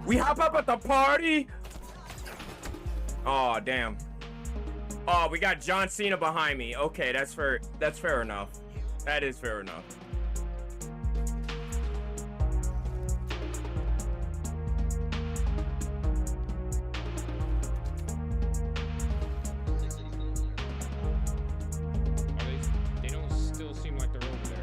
We hop up at the party. Oh, damn. Oh, we got John Cena behind me. Okay, that's fair. That's fair enough. That is fair enough. They don't still seem like they're over there.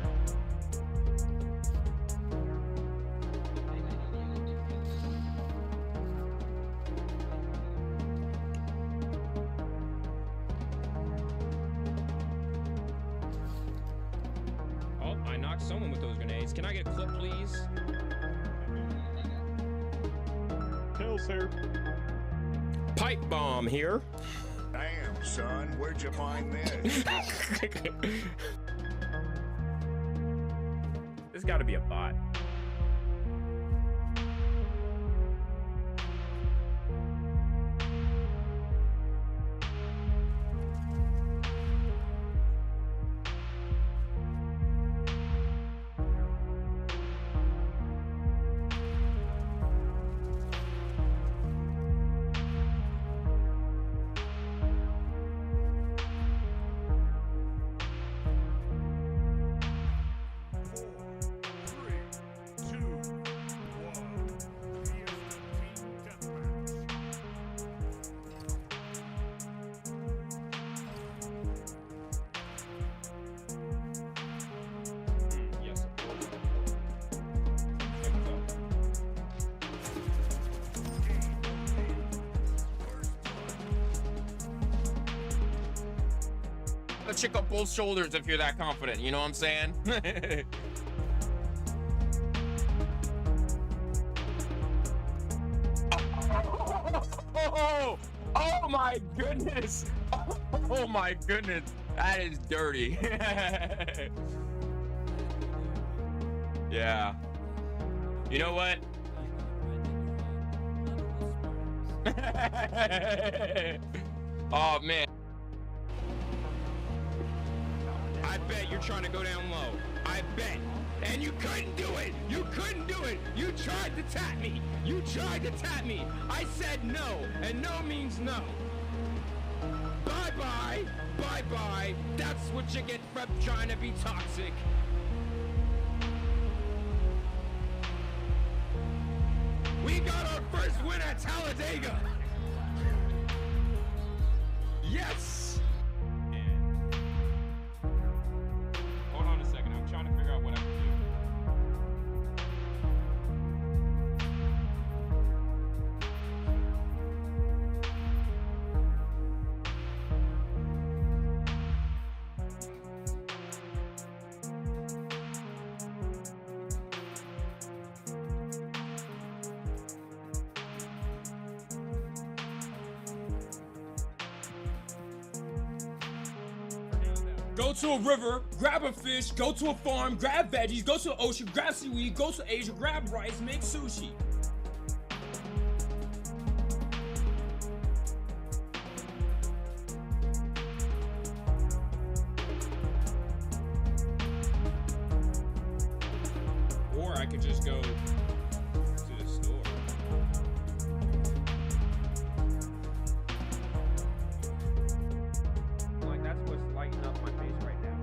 Oh, I knocked someone with those grenades. Can I get a clip, please? Kills here. Pipe bomb here. Damn, son, where'd you find this? There's got to be a bot. Yes. A chick up both shoulders if you're that confident. You know what I'm saying? Oh my goodness. Oh my goodness. That is dirty. Yeah. You know what? Oh man. I bet you're trying to go down low. I bet. And you couldn't do it. You couldn't do it. You tried to tap me. You tried to tap me. I said no, and no means no. Bye-bye. Bye-bye. That's what you get for trying to be toxic. We got our first win at Talladega. Yes. Hold on a second. I'm trying to figure out what I can do. Go to a river, grab a fish, go to a farm, grab veggies, go to the ocean, grab seaweed, go to Asia, grab rice, make sushi. Or I could just go to the store. Like that's what's lighting up my face right now.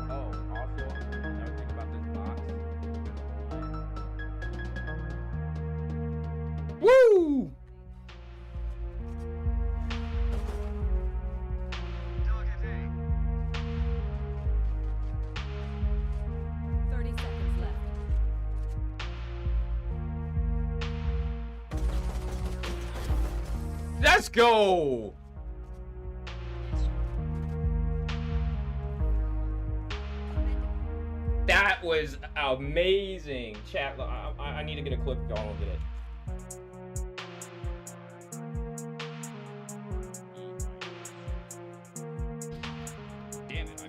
Oh, also, another thing about this box. Woo! Let's go! That was amazing. Chat, I need to get a clip. Y'all don't get it. Damn it.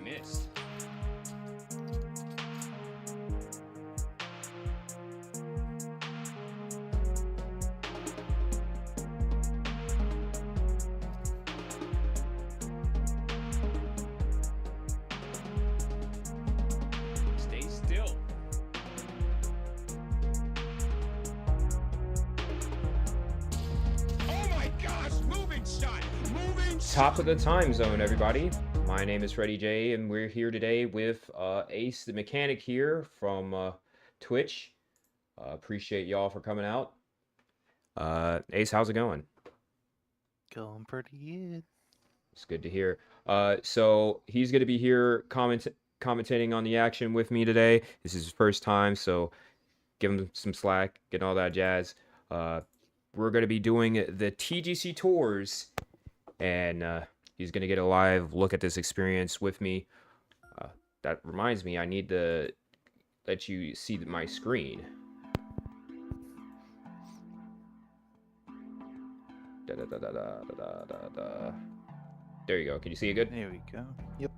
Top of the time zone, everybody. My name is Fretty J, and we're here today with Ace, the mechanic here from Twitch. Appreciate y'all for coming out. Ace, how's it going? Going pretty good. It's good to hear. So he's going to be here commentating on the action with me today. This is his first time, so give him some slack, get all that jazz. We're going to be doing the TGCTours, and he's going to get a live look at this experience with me. That reminds me, I need to let you see my screen. There you go. Can you see it good? There we go. Yep.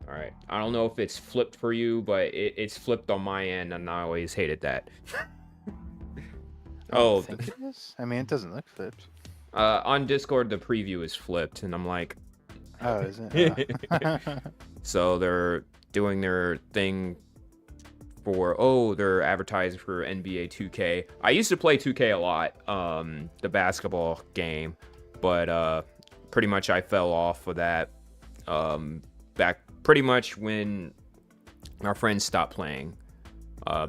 All right. I don't know if it's flipped for you, but it's flipped on my end, and I always hated that. I think it is. I mean, it doesn't look flipped. On Discord, the preview is flipped, and I'm like, oh, is it? Oh. So they're doing their thing for, they're advertising for NBA 2K. I used to play 2K a lot, the basketball game, but pretty much I fell off of that back pretty much when our friends stopped playing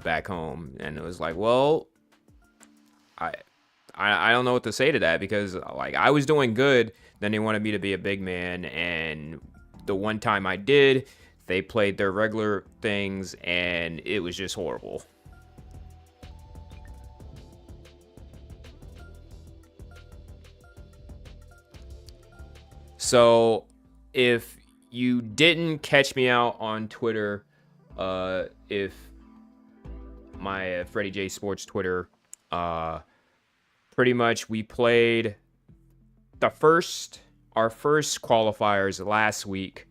back home, and it was like, well, I don't know what to say to that, because like I was doing good, then they wanted me to be a big man, and the one time I did, they played their regular things, and it was just horrible. So if you didn't catch me out on Twitter, if my Fretty J Sports Twitter, pretty much we played our first qualifiers last week,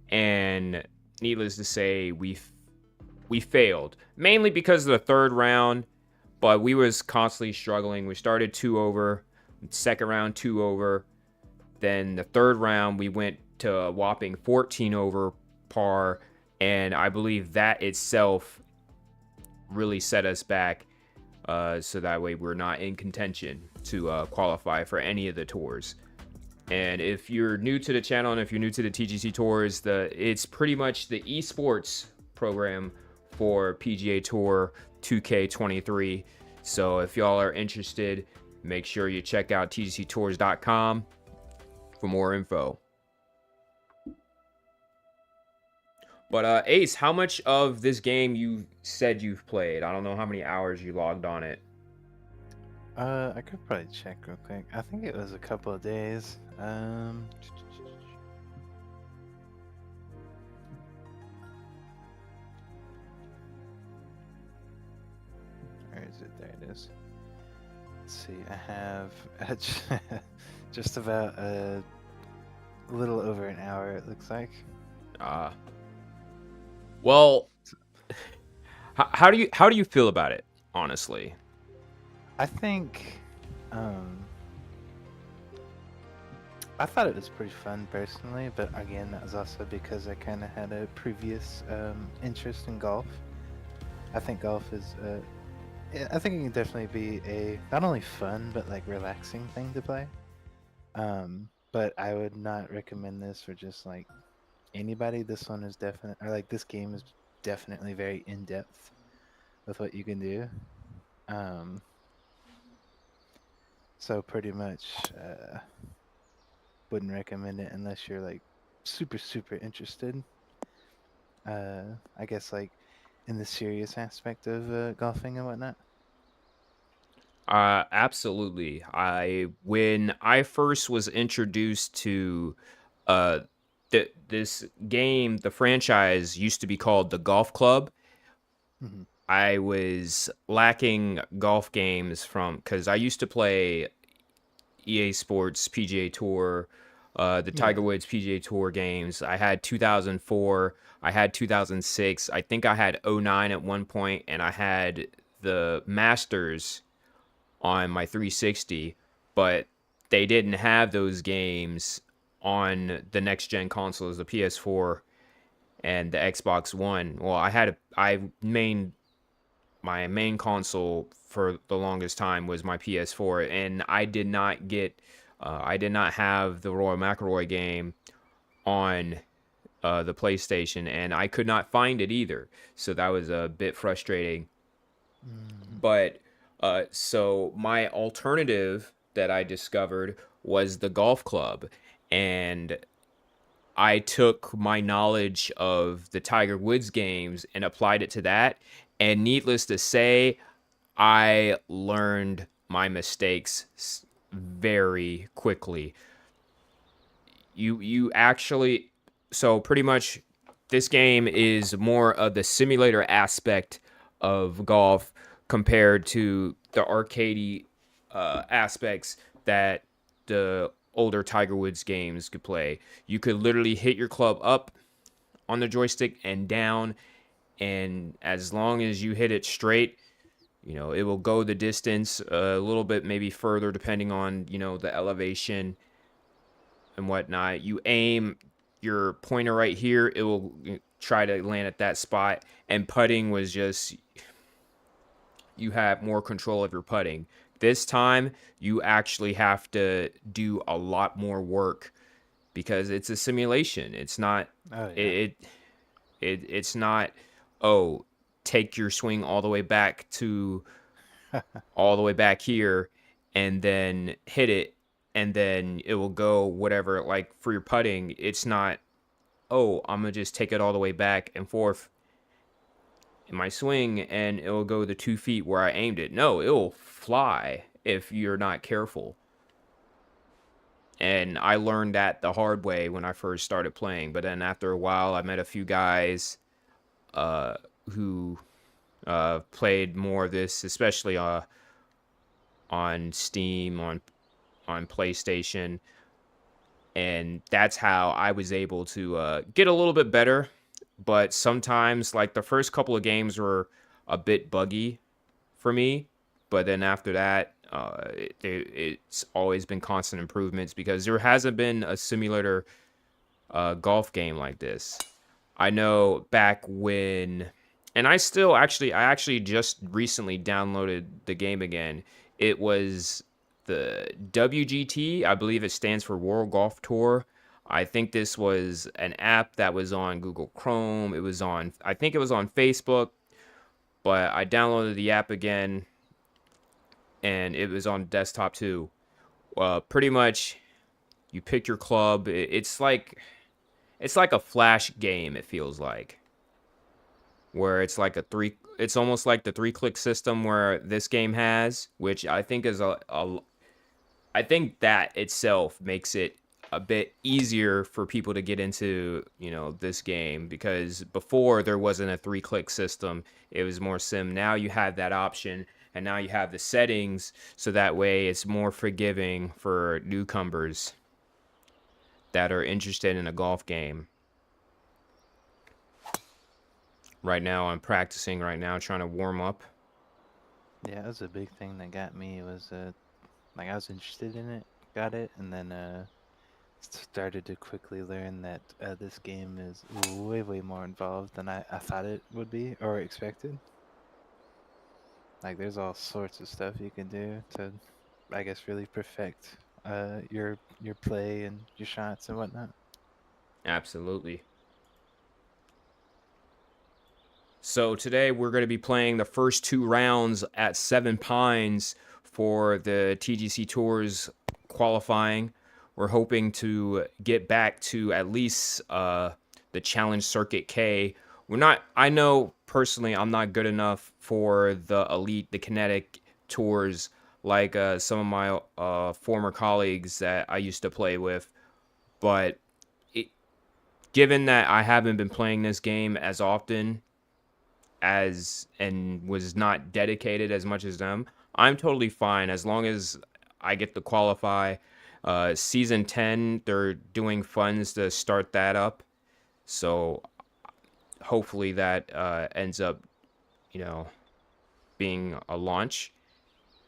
and needless to say, we failed, mainly because of the third round, but we was constantly struggling. We started 2 over, second round 2 over, then the third round we went to a whopping 14 over par, and I believe that itself really set us back. So that way we're not in contention to qualify for any of the tours. And if you're new to the channel, and if you're new to the TGC Tours, it's pretty much the esports program for PGA Tour 2K23. So if y'all are interested, make sure you check out tgctours.com for more info. But Ace, how much of this game you said you've played? I don't know how many hours you logged on it. I could probably check real quick. I think it was a couple of days. Where is it? There it is. Let's see. I have just about a little over an hour, it looks like. Well, how do you feel about it, honestly? I think I thought it was pretty fun personally, but again, that was also because I kind of had a previous interest in golf. I think golf is I think it can definitely be a not only fun but like relaxing thing to play. But I would not recommend this for just like anybody. This one is definitely, or like this game is definitely very in depth with what you can do. So pretty much wouldn't recommend it unless you're like super interested. I guess like in the serious aspect of golfing and whatnot. Absolutely. When I first was introduced to this game, the franchise used to be called the Golf Club. Mm-hmm. I was lacking golf games because I used to play EA Sports PGA Tour, the Tiger Woods PGA Tour games. I had 2004, I had 2006, I think I had 09 at one point, and I had the Masters on my 360, but they didn't have those games on the next gen consoles, the PS4 and the Xbox One. Well, my main console for the longest time was my PS4, and I did not get I did not have the Roy McIlroy game on the PlayStation, and I could not find it either. So that was a bit frustrating. But so my alternative that I discovered was the golf club, and I took my knowledge of the Tiger Woods games and applied it to that. And needless to say, I learned my mistakes very quickly. You actually, so pretty much this game is more of the simulator aspect of golf compared to the arcadey aspects that the older Tiger Woods games could play. You could literally hit your club up on the joystick and down, and as long as you hit it straight, it will go the distance, a little bit maybe further depending on, the elevation and whatnot. You aim your pointer right here, it will try to land at that spot. And putting was just, you have more control of your putting. This time, you actually have to do a lot more work because it's a simulation. It's not, it's not, take your swing all the way back to all the way back here and then hit it, and then it will go whatever. Like for your putting, it's not, I'm gonna just take it all the way back and forth in my swing and it will go the 2 feet where I aimed it. No, it will fly if you're not careful. And I learned that the hard way when I first started playing. But then after a while, I met a few guys who played more of this, especially on Steam, on PlayStation. And that's how I was able to get a little bit better. But sometimes, like the first couple of games were a bit buggy for me. But then after that, it's always been constant improvements because there hasn't been a simulator golf game like this. I know back when, and I actually just recently downloaded the game again. It was the WGT, I believe it stands for World Golf Tour. I think this was an app that was on Google Chrome. I think it was on Facebook, but I downloaded the app again, and it was on desktop too. Pretty much, you pick your club. It's like a flash game. It feels like, where it's like it's almost like the 3-click system where this game has, which I think is I think that itself makes it a bit easier for people to get into, this game, because before there wasn't a 3-click system. It was more sim. Now you have that option, and now you have the settings, so that way it's more forgiving for newcomers that are interested in a golf game. Right now I'm practicing trying to warm up. Yeah, that was a big thing that got me. Was like I was interested in it, got it, and then started to quickly learn that this game is way more involved than I thought it would be or expected. Like there's all sorts of stuff you can do to, I guess, really perfect your play and your shots and whatnot. Absolutely. So today we're going to be playing the first 2 rounds at Seven Pines for the TGCTours qualifying. We're hoping to get back to at least the Challenge Circuit K. I know personally I'm not good enough for the Elite, the Kinetic Tours, like some of my former colleagues that I used to play with. But given that I haven't been playing this game as often and was not dedicated as much as them, I'm totally fine as long as I get to qualify. Season 10, they're doing funds to start that up, so hopefully that ends up, being a launch.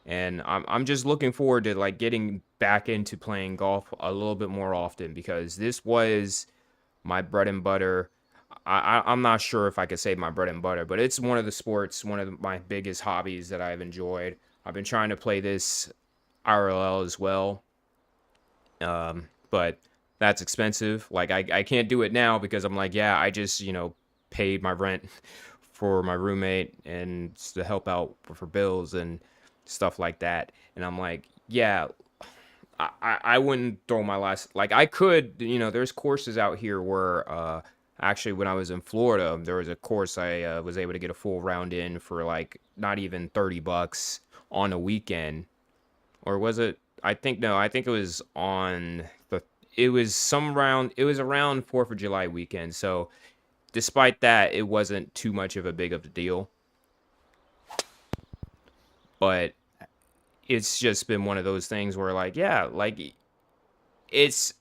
And I'm just looking forward to like getting back into playing golf a little bit more often, because this was my bread and butter. I'm not sure if I could say my bread and butter, but it's one of the sports, one of my biggest hobbies that I've enjoyed. I've been trying to play this IRL as well. But that's expensive. Like I can't do it now because I'm like, yeah, I just, paid my rent for my roommate and to help out for bills and stuff like that. And I'm like, yeah, I wouldn't throw my last, like I could, there's courses out here where, actually when I was in Florida, there was a course I was able to get a full round in for like not even $30 on a weekend. Or was it? I think no. I think it was on the. It was around 4th of July weekend. So, despite that, it wasn't too much of a big of a deal. But it's just been one of those things where, like, yeah, like it's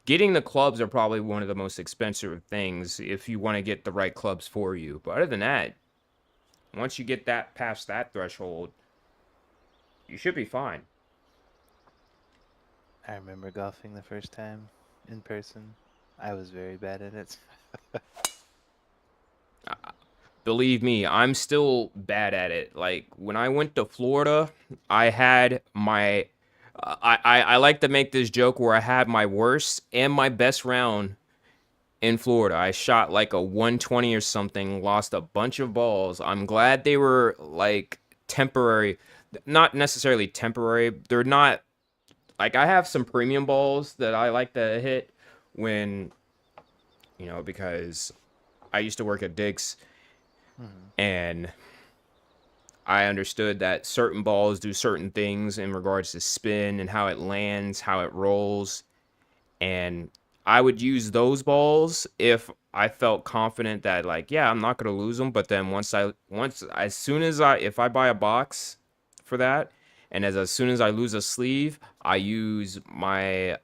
getting the clubs are probably one of the most expensive things if you want to get the right clubs for you. But other than that, once you get that past that threshold, you should be fine. I remember golfing the first time in person. I was very bad at it. Believe me, I'm still bad at it. Like when I went to Florida, I had my I like to make this joke where I had my worst and my best round in Florida. I shot like a 120 or something, lost a bunch of balls. I'm glad they were like temporary, not necessarily temporary. They're not like I have some premium balls that I like to hit when because I used to work at Dick's. And I understood that certain balls do certain things in regards to spin and how it lands, how it rolls. And I would use those balls if I felt confident that like, yeah, I'm not going to lose them. But then if I buy a box for that, and as soon as I lose a sleeve, I use my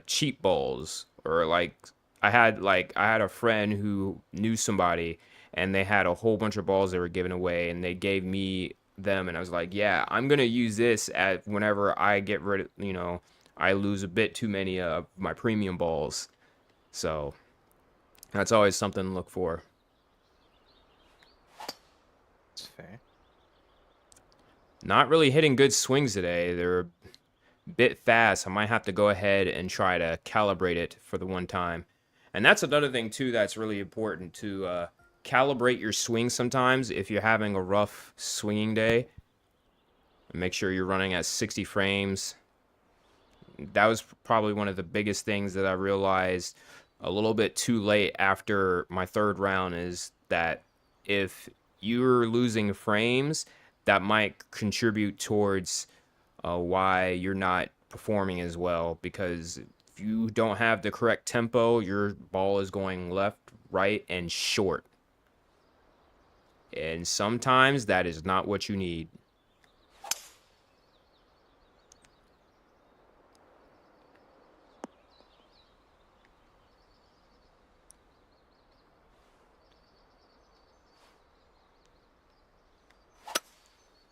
cheap balls. Or like I had a friend who knew somebody and they had a whole bunch of balls they were giving away and they gave me them and I was like, yeah, I'm going to use this at whenever I get rid of, I lose a bit too many of my premium balls. So that's always something to look for. It's fair. Not really hitting good swings today. They're a bit fast. I might have to go ahead and try to calibrate it for the one time. And that's another thing too that's really important to calibrate your swing sometimes if you're having a rough swinging day. Make sure you're running at 60 frames. That was probably one of the biggest things that I realized a little bit too late after my third round is that if you're losing frames, that might contribute towards why you're not performing as well, because if you don't have the correct tempo, your ball is going left, right, and short. And sometimes that is not what you need.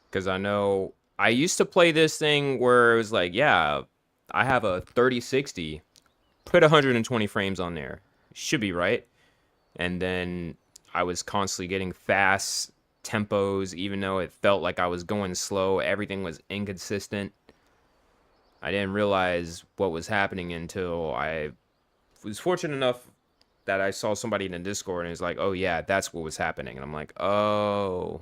Because I know I used to play this thing where it was like, yeah, I have a 3060, put 120 frames on there. Should be right. And then I was constantly getting fast tempos, even though it felt like I was going slow. Everything was inconsistent. I didn't realize what was happening until I was fortunate enough that I saw somebody in the Discord and it's like, oh yeah, that's what was happening. And I'm like, oh.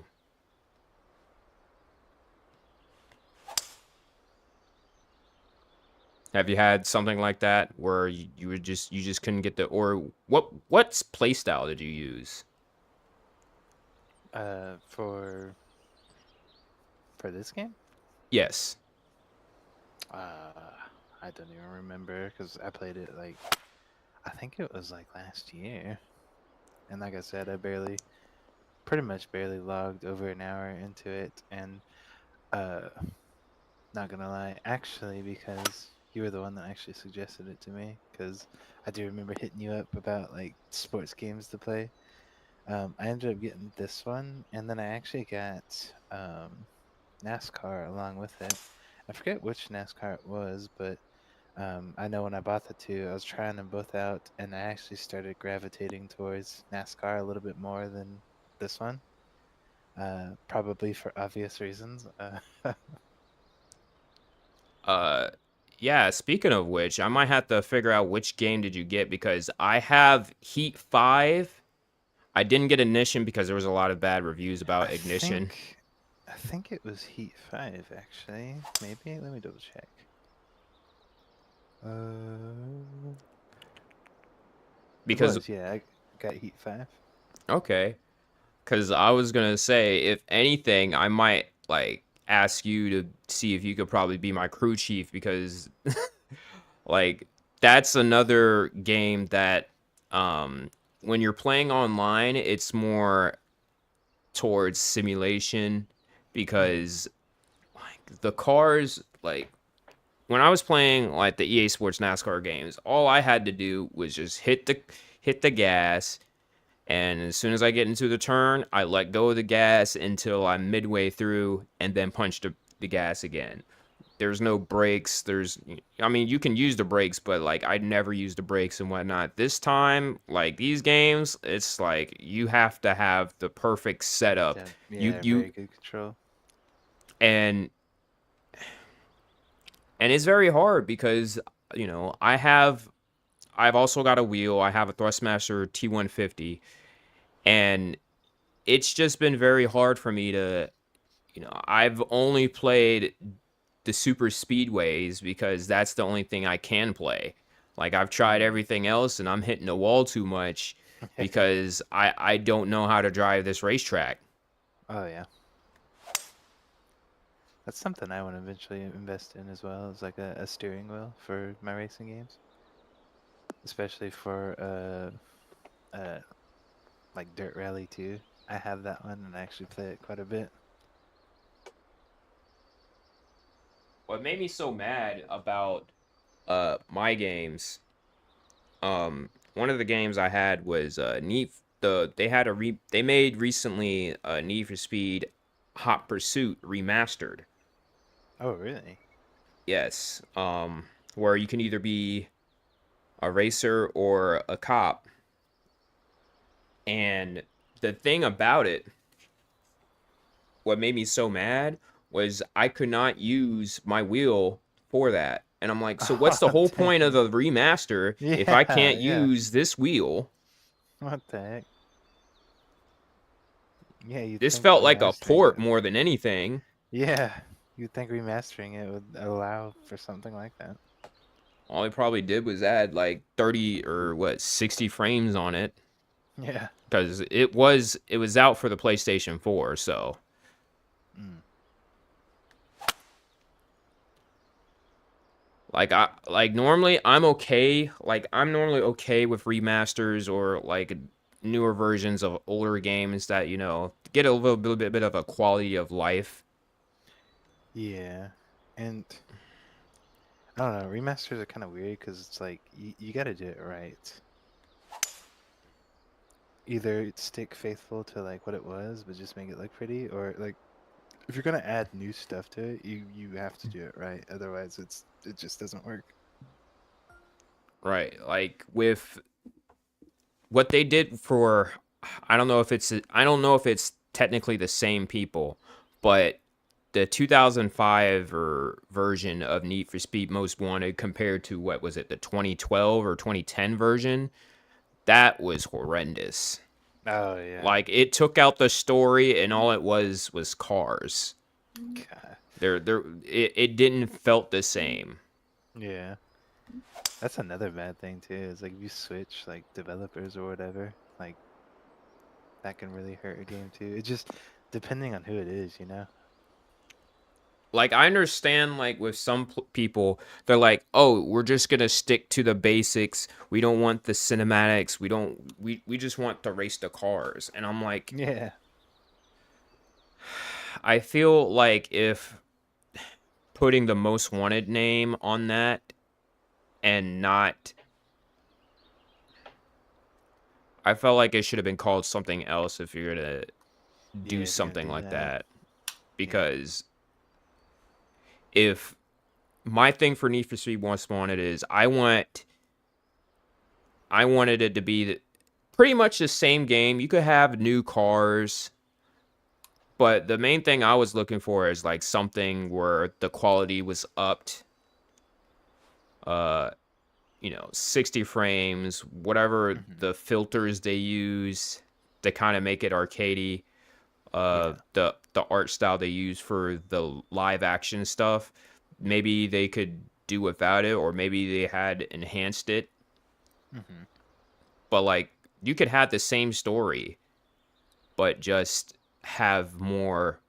Have you had something like that where you just couldn't get the, or what's play style did you use? For this game? Yes. I don't even remember because I played it like I think it was like last year, and like I said, I pretty much barely logged over an hour into it, and not gonna lie, actually, because you were the one that actually suggested it to me, because I do remember hitting you up about like sports games to play. I ended up getting this one, and then I actually got NASCAR along with it. I forget which NASCAR it was, but I know when I bought the two, I was trying them both out, and I actually started gravitating towards NASCAR a little bit more than this one. Probably for obvious reasons. Yeah, speaking of which, I might have to figure out which game did you get because I have Heat 5. I didn't get Ignition because there was a lot of bad reviews about Ignition. I think it was Heat 5 actually. Maybe let me double check. Because yeah, I got Heat 5. okay, because I was gonna say if anything, I might like ask you to see if you could probably be my crew chief because like that's another game that when you're playing online, it's more towards simulation because like the cars like when I was playing like the EA Sports NASCAR games, all I had to do was just hit the gas, and as soon as I get into the turn, I let go of the gas until I'm midway through and then punch the gas again. There's no brakes. I mean, you can use the brakes, but like I'd never use the brakes and whatnot. This time, like these games, it's like you have to have the perfect setup. Yeah, You very good control. and it's very hard because I've also got a wheel. I have a Thrustmaster T150, and it's just been very hard for me to, I've only played the super speedways because that's the only thing I can play. Like I've tried everything else and I'm hitting the wall too much because I don't know how to drive this racetrack. Oh yeah. That's something I want to eventually invest in as well, is like a steering wheel for my racing games. Especially for like Dirt Rally 2. I have that one and I actually play it quite a bit. What made me so mad about my games, one of the games I had was they made recently Need for Speed Hot Pursuit remastered. Oh really? Yes, where you can either be a racer or a cop. And the thing about it, what made me so mad was I could not use my wheel for that. And I'm like, so what's the whole point of the remaster if I can't use this wheel? What the heck? Yeah, you. This felt like a port more than anything. Yeah, you'd think remastering it would allow for something like that. All he probably did was add like 30 or 60 frames on it. Yeah. Because it was out for the PlayStation 4, so. Normally I'm okay. Like I'm normally okay with remasters or like newer versions of older games that get a little bit of a quality of life. Yeah, and I don't know. Remasters are kind of weird because it's like you got to do it right. Either stick faithful to like what it was, but just make it look pretty, or like if you're gonna add new stuff to it, you have to do it right. Otherwise, it just doesn't work. Right, like with what they did for, I don't know if it's technically the same people, but the 2005 version of Need for Speed Most Wanted compared to what was it, the 2012 or 2010 version, that was horrendous. Oh yeah. Like it took out the story and all it was cars. God. It didn't felt the same. Yeah. That's another bad thing too. Is like if you switch like developers or whatever, like that can really hurt a game too. It just depending on who it is, you know. Like I understand, like with some people, they're like, "Oh, we're just gonna stick to the basics. We don't want the cinematics. We just want to race the cars." And I'm like, yeah. I feel like if putting the Most Wanted name on that and not, I felt like it should have been called something else if you're gonna do something like that, because. If my thing for Need for Speed Most Wanted is I wanted it to be pretty much the same game. You could have new cars, but the main thing I was looking for is like something where the quality was upped 60 frames, whatever the filters they use to kind of make it arcadey, the art style they use for the live action stuff, maybe they could do without it, or maybe they had enhanced it. But like, you could have the same story, but just have more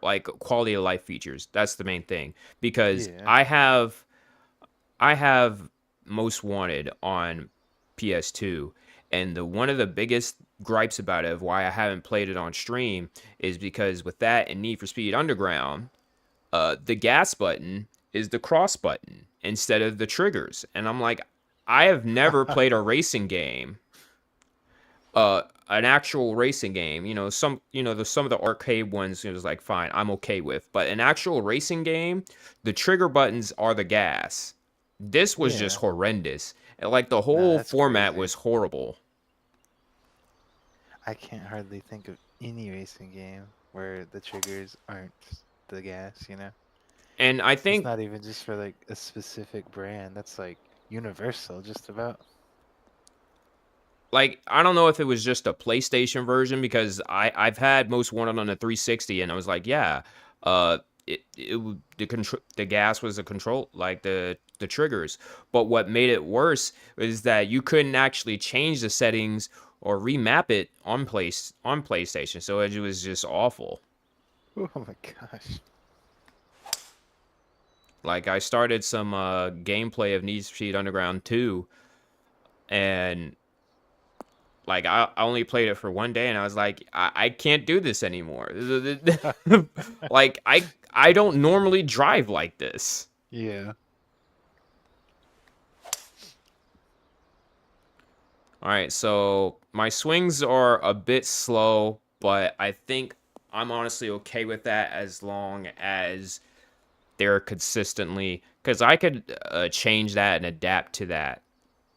like quality of life features. That's the main thing, because I have Most Wanted on PS2, and one of the biggest gripes about it, of why I haven't played it on stream, is because with that and Need for Speed Underground, the gas button is the cross button instead of the triggers. And I'm like, I have never played a racing game, an actual racing game. Some of the arcade ones, it was like, fine, I'm okay with. But an actual racing game, the trigger buttons are the gas. This was just horrendous. Like, the whole format was horrible. I can't hardly think of any racing game where the triggers aren't the gas, And I think it's not even just for like a specific brand. That's like universal, just about. Like, I don't know if it was just a PlayStation version, because I've had Most Wanted on the 360, and I was like, yeah, the gas was a control, like the triggers. But what made it worse is that you couldn't actually change the settings or remap it on PlayStation, so it was just awful. Oh my gosh. Like, I started some gameplay of Need for Speed Underground 2, and like, I only played it for one day, and I was like, I can't do this anymore. Like, I don't normally drive like this. Yeah. All right, so my swings are a bit slow, but I think I'm honestly okay with that, as long as they're consistently, because I could change that and adapt to that.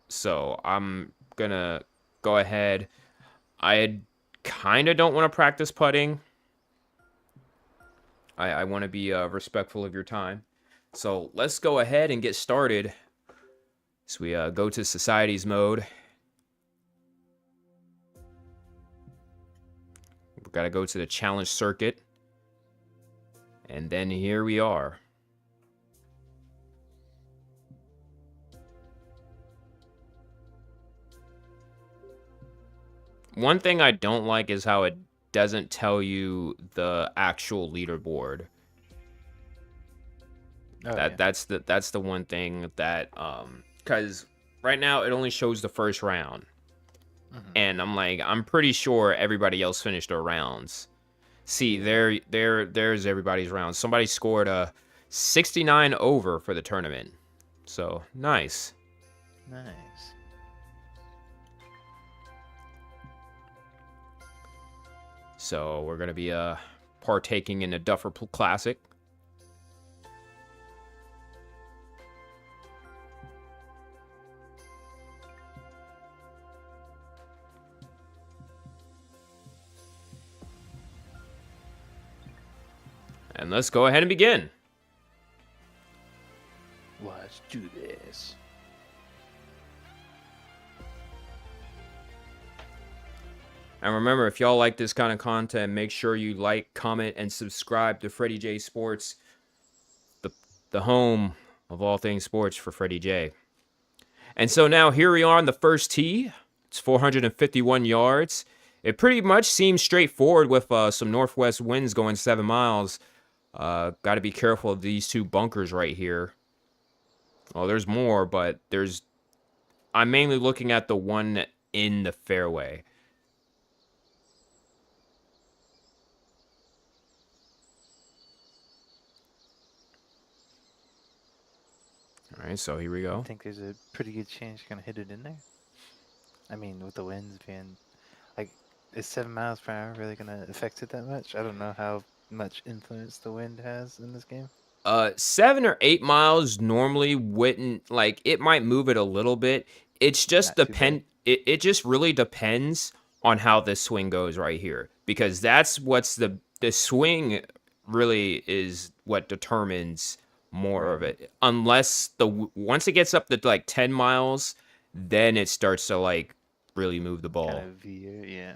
So I'm gonna go ahead. I kind of don't want to practice putting. I want to be respectful of your time. So let's go ahead and get started. So we go to Societies mode. We've got to go to the challenge circuit. And then here we are. One thing I don't like is how it doesn't tell you the actual leaderboard. That's the one thing that because right now it only shows the first round. And I'm pretty sure everybody else finished their rounds. See, there's everybody's rounds. Somebody scored a 69 over for the tournament. So, nice. Nice. So, we're going to be partaking in the Duffer Classic. And let's go ahead and begin. Let's do this. And remember, if y'all like this kind of content, make sure you like, comment, and subscribe to Fretty J Sports, the home of all things sports for Fretty J. And so now here we are on the first tee. It's 451 yards. It pretty much seems straightforward with some northwest winds going 7 miles. Got to be careful of these two bunkers right here. Well, there's more, but I'm mainly looking at the one in the fairway. All right, so here we go. I think there's a pretty good chance you're gonna hit it in there. I mean, with the winds being like, is 7 miles per hour really gonna affect it that much? I don't know how much influence the wind has in this game. 7 or 8 miles normally wouldn't, like, it might move it a little bit. It's just it just really depends on how this swing goes right here, because that's what's the swing really is what determines more of it. Unless once it gets up to like 10 miles, then it starts to like really move the ball. Kind of veer, yeah.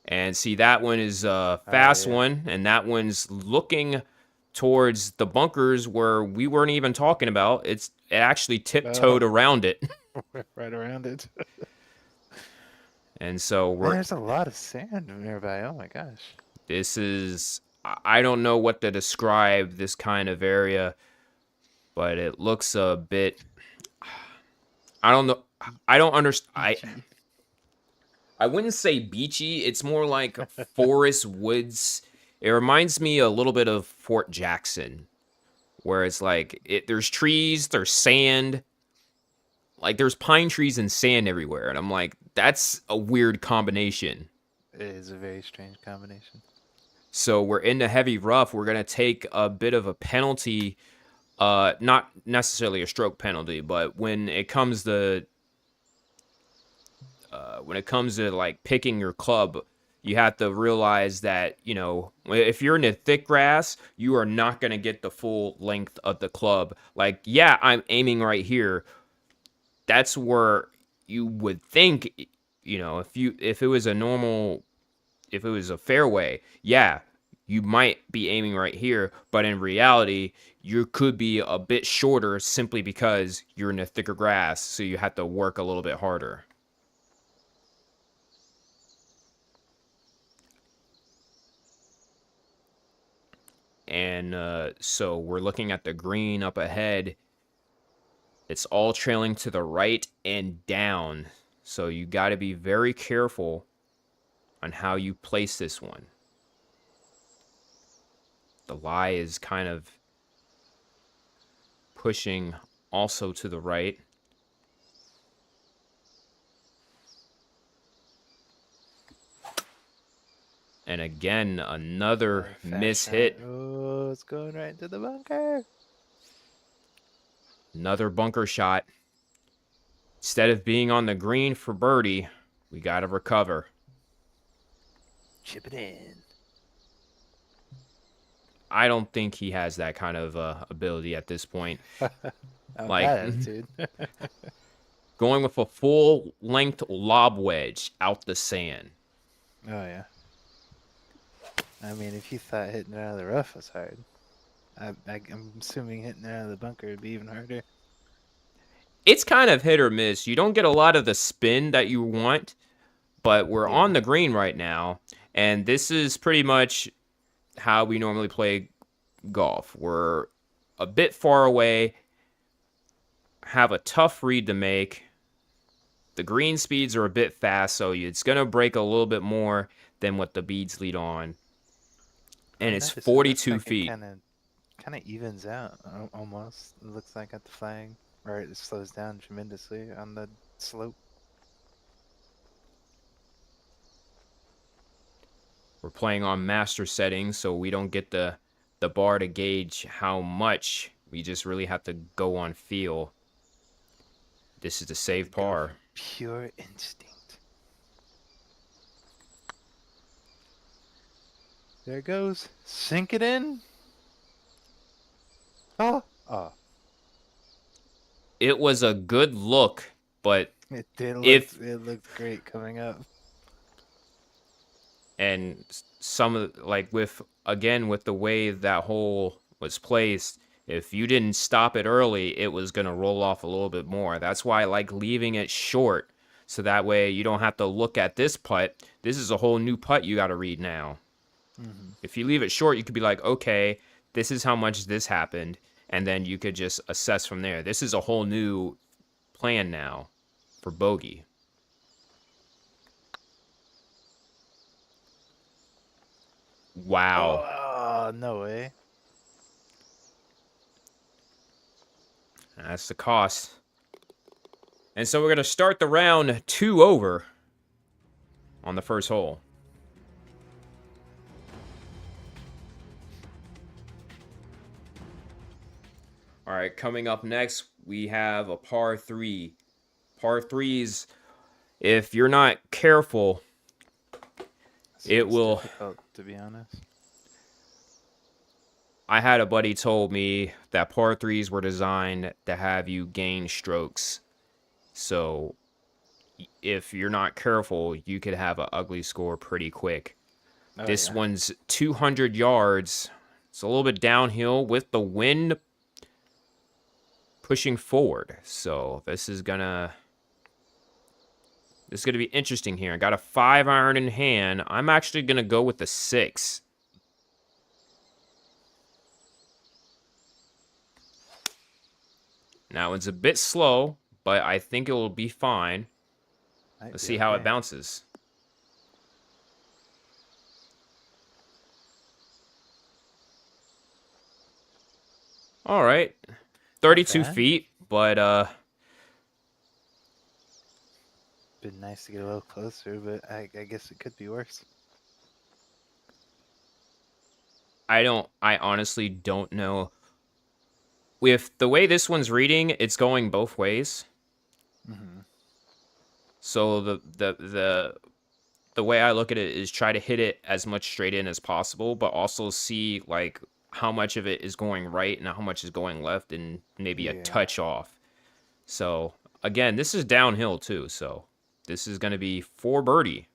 And see, that one is a fast yeah. one, and that one's looking towards the bunkers where we weren't even talking about. It actually tiptoed around it. Right around it. And so Man, there's a lot of sand nearby. Oh my gosh. this is, I don't know what to describe this kind of area, but it looks a bit, I don't know. I don't understand. I wouldn't say beachy. It's more like forest woods. It reminds me a little bit of Fort Jackson, where it's like there's trees, there's sand, like there's pine trees and sand everywhere, and I'm like, that's a weird combination. It is a very strange combination. So we're in the heavy rough. We're gonna take a bit of a penalty, not necessarily a stroke penalty, but when it comes to like picking your club, you have to realize that, you know, if you're in the thick grass, you are not going to get the full length of the club. Like, yeah, I'm aiming right here. That's where you would think, you know, if it was a fairway, yeah, you might be aiming right here, but in reality, you could be a bit shorter simply because you're in the thicker grass, so you have to work a little bit harder. And so we're looking at the green up ahead. It's all trailing to the right and down. So you got to be very careful on how you place this one. The lie is kind of pushing also to the right. And again, another miss hit. Oh, it's going right into the bunker. Another bunker shot. Instead of being on the green for birdie, we got to recover. Chip it in. I don't think he has that kind of ability at this point. Like attitude. Going with a full-length lob wedge out the sand. Oh, yeah. I mean, if you thought hitting it out of the rough was hard, I'm assuming hitting it out of the bunker would be even harder. It's kind of hit or miss. You don't get a lot of the spin that you want, but we're on the green right now, and this is pretty much how we normally play golf. We're a bit far away, have a tough read to make. The green speeds are a bit fast, so it's going to break a little bit more than what the beads lead on. And it's 42 feet. Kind of evens out almost. It looks like at the flag, or it slows down tremendously on the slope. We're playing on master settings, so we don't get the bar to gauge how much. We just really have to go on feel. This is the save par. Pure instinct. There it goes. Sink it in. Oh. It was a good look, but It did it looked great coming up. And some of with the way that hole was placed, if you didn't stop it early, it was gonna roll off a little bit more. That's why I like leaving it short, so that way you don't have to look at this putt. This is a whole new putt you got to read now. Mm-hmm. If you leave it short, you could be like, okay, this is how much this happened, and then you could just assess from there. This is a whole new plan now for bogey. Wow. Oh, no way. That's the cost. And so we're going to start the round 2 over on the first hole. All right, coming up next, we have a par 3. Par 3s, if you're not careful, It Seems will. difficult, to be honest. I had a buddy told me that par threes were designed to have you gain strokes. So if you're not careful, you could have an ugly score pretty quick. Oh, This yeah. one's 200 yards. It's a little bit downhill with the wind pushing forward. So this is gonna be interesting here. I got a 5-iron in hand. I'm actually gonna go with the 6. Now it's a bit slow, but I think it will be fine. Might Let's be see how it okay. bounces. All right. 32 bad. feet, but Been nice to get a little closer, but I guess it could be worse. I honestly don't know. With the way this one's reading, it's going both ways. Mm-hmm. So the way I look at it is try to hit it as much straight in as possible, but also see like how much of it is going right and how much is going left and maybe a Yeah. touch off. So again, this is downhill too, so this is going to be 4 birdie.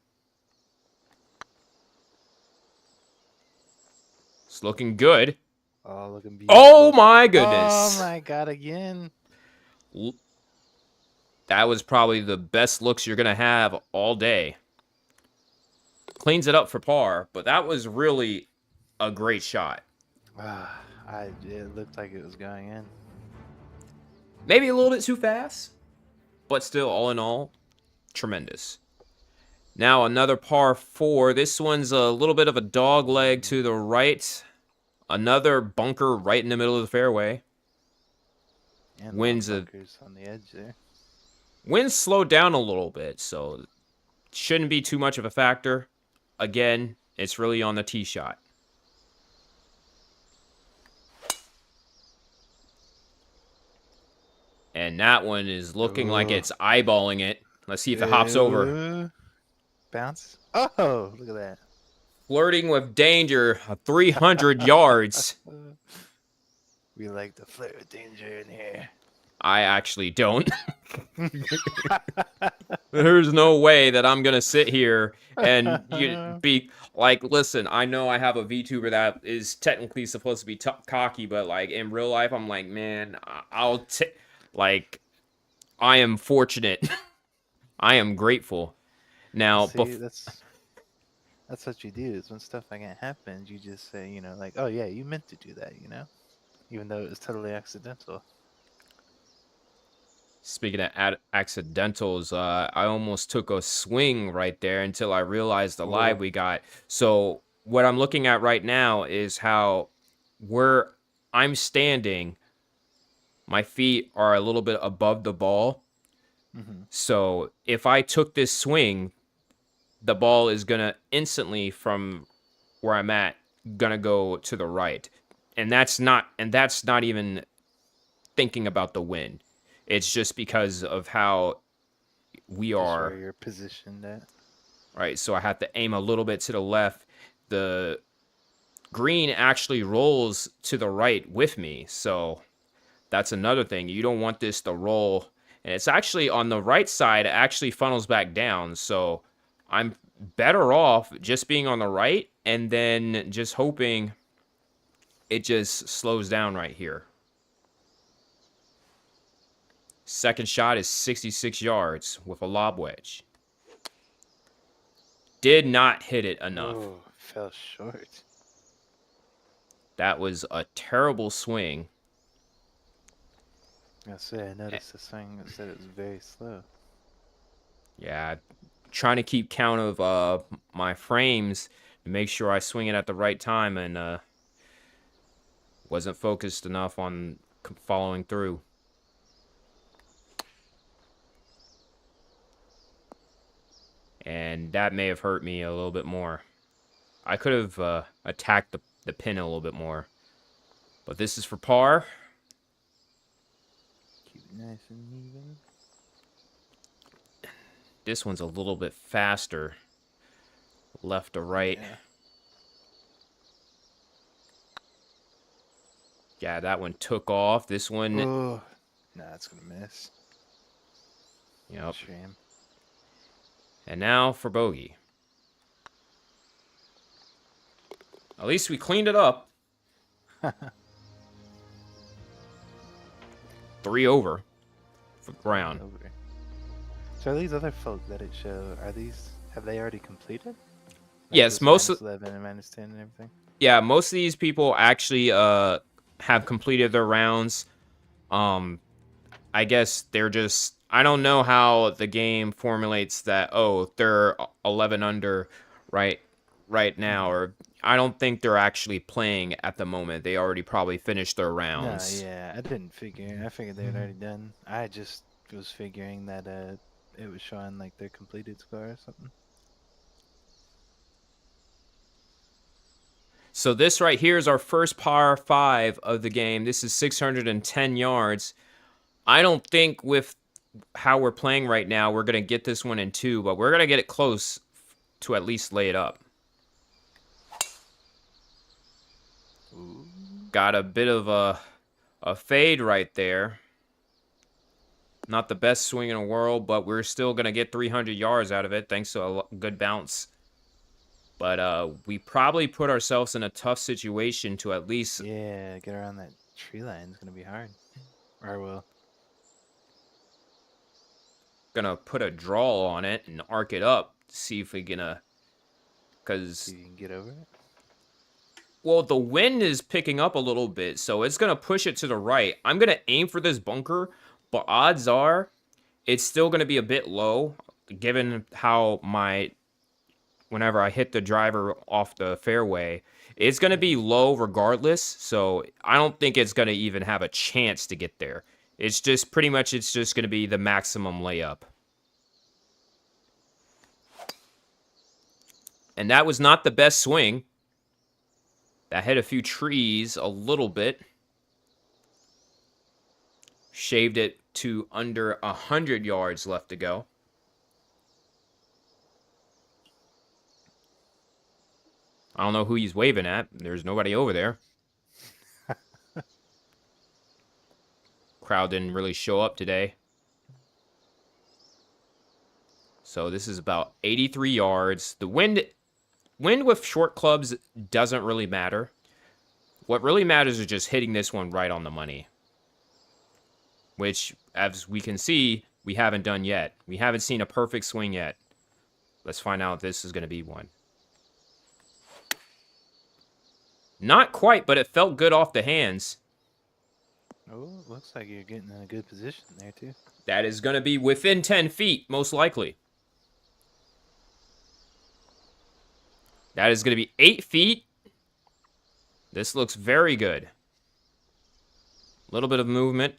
It's looking good. Oh, looking beautiful. Oh my goodness. Oh my god, again. That was probably the best looks you're going to have all day. Cleans it up for par, but that was really a great shot. It looked like it was going in. Maybe a little bit too fast, but still, all in all, tremendous. Now another par 4. This one's a little bit of a dog leg to the right. Another bunker right in the middle of the fairway. And Winds bunkers on the edge there. Winds slowed down a little bit, so shouldn't be too much of a factor. Again, it's really on the tee shot. And that one is looking like it's eyeballing it. Let's see if it hops over. Bounce. Oh, look at that. Flirting with danger, 300 yards. We like to flirt with danger in here. I actually don't. There's no way that I'm going to sit here and be like, listen, I know I have a VTuber that is technically supposed to be cocky, but like in real life, I'm like, man, like, I am fortunate. I am grateful. Now, See, that's what you do. Is when stuff like that happens, you just say, you know, like, oh yeah, you meant to do that, you know, even though it was totally accidental. Speaking of accidentals, I almost took a swing right there until I realized the live we got. So what I'm looking at right now is how where I'm standing, my feet are a little bit above the ball. Mm-hmm. So if I took this swing, the ball is going to instantly from where I'm at, going to go to the right. And that's not even thinking about the wind. It's just because of how we are. Where you're positioned at. Right, so I have to aim a little bit to the left. The green actually rolls to the right with me, so that's another thing. You don't want this to roll. And it's actually on the right side, it actually funnels back down, so I'm better off just being on the right and then just hoping it just slows down right here. Second shot is 66 yards with a lob wedge. Did not hit it enough. Oh, fell short. That was a terrible swing. I noticed the swing that said it was very slow. Yeah, trying to keep count of my frames to make sure I swing it at the right time and wasn't focused enough on following through. And that may have hurt me a little bit more. I could have attacked the pin a little bit more. But this is for par. Keep it nice and even. This one's a little bit faster. left to right. Yeah, that one took off. This one, Oh, nah, it's gonna miss. yep. Shame. And now for bogey. At least we cleaned it up. 3 over for ground. Over. So are these other folk that it show? Have they already completed? Like Yes, this most of, -11 and -10 and everything. yeah, most of these people actually have completed their rounds. I guess they're just, I don't know how the game formulates that. Oh, they're 11 under right now, or I don't think they're actually playing at the moment. They already probably finished their No, rounds. yeah, I didn't figure. I figured they had already done. I just was figuring that it was showing like their completed score or something. So this right here is our first par 5 of the game. This is 610 yards. I don't think with how we're playing right now, we're going to get this one in 2, but we're going to get it close to at least lay it up. Ooh. Got a bit of a fade right there. Not the best swing in the world, but we're still going to get 300 yards out of it thanks to a good bounce. But we probably put ourselves in a tough situation to at least... Yeah, get around that tree line is gonna be hard. Or well, Gonna put a draw on it and arc it up to see if we're gonna... Because... see if you can get over it. Well, the wind is picking up a little bit, so it's gonna push it to the right. I'm gonna aim for this bunker, but odds are it's still gonna be a bit low, given how whenever I hit the driver off the fairway, it's going to be low regardless, so I don't think it's going to even have a chance to get there. It's just pretty much, it's just going to be the maximum layup. And that was not the best swing. That hit a few trees a little bit. Shaved it to under 100 yards left to go. I don't know who he's waving at. There's nobody over there. Crowd didn't really show up today. So this is about 83 yards. The wind with short clubs doesn't really matter. What really matters is just hitting this one right on the money. Which, as we can see, we haven't done yet. We haven't seen a perfect swing yet. Let's find out if this is going to be one. Not quite, but it felt good off the hands. Oh, looks like you're getting in a good position there too. That is going to be within 10 feet, most likely. That is going to be 8 feet. This looks very good. A little bit of movement.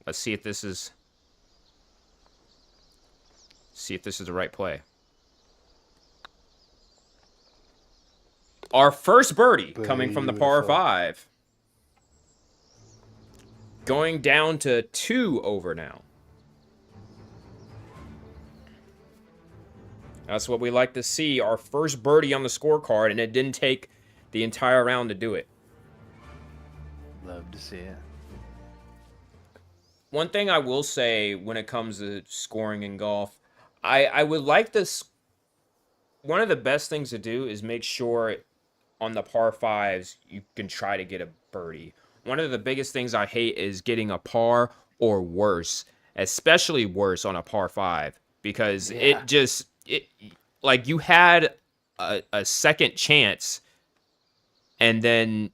Let's see if this is... See if this is the right play. Our first birdie coming from the par 5. Going down to 2 over now. That's what we like to see. Our first birdie on the scorecard, and it didn't take the entire round to do it. Love to see it. One thing I will say when it comes to scoring in golf, I would like this. One of the best things to do is make sure on the par 5s you can try to get a birdie. One of the biggest things I hate is getting a par or worse, especially worse on a par 5, because it like you had a second chance and then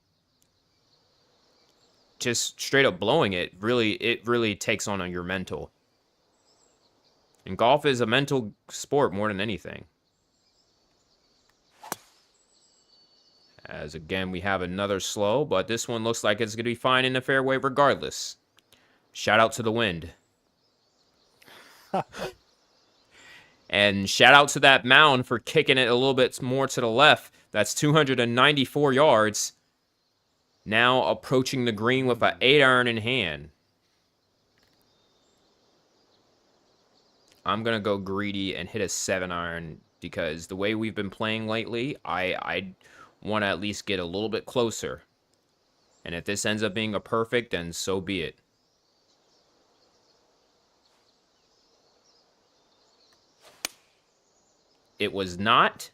just straight up blowing it really takes on your mental. And golf is a mental sport more than anything. As again, we have another slow, but this one looks like it's going to be fine in the fairway regardless. Shout out to the wind. And shout out to that mound for kicking it a little bit more to the left. That's 294 yards. Now approaching the green with an 8-iron in hand. I'm going to go greedy and hit a 7-iron because the way we've been playing lately, I want to at least get a little bit closer. And if this ends up being a perfect, then so be it. It was not,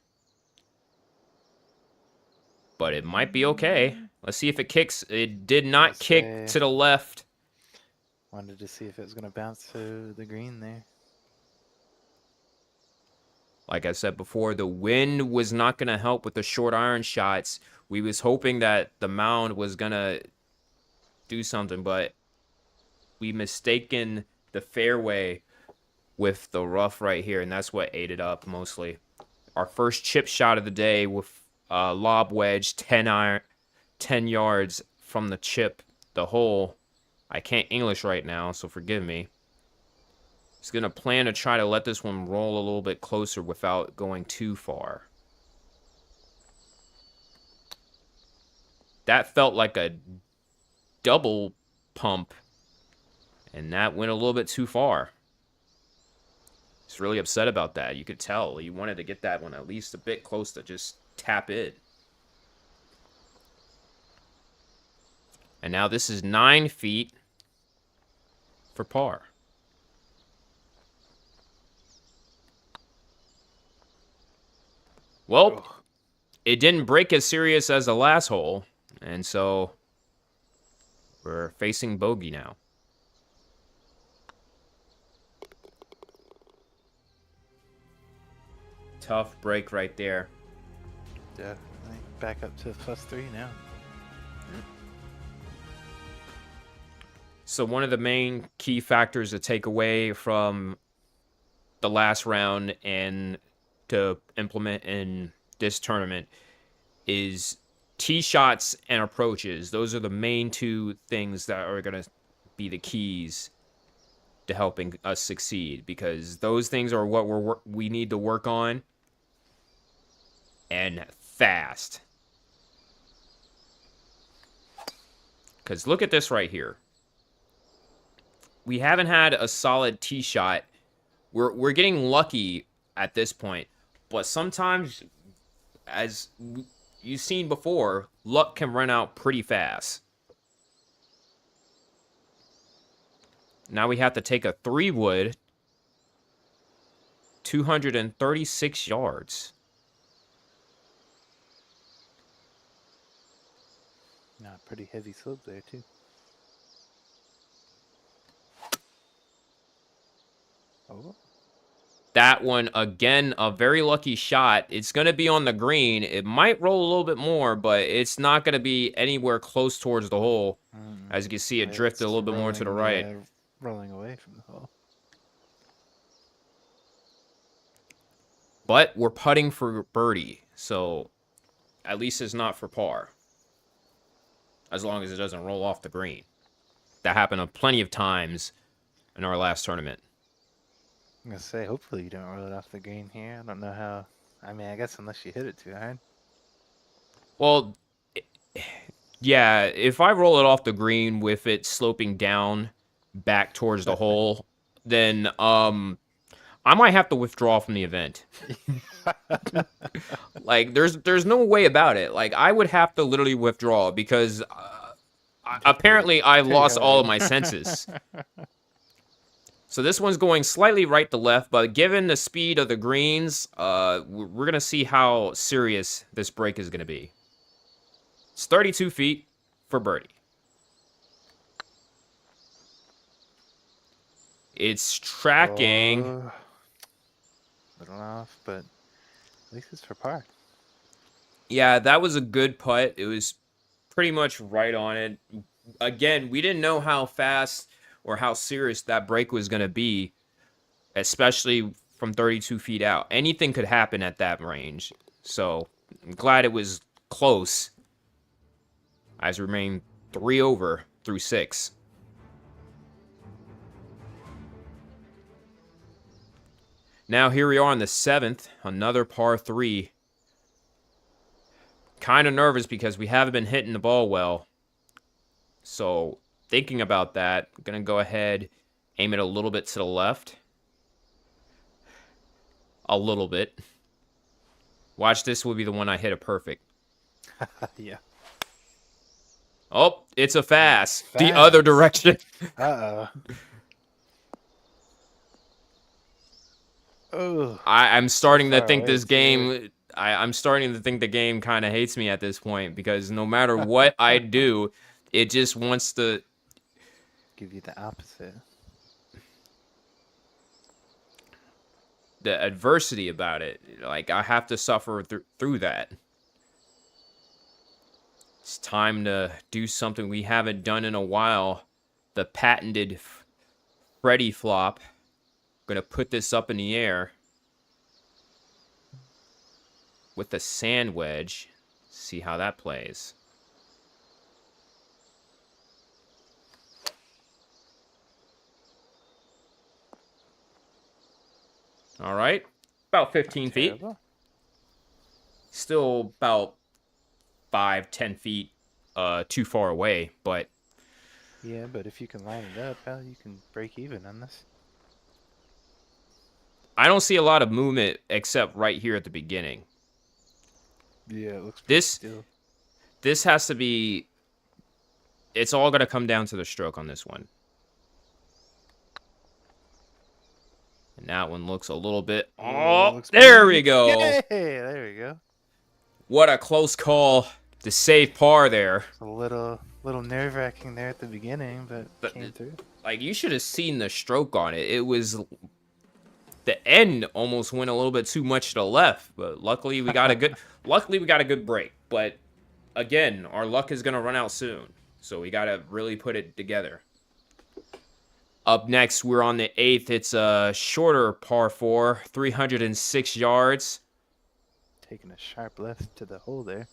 but it might be okay. Let's see if it kicks. It did not kick to the left. Wanted to see if it was going to bounce to the green there. Like I said before, the wind was not going to help with the short iron shots. We was hoping that the mound was going to do something, but we mistaken the fairway with the rough right here, and that's what ate it up mostly. Our first chip shot of the day with lob wedge, 10 yards from the chip, the hole. I can't English right now, so forgive me. Just going to plan to try to let this one roll a little bit closer without going too far. That felt like a double pump, and that went a little bit too far. He's really upset about that. You could tell he wanted to get that one at least a bit close to just tap it. And now this is 9 feet for par. Well, it didn't break as serious as the last hole, and so we're facing bogey now. Tough break right there. Definitely. Back up to +3 now. So one of the main key factors to take away from the last round and to implement in this tournament is tee shots and approaches. Those are the main two things that are going to be the keys to helping us succeed, because those things are what we need to work on, and fast. Because look at this right here. We haven't had a solid tee shot. We're getting lucky at this point, but sometimes, as you've seen before, luck can run out pretty fast. Now we have to take a 3-wood, 236 yards. Pretty heavy slope there too. Oh. That one, again, a very lucky shot. It's going to be on the green. It might roll a little bit more, but it's not going to be anywhere close towards the hole. As you can see, it drifted a little bit more to the right. Rolling away from the hole. But we're putting for birdie, so at least it's not for par. As long as it doesn't roll off the green. That happened plenty of times in our last tournament. I'm going to say, hopefully you don't roll it off the green here. I don't know how. I mean, I guess unless you hit it too hard. Well, yeah, if I roll it off the green with it sloping down back towards the hole, then I might have to withdraw from the event. Like, there's no way about it. Like, I would have to literally withdraw because apparently I've lost all of my senses. So this one's going slightly right to left, but given the speed of the greens, we're going to see how serious this break is going to be. It's 32 feet for birdie. It's tracking. Little off, but at least it's for par. Yeah, that was a good putt. It was pretty much right on it. Again, we didn't know how fast or how serious that break was going to be, especially from 32 feet out. Anything could happen at that range. So I'm glad it was close. As we remain 3 over through 6. Now here we are on the 7th, another par 3. Kind of nervous because we haven't been hitting the ball well. So thinking about that, I'm going to go ahead, aim it a little bit to the left. A little bit. Watch, this will be the one I hit a perfect. Yeah. Oh, it's a fast. The other direction. Uh-oh. Oh. I'm starting to far think away, this too. game. I'm starting to think the game kind of hates me at this point because no matter what I do, it just wants to. Give you the opposite. The adversity about it. Like, I have to suffer through that. It's time to do something we haven't done in a while. The patented Fretty flop. Gonna put this up in the air with the sand wedge. See how that plays. All right, about 15 feet. Terrible. Still about 5-10 feet too far away, but Yeah, but if you can line it up, hell, you can break even on this. I don't see a lot of movement except right here at the beginning. Yeah, it looks This still. this has to be. It's all gonna come down to the stroke on this one. And that one looks a little bit. Oh, looks there pretty- we go. Yay, there we go. What a close call to save par there. It's a little nerve-wracking there at the beginning, but came through. Like, you should have seen the stroke on it. It was the end almost went a little bit too much to the left, but luckily we got a good break. But again, our luck is gonna run out soon, so we gotta really put it together. Up next, we're on the 8th. It's a shorter par 4, 306 yards. Taking a sharp left to the hole there.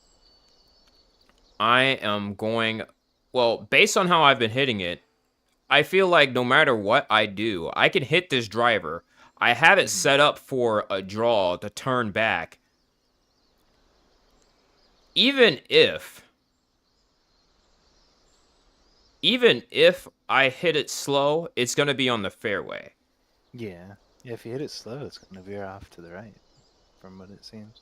I am going, well, based on how I've been hitting it, I feel like no matter what I do, I can hit this driver. I have it set up for a draw to turn back. Even if I hit it slow, it's going to be on the fairway. Yeah. Yeah, if you hit it slow, it's going to veer off to the right, from what it seems.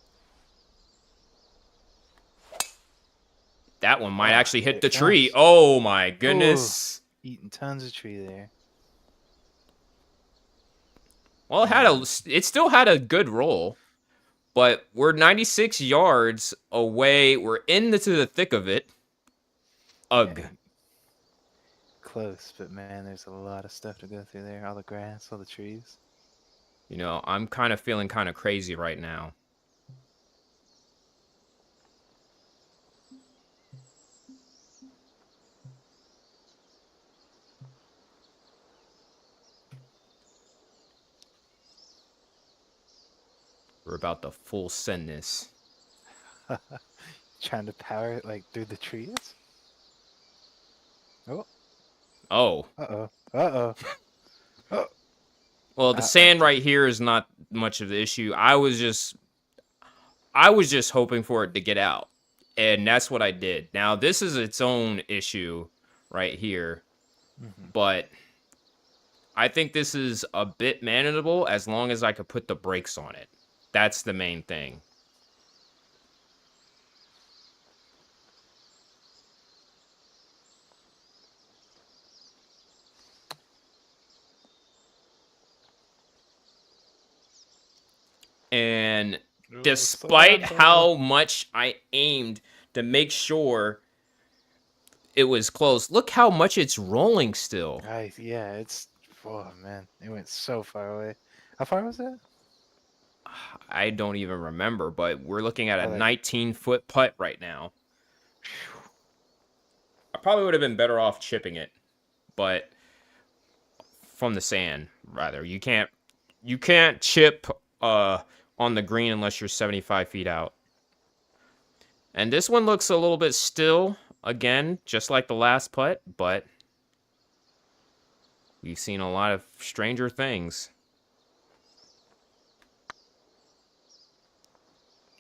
That one might actually hit it the tree. does. Oh my goodness. Eating tons of tree there. Well, it still had a good roll, but we're 96 yards away. We're into the thick of it. Ugh. Yeah. Close, but man, there's a lot of stuff to go through there. All the grass, all the trees. You know, I'm kind of feeling kind of crazy right now. We're about to full send this. Trying to power it like through the trees. Oh. Oh. Uh-oh. Uh-oh. Oh. Well, the sand right here is not much of the issue. I was just hoping for it to get out. And that's what I did. Now, this is its own issue right here. But I think this is a bit manageable as long as I could put the brakes on it. That's the main thing. And despite how much I aimed to make sure it was close, look how much it's rolling still. Yeah, it's... Oh, man. It went so far away. How far was that? I don't even remember, but we're looking at a 19-foot putt right now. I probably would have been better off chipping it, but from the sand, rather. You can't chip on the green unless you're 75 feet out. And this one looks a little bit still, again, just like the last putt, but we've seen a lot of stranger things.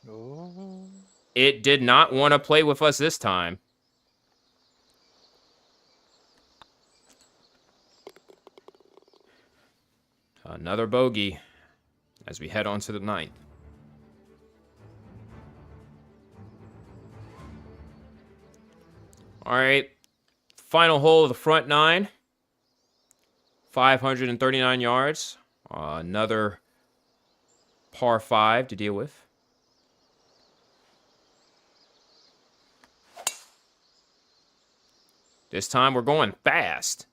Oh. It did not want to play with us this time. Another bogey as we head on to the 9th. All right. Final hole of the front 9. 539 yards. Another par 5 to deal with. This time we're going fast.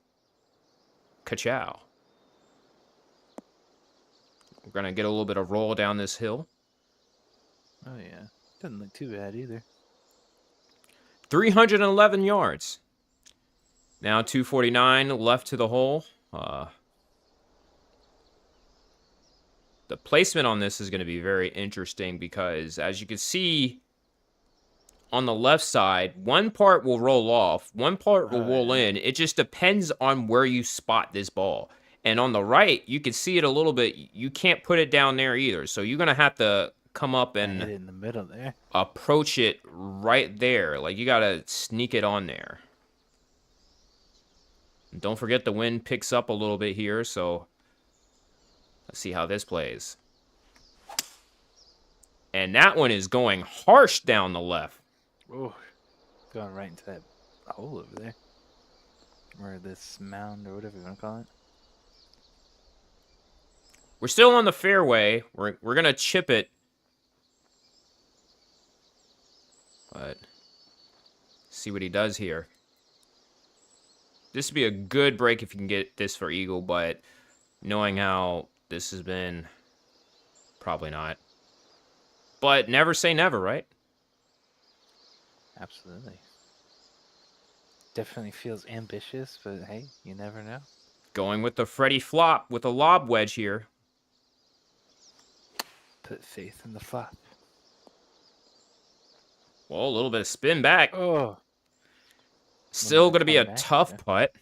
Ka-chow. We're going to get a little bit of roll down this hill. Oh, yeah. Doesn't look too bad either. 311 yards. Now 249 left to the hole. The placement on this is going to be very interesting because, as you can see, on the left side, one part will roll off, one part will roll in. It just depends on where you spot this ball. And on the right, you can see it a little bit. You can't put it down there either. So you're going to have to come up and hit it in the middle there. Approach it right there. Like, you got to sneak it on there. And don't forget the wind picks up a little bit here, so let's see how this plays. And that one is going harsh down the left. Oh, going right into that hole over there. Or this mound, or whatever you want to call it. We're still on the fairway. We're going to chip it. But see what he does here. This would be a good break if you can get this for eagle, but knowing how this has been, probably not. But never say never, right? Absolutely. Definitely feels ambitious, but hey, you never know. Going with the Fretty flop with a lob wedge here. Put faith in the flop. Well, a little bit of spin back. Oh. Still going to be a tough putt.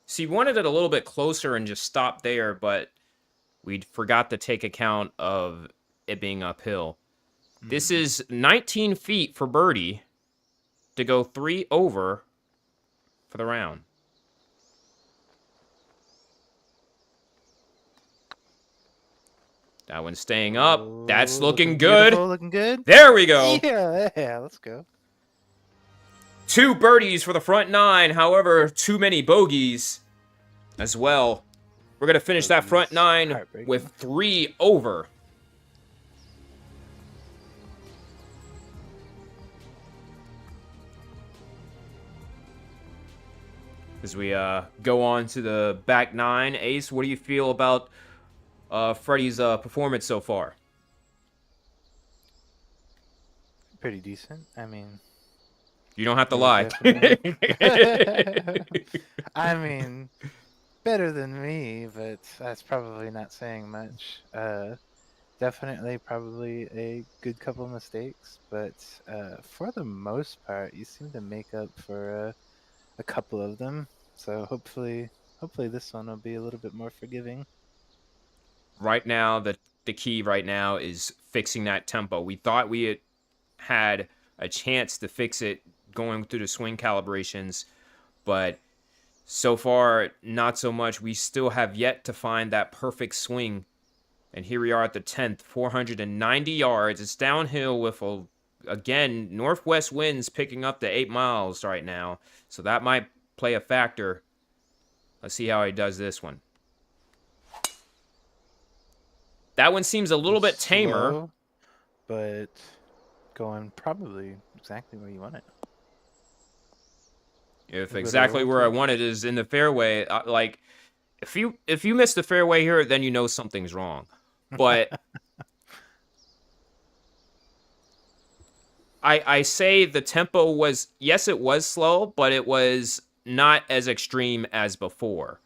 See, wanted it a little bit closer and just stop there, but we forgot to take account of it being uphill. This is 19 feet for birdie to go 3 over for the round. That one's staying up. That's looking good. Looking good. There we go. Yeah, let's go. 2 birdies for the front 9. However, too many bogeys as well. We're going to finish that front 9 with 3 over. As we go on to the back 9. Ace, what do you feel about Fretty's performance so far? Pretty decent. I mean... You don't have to lie. I mean, better than me, but that's probably not saying much. Definitely probably a good couple mistakes, but for the most part, you seem to make up for a couple of them. So hopefully this one will be a little bit more forgiving. Right now, the key right now is fixing that tempo. We thought we had a chance to fix it going through the swing calibrations, but so far, not so much. We still have yet to find that perfect swing. And here we are at the 10th, 490 yards. It's downhill with, again, northwest winds picking up to 8 miles right now. So that might play a factor. Let's see how he does this one. That one seems a little bit tamer. Slow, but going probably exactly where you want it. If exactly where I want it is in the fairway, like, if you miss the fairway here, then you know something's wrong. But I say the tempo was, yes, it was slow, but it was not as extreme as before.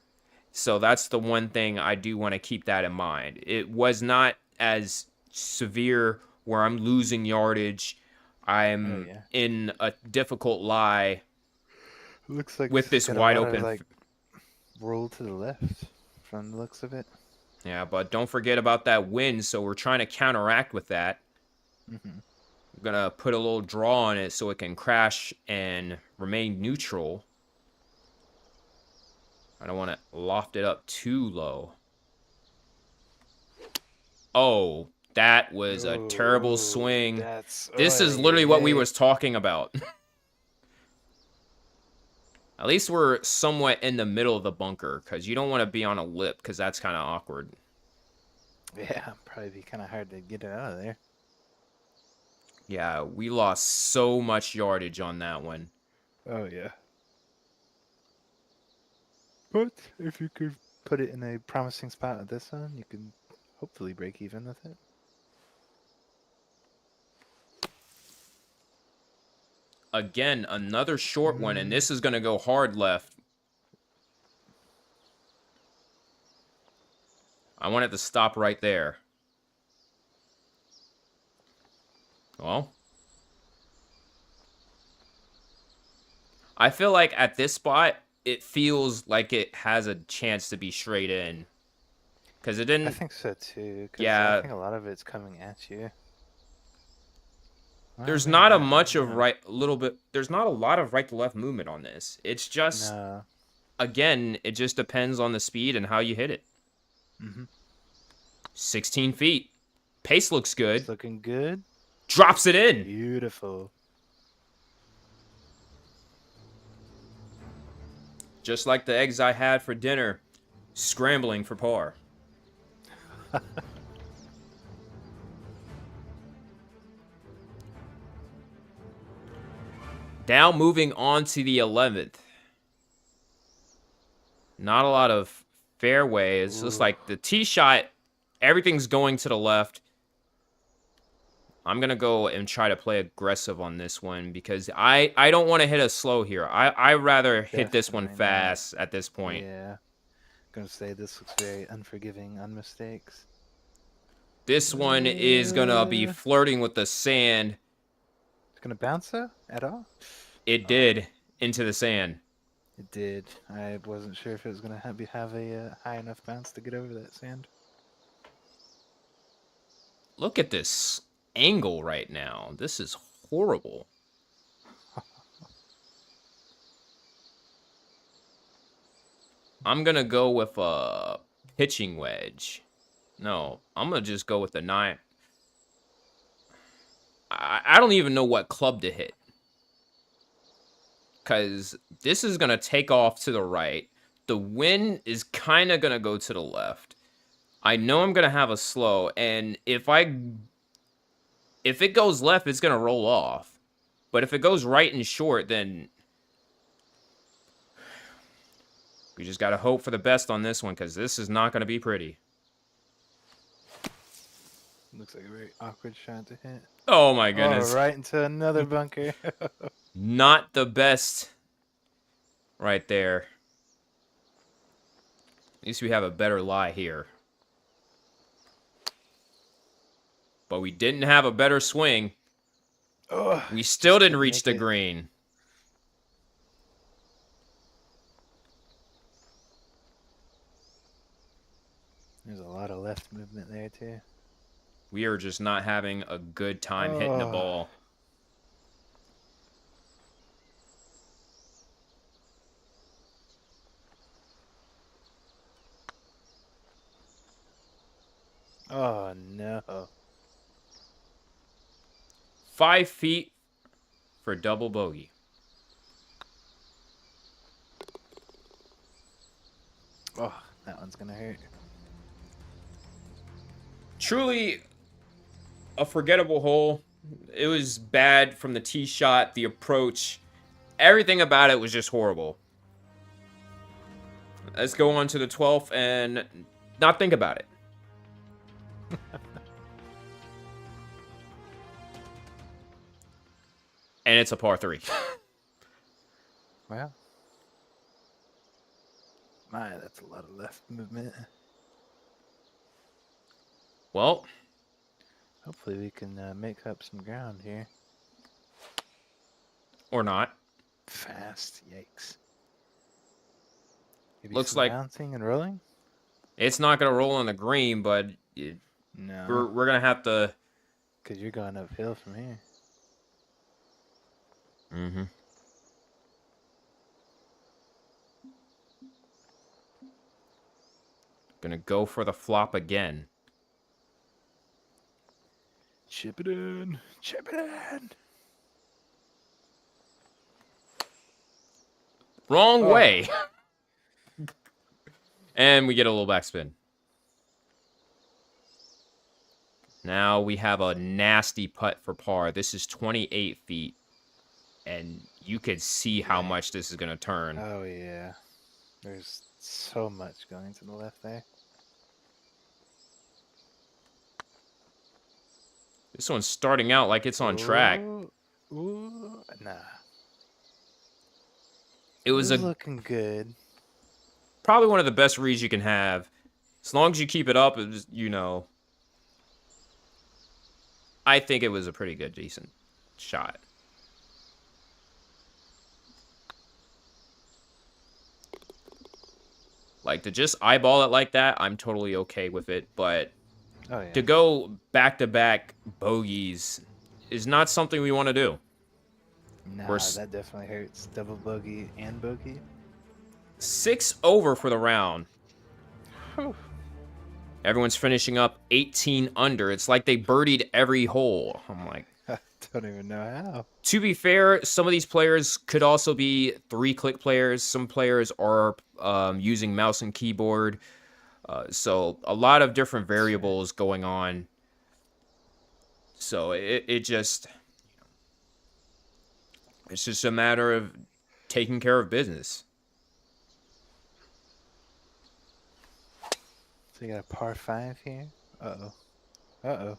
So that's the one thing I do want to keep that in mind. It was not as severe where I'm losing yardage. I'm in a difficult lie. Looks like with this wide open, like roll to the left from the looks of it. Yeah, but don't forget about that wind. So we're trying to counteract with that. Mm-hmm. We're gonna put a little draw on it so it can crash and remain neutral. I don't want to loft it up too low. Oh, that was a terrible swing. This is literally what we was talking about. At least we're somewhat in the middle of the bunker, because you don't want to be on a lip, because that's kind of awkward. Yeah, probably be kind of hard to get it out of there. Yeah, we lost so much yardage on that one. Oh, yeah. But if you could put it in a promising spot at this one, you can hopefully break even with it. Again, another short one, and this is going to go hard left. I want it to stop right there. Well, I feel like at this spot, it feels like it has a chance to be straight in. Because it didn't... I think so too. 'Cause Yeah. I think a lot of it's coming at you. Well, There's maybe not a not, much of yeah. right... A little bit... There's not a lot of right to left movement on this. It's just... No. Again, it just depends on the speed and how you hit it. 16 feet. Pace looks good. It's looking good. Drops it in. Beautiful. Just like the eggs I had for dinner. Scrambling for par. Now moving on to the 11th. Not a lot of fairway. It's just like the tee shot, everything's going to the left. I'm going to go and try to play aggressive on this one because I don't want to hit a slow here. I rather hit this one Definitely not. fast at this point. Yeah. Gonna say this looks very unforgiving on mistakes. This one is going to be flirting with the sand. It's gonna bounce though at all? It did into the sand. It did. I wasn't sure if it was gonna have a high enough bounce to get over that sand. Look at this angle right now. This is horrible. I'm going to go with a pitching wedge. No, I'm going to just go with the 9. I don't even know what club to hit. Because this is going to take off to the right. The wind is kind of going to go to the left. I know I'm going to have a slow. And if it goes left, it's going to roll off. But if it goes right and short, then we just got to hope for the best on this one, because this is not going to be pretty. Looks like a very awkward shot to hit. Oh, my goodness. Oh, right into another bunker. Not the best right there. At least we have a better lie here. But we didn't have a better swing. Oh, We still didn't reach make the it. green. There's a lot of left movement there too. We are just not having a good time hitting the Oh. ball. Oh no. 5 feet for double bogey. Oh, that one's gonna hurt. Truly a forgettable hole. It was bad from the tee shot, the approach. Everything about it was just horrible. Let's go on to the 12th and not think about it. And it's a par 3. Wow. My, that's a lot of left movement. Well, Hopefully we can make up some ground here. or not. Fast, yikes. Maybe Looks some like- bouncing and rolling. It's not going to roll on the green, but No, we're going to have to... because you're going uphill from here. Mm-hmm. Gonna go for the flop again. Chip it in, chip it in. Wrong Oh. way. And we get a little backspin. Now we have a nasty putt for par. This is 28 feet. And you could see how much this is going to turn. Oh, yeah. There's so much going to the left there. This one's starting out like it's on track. Ooh, nah. It was This is looking good. probably one of the best reads you can have. As long as you keep it up, it was, I think it was a pretty good, decent shot. Like, to just eyeball it like that, I'm totally okay with it. But Oh, yeah. to go back-to-back bogeys is not something we want to do. Nah, we're that definitely hurts. Double bogey and bogey. 6 over for the round. Whew. Everyone's finishing up 18 under. It's like they birdied every hole. I'm like, I don't even know how. to be fair, some of these players could also be 3-click players. Some players are using mouse and keyboard. So a lot of different variables going on. So it's just a matter of taking care of business. So you got a par 5 here. Uh-oh. Uh-oh.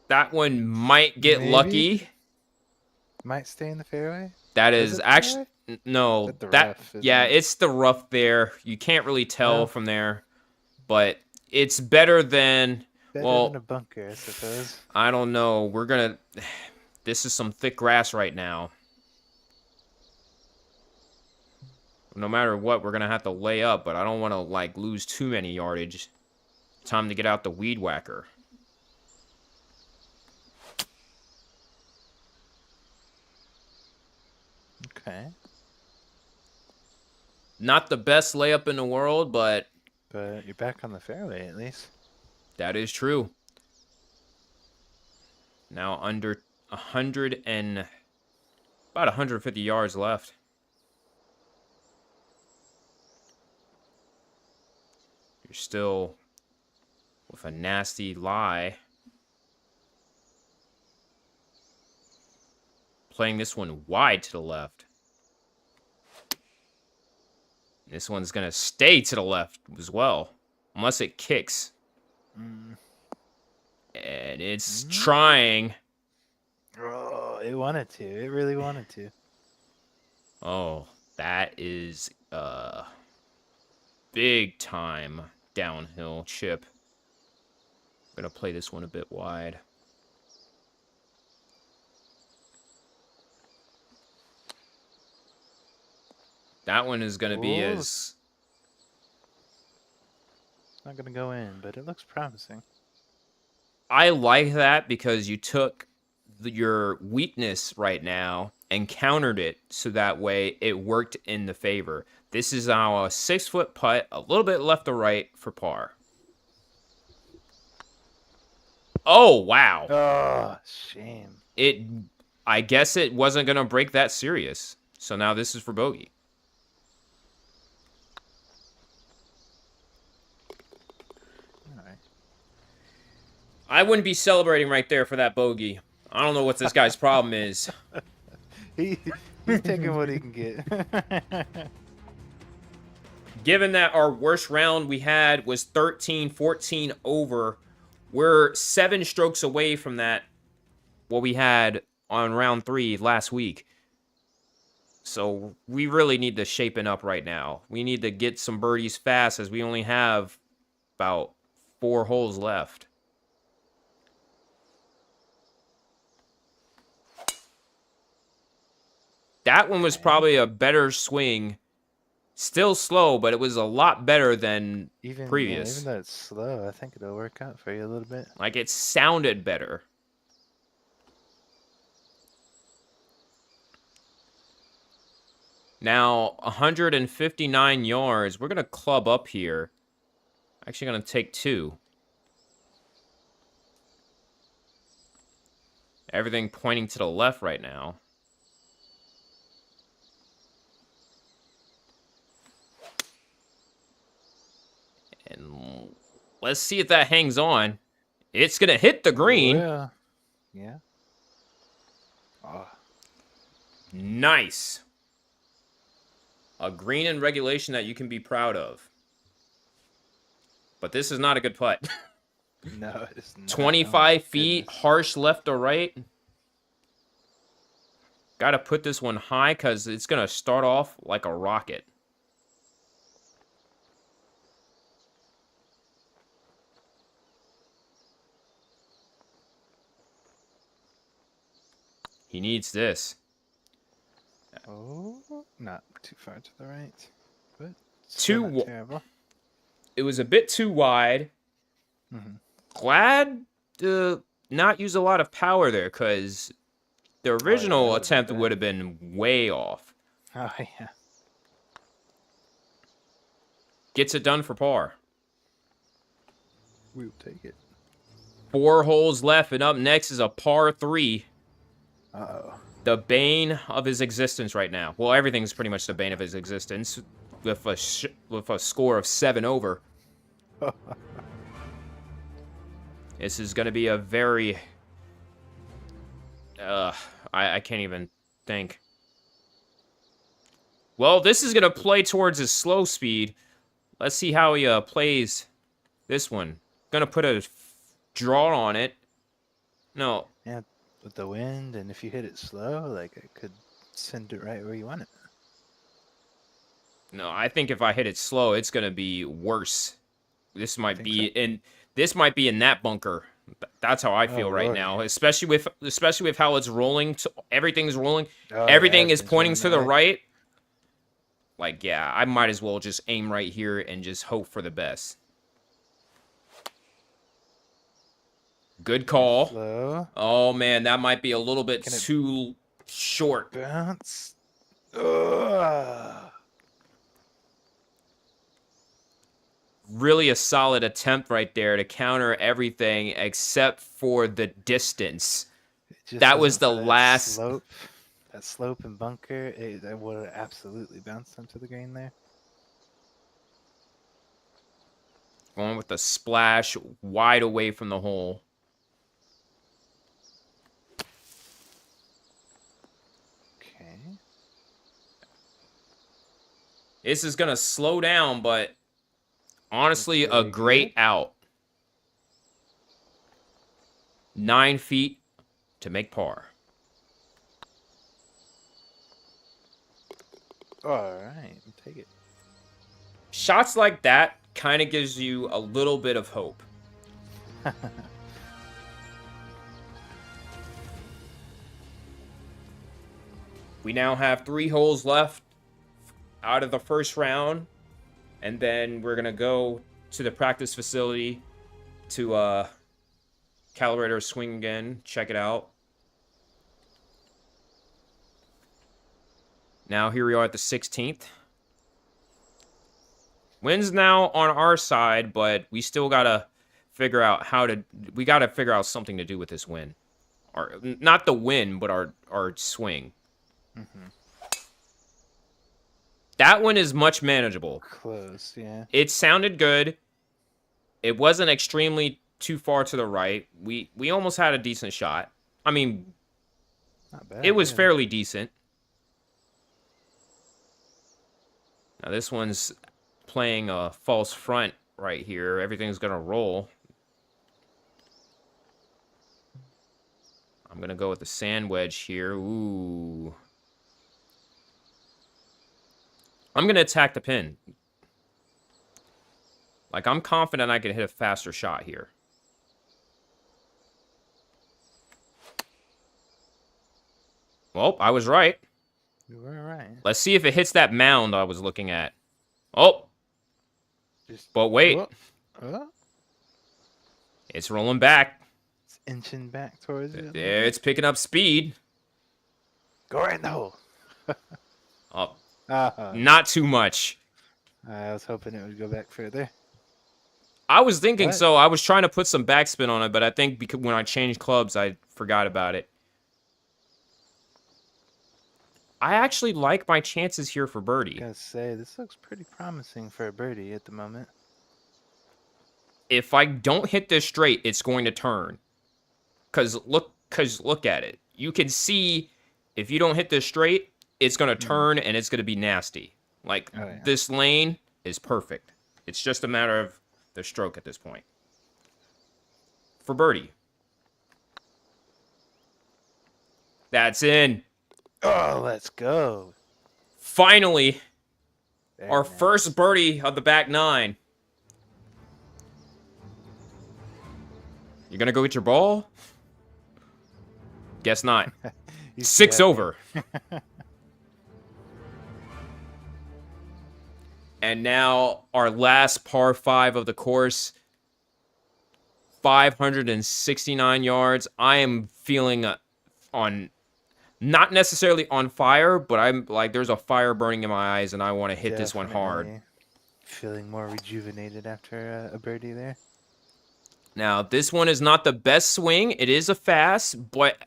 That one might get Maybe. lucky. Might stay in the fairway. That Is is it actually fairway? no. Is it the That rough, isn't yeah, it? it's the rough there. You can't really tell Well. from there, but it's better than Better well. than a bunker, I suppose. I don't know. We're gonna. This is some thick grass right now. No matter what, we're gonna have to lay up, but I don't want to like lose too many yardage. Time to get out the weed whacker. Okay. Not the best layup in the world, but But you're back on the fairway at least. that is true. Now under 100 and about 150 yards left. You're still with a nasty lie. Playing this one wide to the left. This one's going to stay to the left as well. Unless it kicks. Mm. And it's trying. Oh, it wanted to. It really wanted to. Oh, that is big time downhill chip. I'm going to play this one a bit wide. That one is going to be Ooh. as... Not gonna go in, but it looks promising. I like that because you took your weakness right now and countered it so that way it worked in the favor. This is now a 6-foot putt, a little bit left to right for par. Oh, wow. Oh, shame. I guess it wasn't going to break that serious. So now this is for bogey. Alright. I wouldn't be celebrating right there for that bogey. I don't know what this guy's problem is. He's taking what he can get. Given that our worst round we had was 13-14 over, we're 7 strokes away from that, what we had on round 3 last week. So we really need to shapen up right now. We need to get some birdies fast as we only have about 4 holes left. That one was probably a better swing. Still slow, but it was a lot better than Even previous. even though it's slow, I think it'll work out for you a little bit. Like, it sounded better. Now, 159 yards. We're going to club up here. Actually going to take 2. Everything pointing to the left right now. Let's see if that hangs on. It's going to hit the green. Yeah. Oh, Nice. A green in regulation that you can be proud of. But this is not a good putt. no, it's not. 25 Oh, feet, goodness. harsh left or right. Got to put this one high because it's going to start off like a rocket. He needs this. Oh, not too far to the right. But Too still not terrible. It was a bit too wide. Mhm. Glad to not use a lot of power there because the original would've been attempt bad. would have been way off. Oh, yeah. Gets it done for par. We'll take it. 4 holes left, and up next is a par 3. Uh-oh. The bane of his existence right now. Well, everything's pretty much the bane of his existence with a score of 7 over. This is going to be a very... I can't even think. Well, this is going to play towards his slow speed. Let's see how he plays this one. Going to put a draw on it. No. Yeah, with the wind, and if you hit it slow, like, it could send it right where you want it. No, I think if I hit it slow, it's going to be worse. This might be in that bunker. That's how I feel right Lord. now, especially with how it's rolling. Everything's rolling. Oh, Everything yeah, is it's pointing rolling to the right. right. Like, yeah, I might as well just aim right here and just hope for the best. Good call. Slow. Oh, man, that might be a little bit Can it- too short. Bounce. Ugh. Really a solid attempt right there to counter everything except for the distance. It just That was wasn't the for last... slope. That slope and bunker, that would have absolutely bounced onto the green there. Going with the splash wide away from the hole. Okay. This is going to slow down, but honestly, That's a really great out. 9 feet to make par. All right, take it. Shots like that kind of gives you a little bit of hope. We now have 3 holes left out of the first round, and then we're gonna go to the practice facility to calibrate our swing again, check it out. Now here we are at the 16th. Wind's now on our side, but we still gotta figure out we gotta figure out something to do with this wind. Or not the wind, but our swing. Mm-hmm. That one is much manageable. Close, yeah. It sounded good. It wasn't extremely too far to the right. We almost had a decent shot. I mean, Not bad. it was yeah. fairly decent. Now this one's playing a false front right here. Everything's gonna roll. I'm gonna go with the sand wedge here. Ooh. I'm gonna attack the pin. Like, I'm confident I can hit a faster shot here. Well, I was right. You were right. Let's see if it hits that mound I was looking at. Oh, Just, but wait. oh, It's rolling back. it's inching back towards it. It's picking up speed. Go right in the hole. Oh, Uh-huh. not too much. I was hoping it would go back further. I was thinking What? so. I was trying to put some backspin on it, but I think because when I changed clubs, I forgot about it. I actually like my chances here for birdie. I was gonna say, this looks pretty promising for a birdie at the moment. if I don't hit this straight, it's going to turn. Cause look at it. You can see if you don't hit this straight, it's gonna turn and it's gonna be nasty. Like this lane is perfect. It's just a matter of the stroke at this point. For birdie. That's in. Oh, let's go. Finally, Very our nice. first birdie of the back nine. You're gonna go get your ball? Guess not. He's 6 happy. over. And now our last par 5 of the course. 569 yards. I am feeling not necessarily on fire, but I'm like, there's a fire burning in my eyes and I want to hit this one hard. Definitely feeling more rejuvenated after a birdie there. Now, this one is not the best swing. It is a fast, but,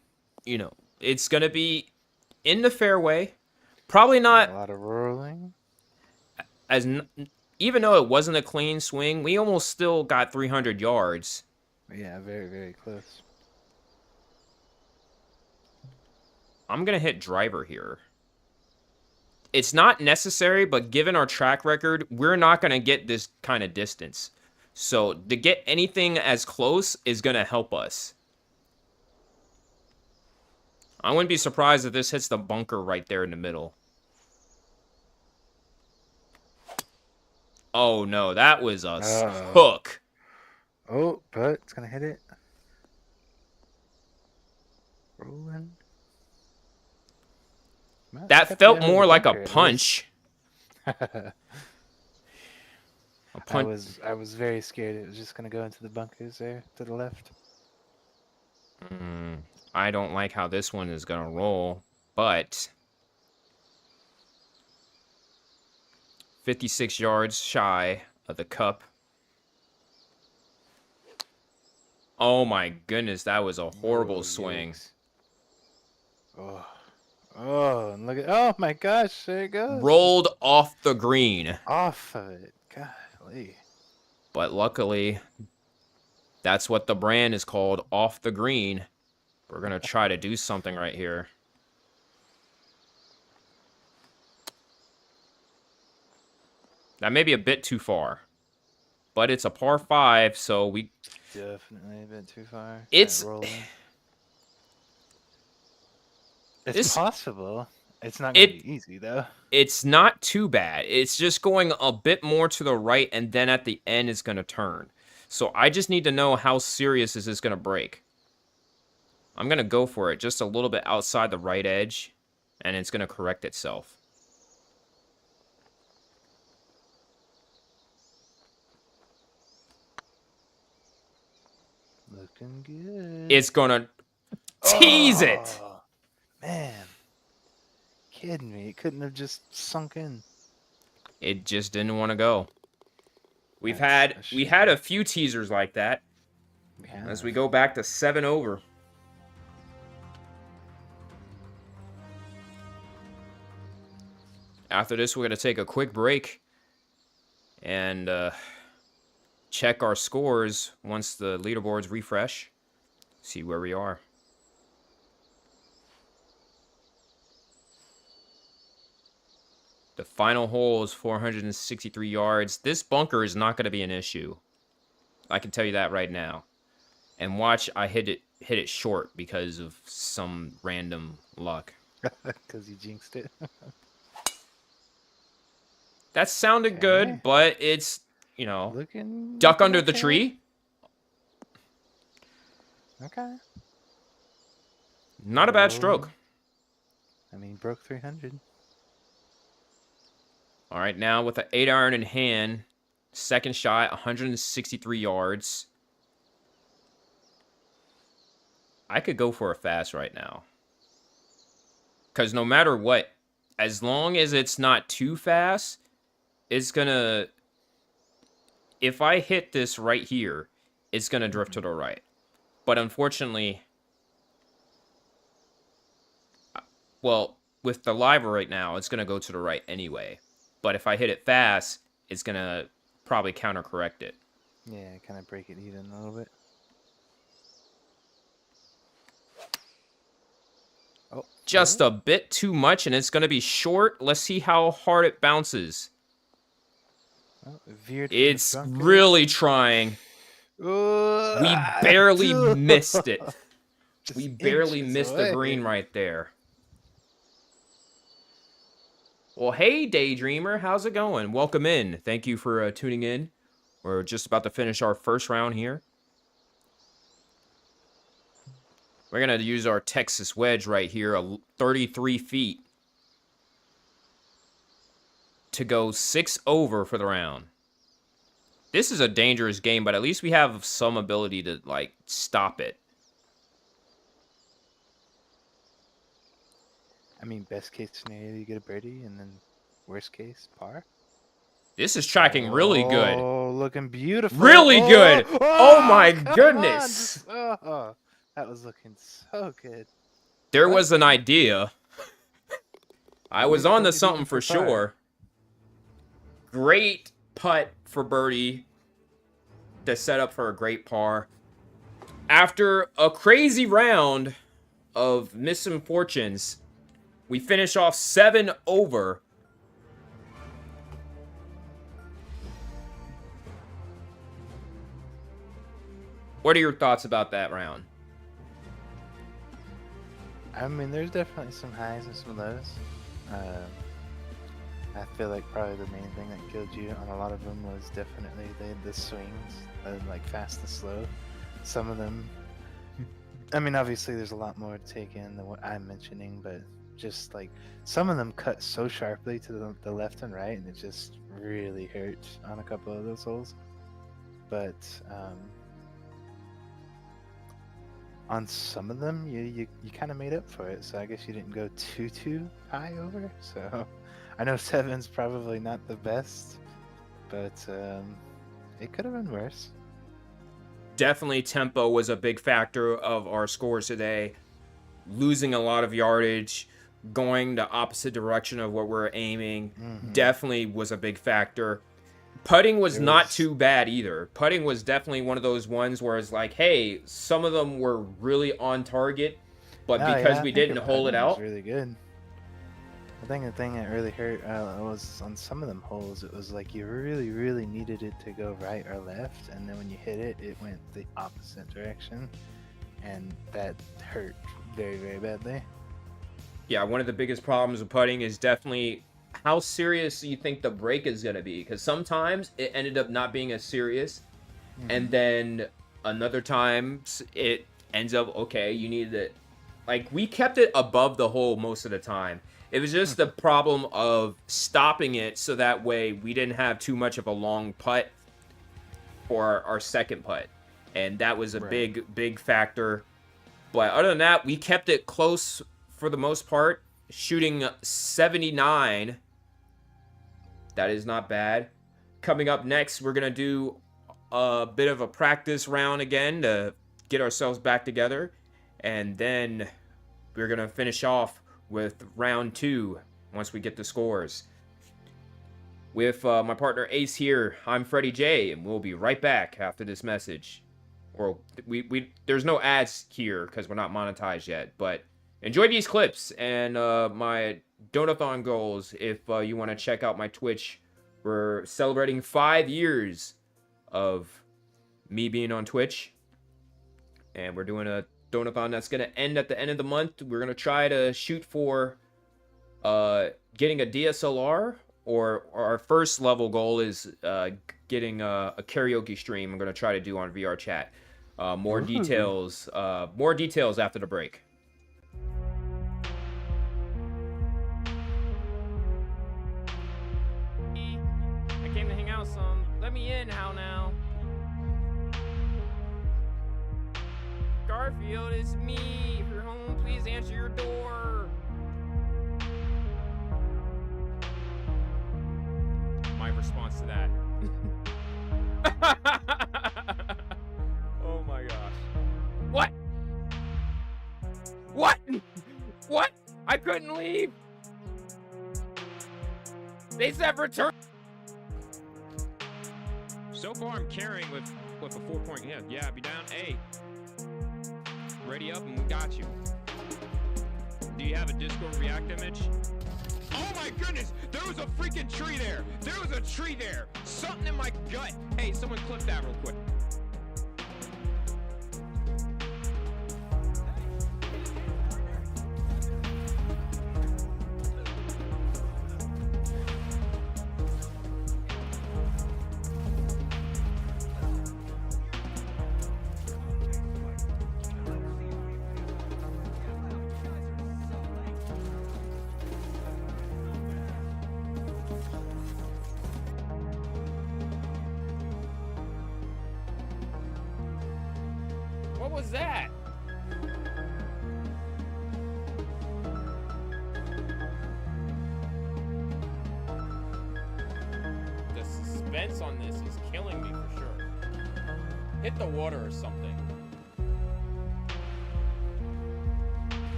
you know, it's going to be in the fairway. Probably A not lot of rolling. even though it wasn't a clean swing, we almost still got 300 yards. Yeah, very, very close. I'm going to hit driver here. It's not necessary, but given our track record, we're not going to get this kind of distance. So to get anything as close is going to help us. I wouldn't be surprised if this hits the bunker right there in the middle. Oh, no, that was a hook. Oh, but it's going to hit it. Rolling. Well, That kept felt it out of more the like a bunker, at punch. least. A I punch. was very scared it was just going to go into the bunkers there to the left. I don't like how this one is going to roll, but 56 yards shy of the cup. Oh my goodness, that was a horrible Oh, swing. yikes. Oh, and look at, oh my gosh, there it goes. Rolled off the green. Off of it. Golly. But luckily, that's what the brand is called, off the green. We're going to try to do something right here. That may be a bit too far. But it's a par 5, so we... Definitely a bit too far. It's... That rolling. It's This- possible. It's not going to be easy, though. It's not too bad. It's just going a bit more to the right, and then at the end it's going to turn. So I just need to know how serious is this going to break. I'm going to go for it just a little bit outside the right edge, and it's going to correct itself. Looking good. It's going to tease it. Oh, man. Kidding me. It couldn't have just sunk in. It just didn't want to go. We That's a had a few teasers like that Yeah. as we go back to 7 over. After this, we're going to take a quick break and check our scores once the leaderboards refresh. See where we are. The final hole is 463 yards. This bunker is not going to be an issue. I can tell you that right now. And watch, I hit it short because of some random luck. Because you jinxed it. That sounded good, but it's, you know, Looking. duck looking under the okay. tree. Okay. Not a bad stroke. I mean, broke 300. All right, now with an 8-iron in hand, second shot, 163 yards. I could go for a fast right now. Because no matter what, as long as it's not too fast, it's going to... If I hit this right here, it's going to drift to the right. But unfortunately... Well, with the live right now, it's going to go to the right anyway. But if I hit it fast, it's going to probably counter-correct it. Yeah, kind of break it even a little bit. Oh, Just a bit too much, and it's going to be short. Let's see how hard it bounces. oh, veered from It's the bunker. really trying. We barely missed it. Just We barely inches missed the away. green right there. Well, hey, Daydreamer. How's it going? Welcome in. Thank you for tuning in. We're just about to finish our first round here. We're going to use our Texas wedge right here, 33 feet, to go 6 over for the round. This is a dangerous game, but at least we have some ability to, like, stop it. I mean, best case scenario, you get a birdie, and then worst case, par. This is tracking really good. Oh, looking beautiful. Really good. Oh my goodness. Oh, that was looking so good. There was an idea. I was on to something for sure. Great putt for birdie to set up for a great par. After a crazy round of misfortunes, we finish off 7 over. What are your thoughts about that round? I mean, there's definitely some highs and some lows. I feel like probably the main thing that killed you on a lot of them was definitely the swings, like fast to slow. Some of them, I mean, obviously there's a lot more to take in than what I'm mentioning, but just like some of them cut so sharply to the left and right, and it just really hurt on a couple of those holes. But on some of them, you kind of made up for it. So I guess you didn't go too high over. So I know 7's probably not the best, but it could have been worse. Definitely tempo was a big factor of our scores today. Losing a lot of yardage, going the opposite direction of what we're aiming, definitely was a big factor. Putting was not too bad either. Putting was definitely one of those ones where it's like, hey, some of them were really on target, but because we didn't hold it out. Was really good. I think the thing that really hurt was on some of them holes, it was like you really needed it to go right or left, and then when you hit it, it went the opposite direction, and that hurt very badly. Yeah, one of the biggest problems with putting is definitely how serious you think the break is going to be, because sometimes it ended up not being as serious, and then another times it ends up, okay, you needed it. Like, we kept it above the hole most of the time. It was just the problem of stopping it so that way we didn't have too much of a long putt for our second putt, and that was a big factor. But other than that, we kept it close for the most part, shooting 79. That is not bad. Coming up next, we're going to do a bit of a practice round again to get ourselves back together. And then we're going to finish off with round 2 once we get the scores. With my partner Ace here, I'm Fretty J, and we'll be right back after this message. Or there's no ads here because we're not monetized yet, but enjoy these clips and my Donathon goals. If you want to check out my Twitch, we're celebrating 5 years of me being on Twitch, and we're doing a Donathon that's going to end at the end of the month. We're going to try to shoot for getting a DSLR, or our first level goal is getting a karaoke stream I'm going to try to do on VR chat. More details after the break. I came to hang out some. Let me in, how now? Garfield, it's me. If you're home, please answer your door. My response to that. Oh my gosh. What? What? What? I couldn't leave. They said return. So far, I'm carrying with a 4-point. Yeah, be down. Hey, ready up, and we got you. Do you have a Discord React image? Oh my goodness! There was a freaking tree there. There was a tree there. Something in my gut. Hey, someone clip that real quick. What was that? The suspense on this is killing me for sure. Hit the water or something.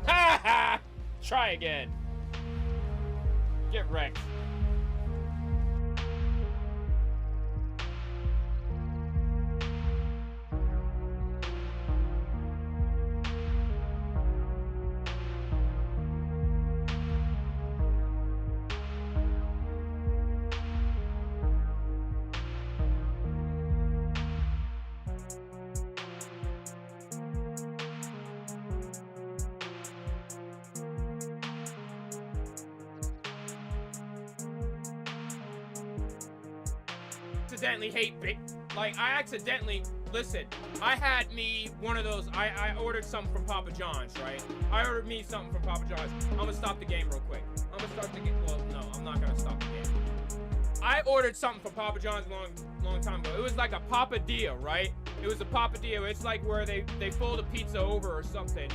Ha ha! Try again. Get wrecked. Accidentally hate big, like I accidentally, listen, I had me one of those, I ordered something from Papa John's, right? I ordered me something from Papa John's. I'm gonna stop the game real quick. I'm gonna start the game, well, no, I'm not gonna stop the game. I ordered something from Papa John's long time ago. It was like a papadilla, right? It was a papadilla. It's like where they fold a pizza over or something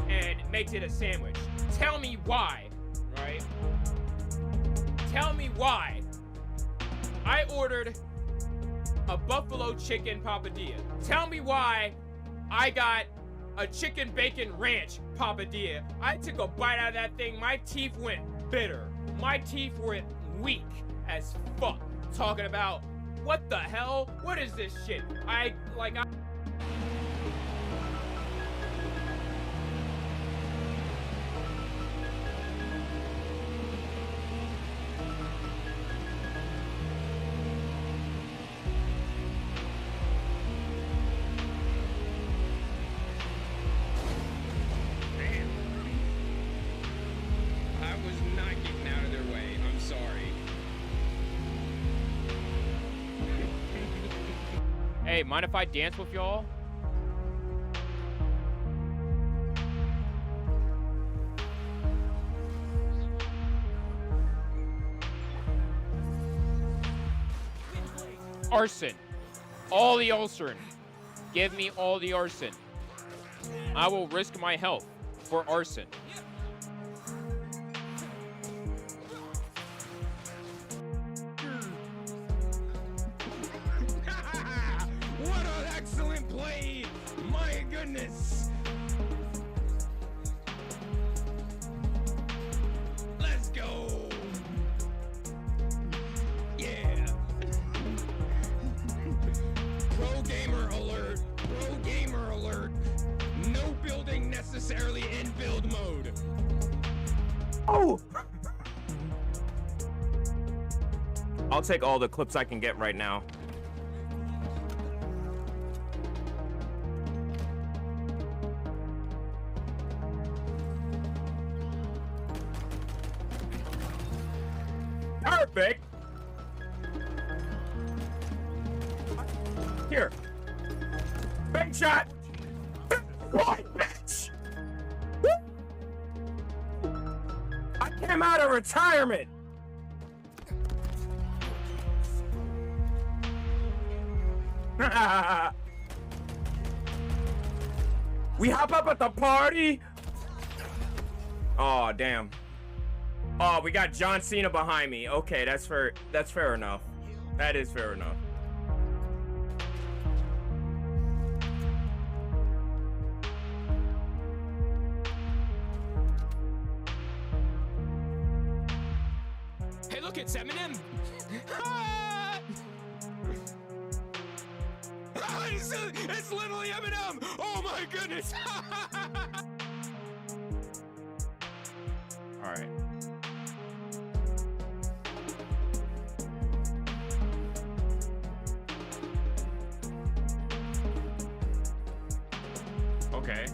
and makes it a sandwich. Tell me why, right? Tell me why I ordered a buffalo chicken papadilla. Tell me why I got a chicken bacon ranch papadilla. I took a bite out of that thing. My teeth went bitter. My teeth went weak as fuck. Talking about, what the hell? What is this shit? I was not getting out of their way. I'm sorry. Hey, mind if I dance with y'all? Arson. All the arson. Give me all the arson. I will risk my health for arson. What an excellent play! My goodness! Let's go! Yeah! Pro gamer alert! Pro gamer alert! No building necessarily in build mode! Oh! I'll take all the clips I can get right now. Perfect! Here. Big shot! Boy, bitch! I came out of retirement! We hop up at the party? Oh, damn. Oh, we got John Cena behind me. Okay, that's fair enough. That is fair enough. Hey, look, it's Eminem! It's literally Eminem. Oh my goodness. All right. Okay.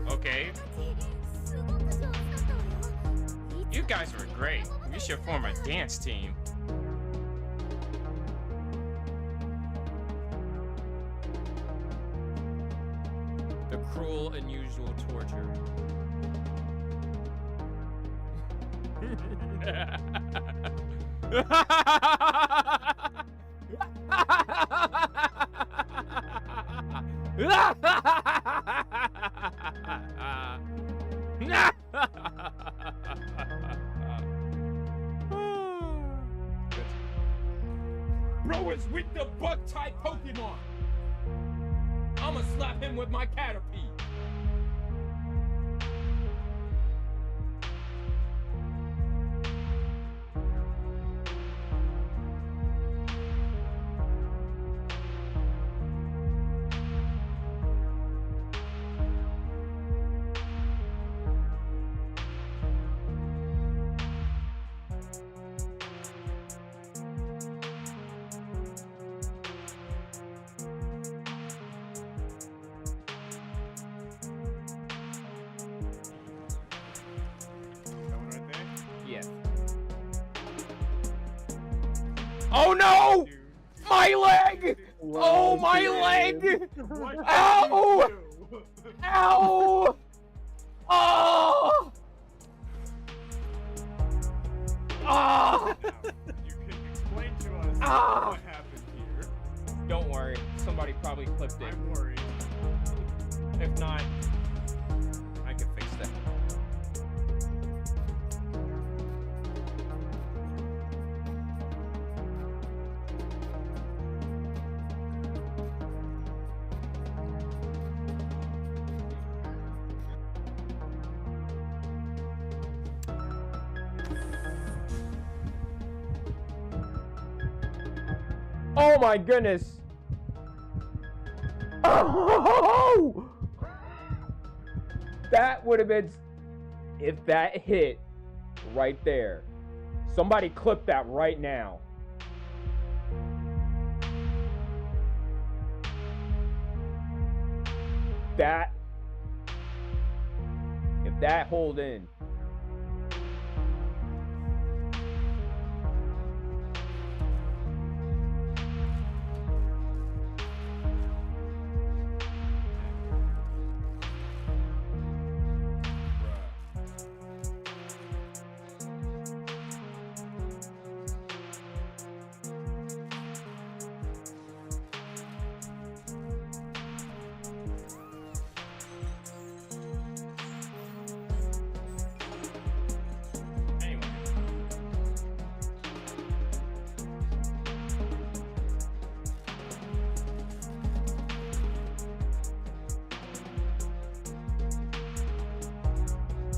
Okay. You guys were great. We should form a dance team. The cruel, unusual torture. Bro is with the bug-type Pokemon. I'ma slap him with my Caterpie. That one right there? Yeah. Oh no! Dude. My leg! Oh, my leg! What did Ow! you do? Ow! Oh! Ah! You can explain to us Ah! what happened here. Don't worry, somebody probably clipped it. I'm worried. If not, I can fix that. Oh my goodness! Oh! That would have been if that hit right there. Somebody clip that right now. That if that hold in. Anyway.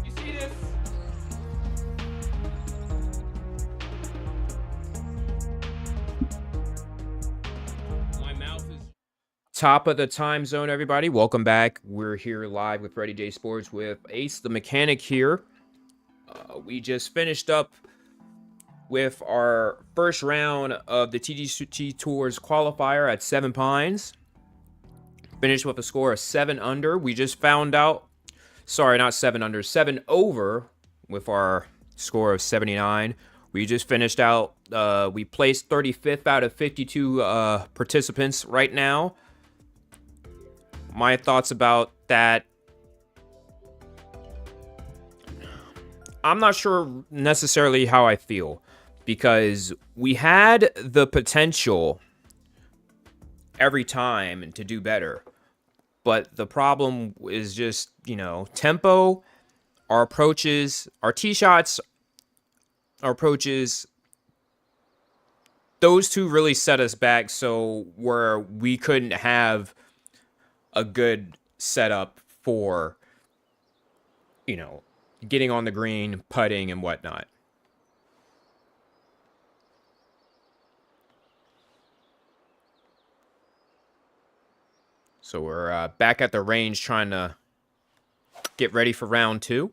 You see this? My mouth is. Top of the time zone, everybody. Welcome back. We're here live with Fretty J Sports with Ace the Mechanic here. We just finished up with our first round of the TGCTours qualifier at 7 Pines. Finished with a score of 7 under. We just found out, sorry, not 7 under, 7 over with our score of 79. We just finished out, we placed 35th out of 52 participants right now. My thoughts about that, I'm not sure necessarily how I feel, because we had the potential every time to do better, but the problem is just, you know, tempo, our approaches, our tee shots, our approaches, those two really set us back, so where we couldn't have a good set up for, you know, getting on the green, putting, and whatnot. So we're back at the range trying to get ready for round 2.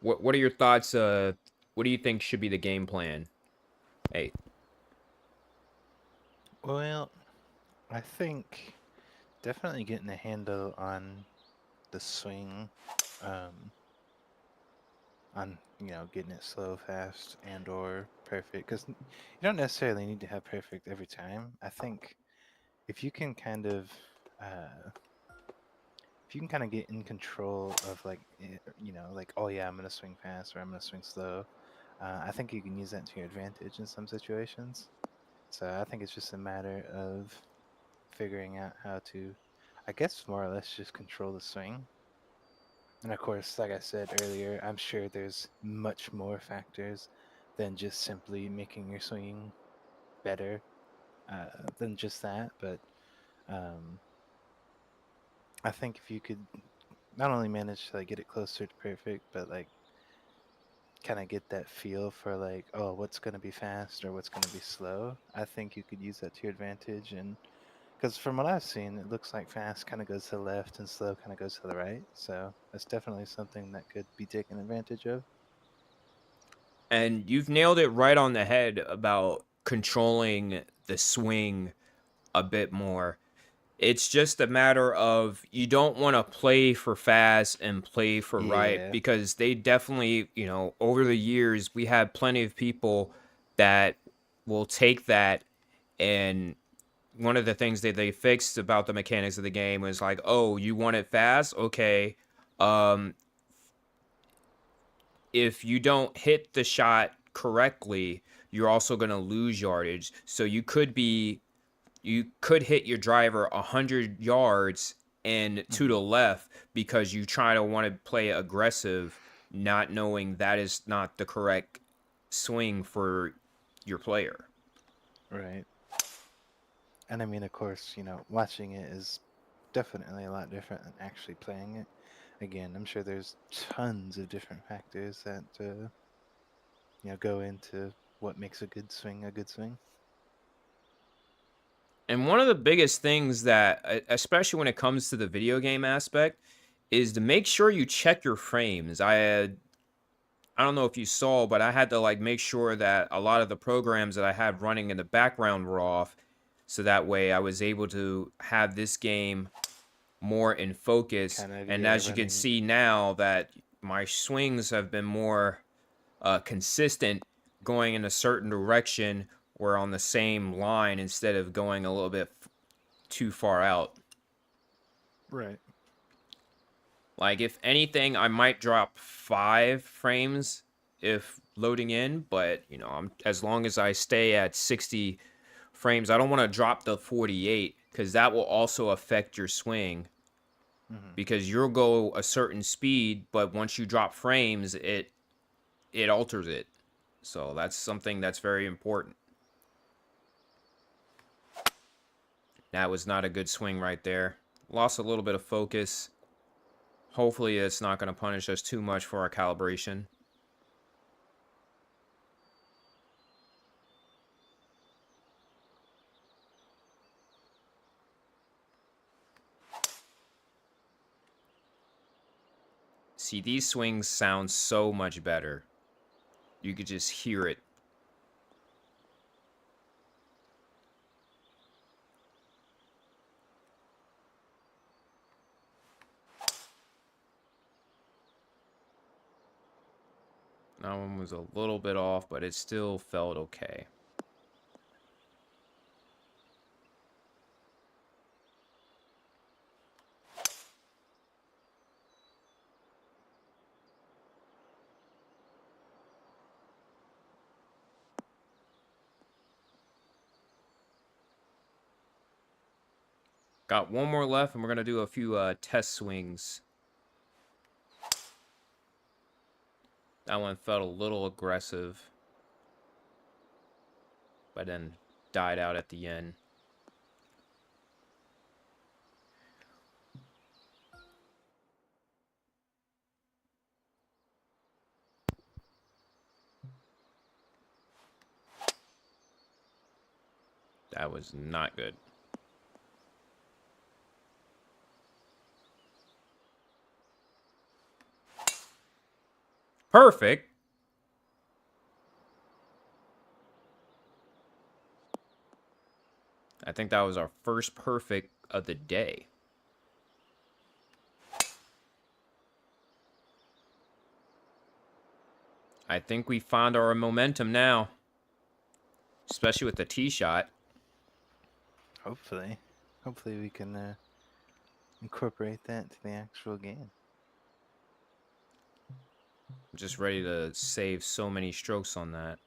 What are your thoughts? What do you think should be the game plan? Hey. Well, I think definitely getting a handle on the swing, on getting it slow, fast, and or perfect. Because you don't necessarily need to have perfect every time. I think if you can kind of uh, get in control of like like, oh yeah, I'm gonna swing fast or I'm gonna swing slow. I think you can use that to your advantage in some situations. So I think it's just a matter of figuring out how to, I guess, more or less just control the swing. And of course, like I said earlier, I'm sure there's much more factors than just simply making your swing better, than just that. But um, I think if you could not only manage to like get it closer to perfect, but like kind of get that feel for like, oh, what's going to be fast or what's going to be slow, I think you could use that to your advantage. And because from what I've seen, it looks like fast kind of goes to the left and slow kind of goes to the right. So that's definitely something that could be taken advantage of. And you've nailed it right on the head about controlling the swing a bit more. It's just a matter of you don't want to play for fast and play for right, Yeah. because they definitely, over the years, we had plenty of people that will take that, and one of the things that they fixed about the mechanics of the game was like, oh, you want it fast? Okay. Um, if you don't hit the shot correctly, you're also going to lose yardage. So you could hit your driver 100 yards and to the left because you try to want to play aggressive, not knowing that is not the correct swing for your player. Right. And I mean, of course, watching it is definitely a lot different than actually playing it. Again, I'm sure there's tons of different factors that go into what makes a good swing a good swing. And one of the biggest things that, especially when it comes to the video game aspect, is to make sure you check your frames. I don't know if you saw, but I had to like make sure that a lot of the programs that I had running in the background were off, so that way I was able to have this game more in focus. And as you can see now, that my swings have been more consistent, going in a certain direction. We're on the same line instead of going a little bit too far out. Right. Like, if anything, I might drop 5 frames if loading in, but as long as I stay at 60 frames, I don't want to drop the 48, because that will also affect your swing. Because you'll go a certain speed, but once you drop frames, it alters it. So that's something that's very important. That was not a good swing right there. Lost a little bit of focus. Hopefully it's not going to punish us too much for our calibration. See, these swings sound so much better. You could just hear it. That one was a little bit off, but it still felt okay. Got one more left, and we're going to do a few test swings. That one felt a little aggressive, but then died out at the end. That was not good. Perfect. I think that was our first perfect of the day. I think we found our momentum now, especially with the tee shot. Hopefully we can incorporate that to the actual game. I'm just ready to save so many strokes on that.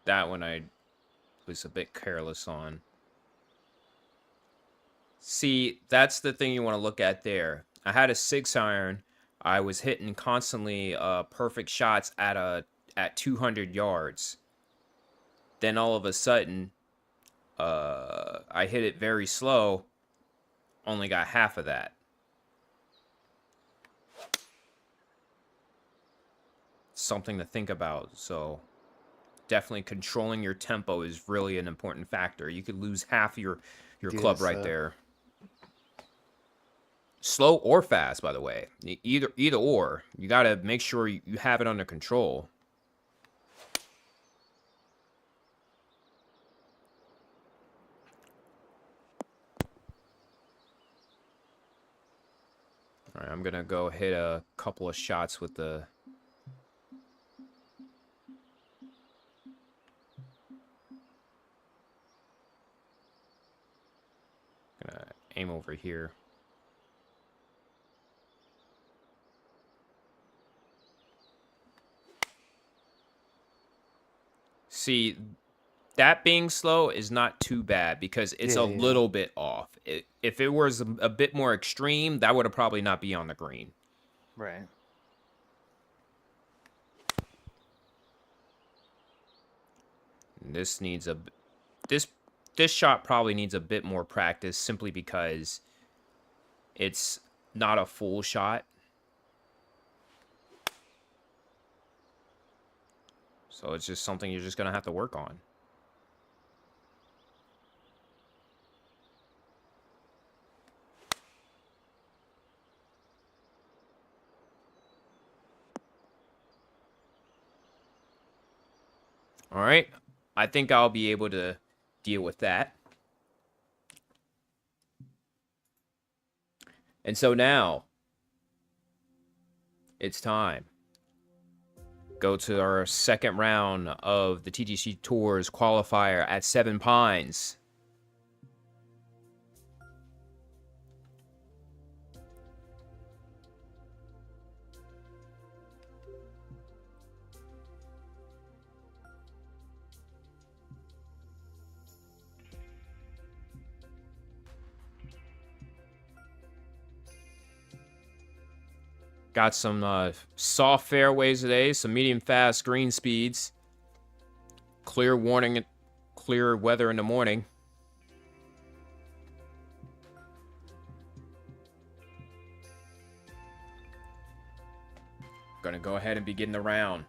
That one I was a bit careless on. See, that's the thing you want to look at there. I had a 6-iron. I was hitting constantly perfect shots at 200 yards. Then all of a sudden, I hit it very slow. Only got half of that. Something to think about. So definitely controlling your tempo is really an important factor. You could lose half your club right there. Slow or fast, by the way. Either or. You got to make sure you have it under control. All right, I'm going to go hit a couple of shots with the... Gonna aim over here. See, that being slow is not too bad because it's a little bit off. If it was a bit more extreme, that would have probably not be on the green. Right. This needs this shot probably needs a bit more practice simply because it's not a full shot. So it's just something you're just going to have to work on. All right. I think I'll be able to deal with that. And so now it's time. Go to our second round of the TGC Tours qualifier at Seven Pines. Got some soft fairways today, some medium fast green speeds. Clear warning, clear weather in the morning. Gonna go ahead and begin the round.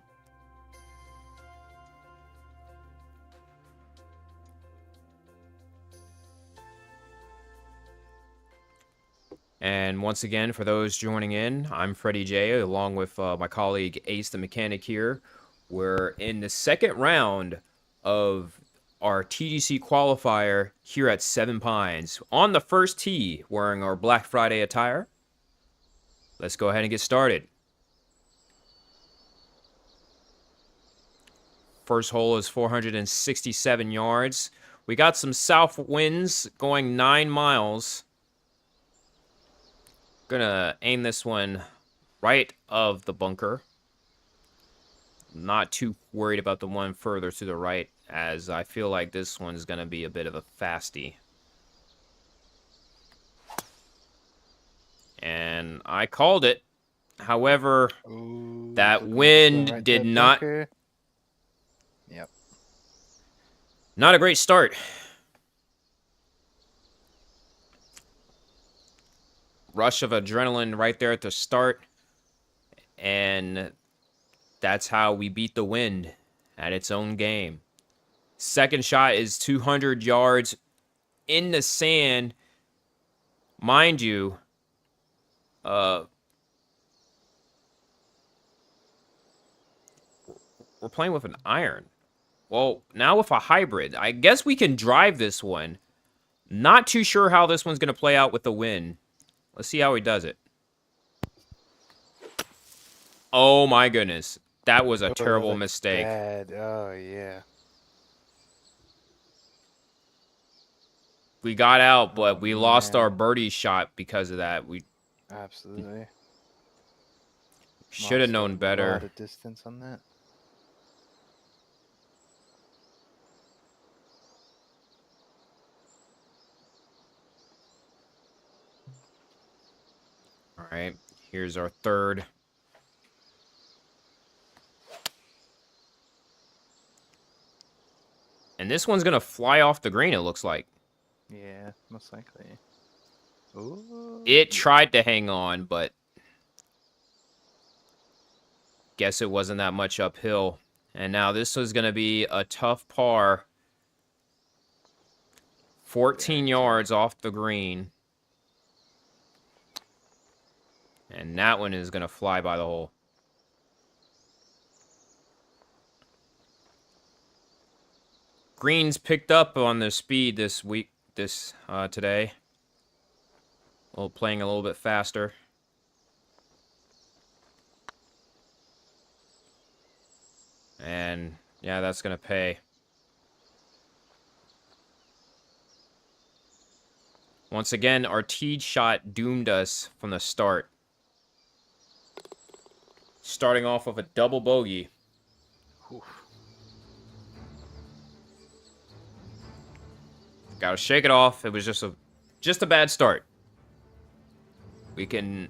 And once again, for those joining in, I'm Fretty J, along with my colleague Ace the Mechanic here. We're in the second round of our TGC qualifier here at Seven Pines. On the first tee, wearing our Black Friday attire. Let's go ahead and get started. First hole is 467 yards. We got some south winds going 9 miles. Gonna aim this one right of the bunker. Not too worried about the one further to the right, as I feel like this one's gonna be a bit of a fasty. And I called it. However, Ooh, that looking like it's going wind right to did the not... bunker. Yep. Not a great start. Rush of adrenaline right there at the start. And that's how we beat the wind at its own game. Second shot is 200 yards in the sand. Mind you, we're playing with an iron. Well, now with a hybrid. I guess we can drive this one. Not too sure how this one's going to play out with the wind. Let's see how he does it. Oh my goodness. That was a terrible that's mistake. Bad. Oh, yeah. We got out, but we lost our man. birdie shot because of that. We Absolutely. should have Lost known a lot better. of distance on that. All right, here's our third. And this one's going to fly off the green, it looks like. Yeah, most likely. Ooh. It tried to hang on, but guess it wasn't that much uphill. And now this was going to be a tough par. 14 yards off the green. And that one is going to fly by the hole. Greens picked up on the speed this week, today. Playing a little bit faster. And yeah, that's going to pay. Once again, our tee shot doomed us from the start. Starting off with a double bogey. Gotta shake it off. It was just a bad start. We can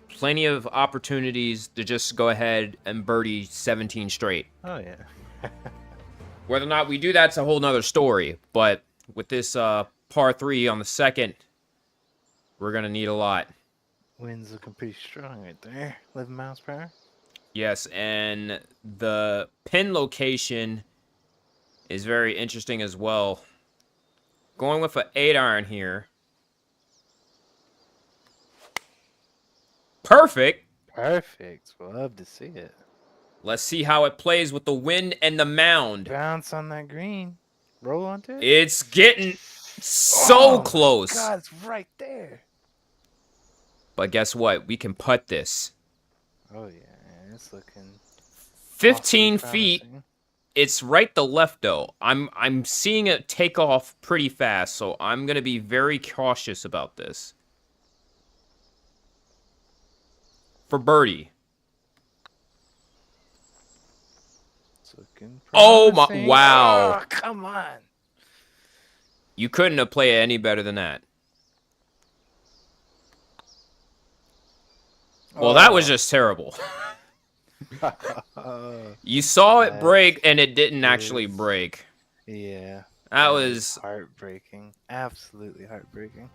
plenty of opportunities to just go ahead and birdie 17 straight. Oh, yeah. Whether or not we do that's a whole nother story. But with this par 3 on the second, we're gonna need a lot. Wind's looking pretty strong right there. 11 miles per hour. Yes, and the pin location is very interesting as well. Going with an 8-iron here. Perfect. Perfect. Love to see it. Let's see how it plays with the wind and the mound. Bounce on that green. Roll onto it. It's getting so close. God, it's right there. But guess what? We can putt this. Oh, yeah. It's looking 15 awfully feet. promising. It's right to left, though. I'm seeing it take off pretty fast, so I'm going to be very cautious about this. For birdie. It's looking Oh, my... promising. Wow. Oh, come on. You couldn't have played it any better than that. Well, that was just terrible. You saw it break, and it didn't actually break. Yeah. That was... heartbreaking. Absolutely heartbreaking.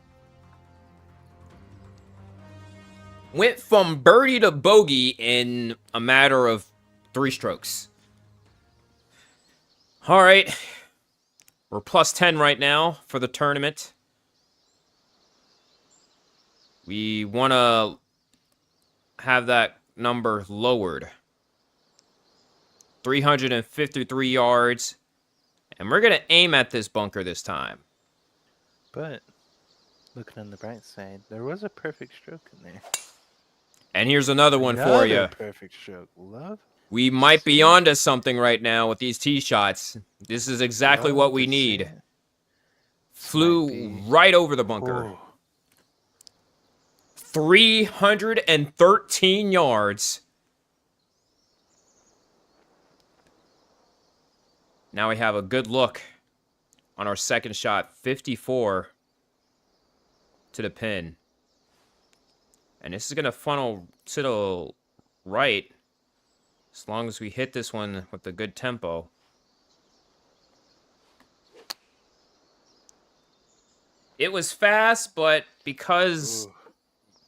Went from birdie to bogey in a matter of 3 strokes. All right. We're plus 10 right now for the tournament. We want to have that number lowered. 353 yards. And we're going to aim at this bunker this time. But looking on the bright side, there was a perfect stroke in there. And here's another one for Another you. perfect stroke. Love. We might be onto something right now with these tee shots. This is exactly what we to see need. it. Might Flew be- right over the bunker. Ooh. 313 yards. Now we have a good look on our second shot, 54 to the pin. And this is going to funnel to the right as long as we hit this one with a good tempo. It was fast, but because,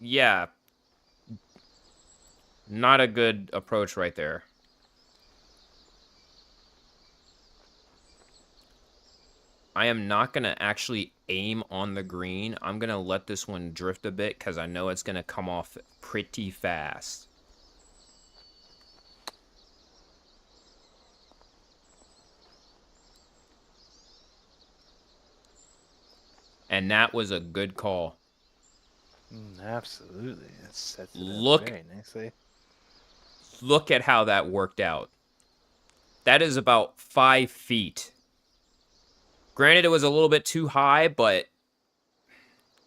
yeah, not a good approach right there. I am not going to actually aim on the green. I'm going to let this one drift a bit because I know it's going to come off pretty fast. And that was a good call. Absolutely. It sets it Look, up very nicely. look at how that worked out. That is about 5 feet. Granted, it was a little bit too high, but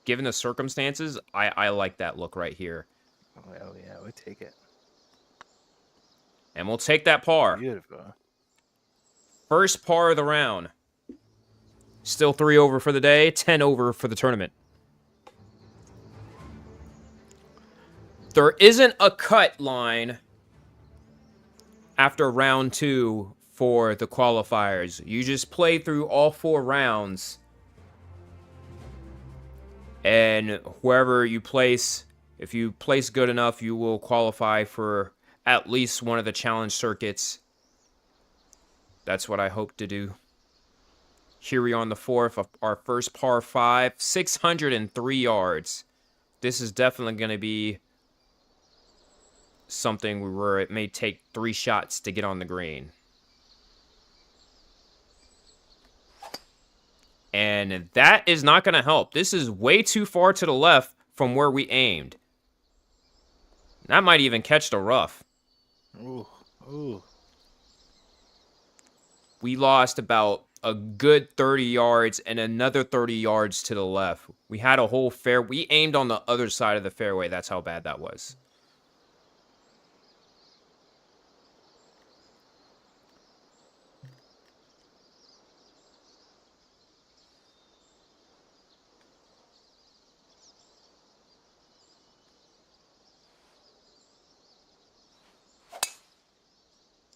given the circumstances, I like that look right here. Oh, yeah, we take it. And we'll take that par. Beautiful. First par of the round. Still 3 over for the day, 10 over for the tournament. There isn't a cut line after round 2 for the qualifiers. You just play through all 4 rounds. And wherever you place, if you place good enough, you will qualify for at least one of the challenge circuits. That's what I hope to do. Here we are on the 4th of our first par 5, 603 yards. This is definitely going to be something where it may take 3 shots to get on the green. And that is not going to help. This is way too far to the left from where we aimed. That might even catch the rough. Ooh, ooh. We lost about a good 30 yards and another 30 yards to the left. We had a whole fair. We aimed on the other side of the fairway. That's how bad that was.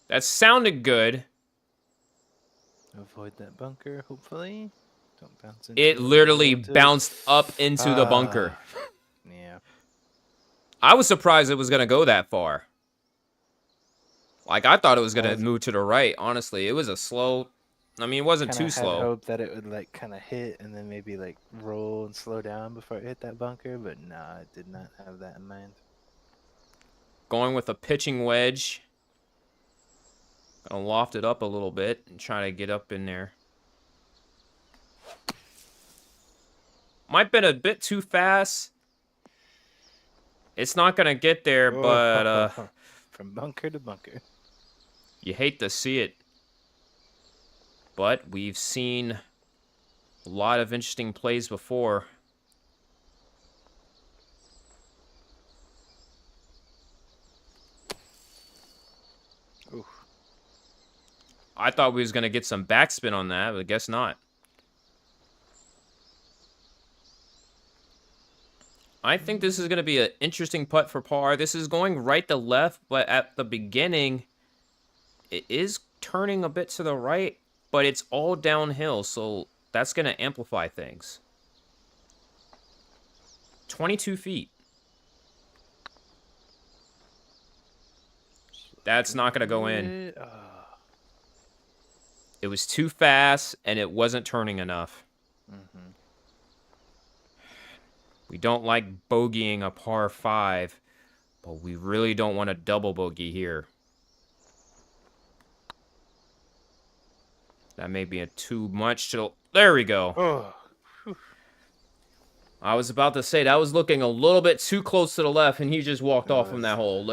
That sounded good. Avoid that bunker, hopefully. Don't bounce into It literally bounced up into the bunker. Yeah. I was surprised it was going to go that far. Like, I thought it was going to move to the right, honestly. It was a slow... I mean, it wasn't too slow. I hope that it would, like, kind of hit and then maybe, like, roll and slow down before it hit that bunker. But nah, I did not have that in mind. Going with a pitching wedge. Gonna loft it up a little bit and try to get up in there. Might have been a bit too fast. It's not gonna get there, but from bunker to bunker. You hate to see it. But we've seen a lot of interesting plays before. Oof. I thought we was going to get some backspin on that, but I guess not. I think this is going to be an interesting putt for par. This is going right to left, but at the beginning, it is turning a bit to the right, but it's all downhill, so that's going to amplify things. 22 feet. That's not going to go in. It was too fast, and it wasn't turning enough. Mm-hmm. We don't like bogeying a par 5, but we really don't want a double bogey here. That may be a too much to... There we go. Oh. I was about to say, that was looking a little bit too close to the left, and he just walked off from that hole.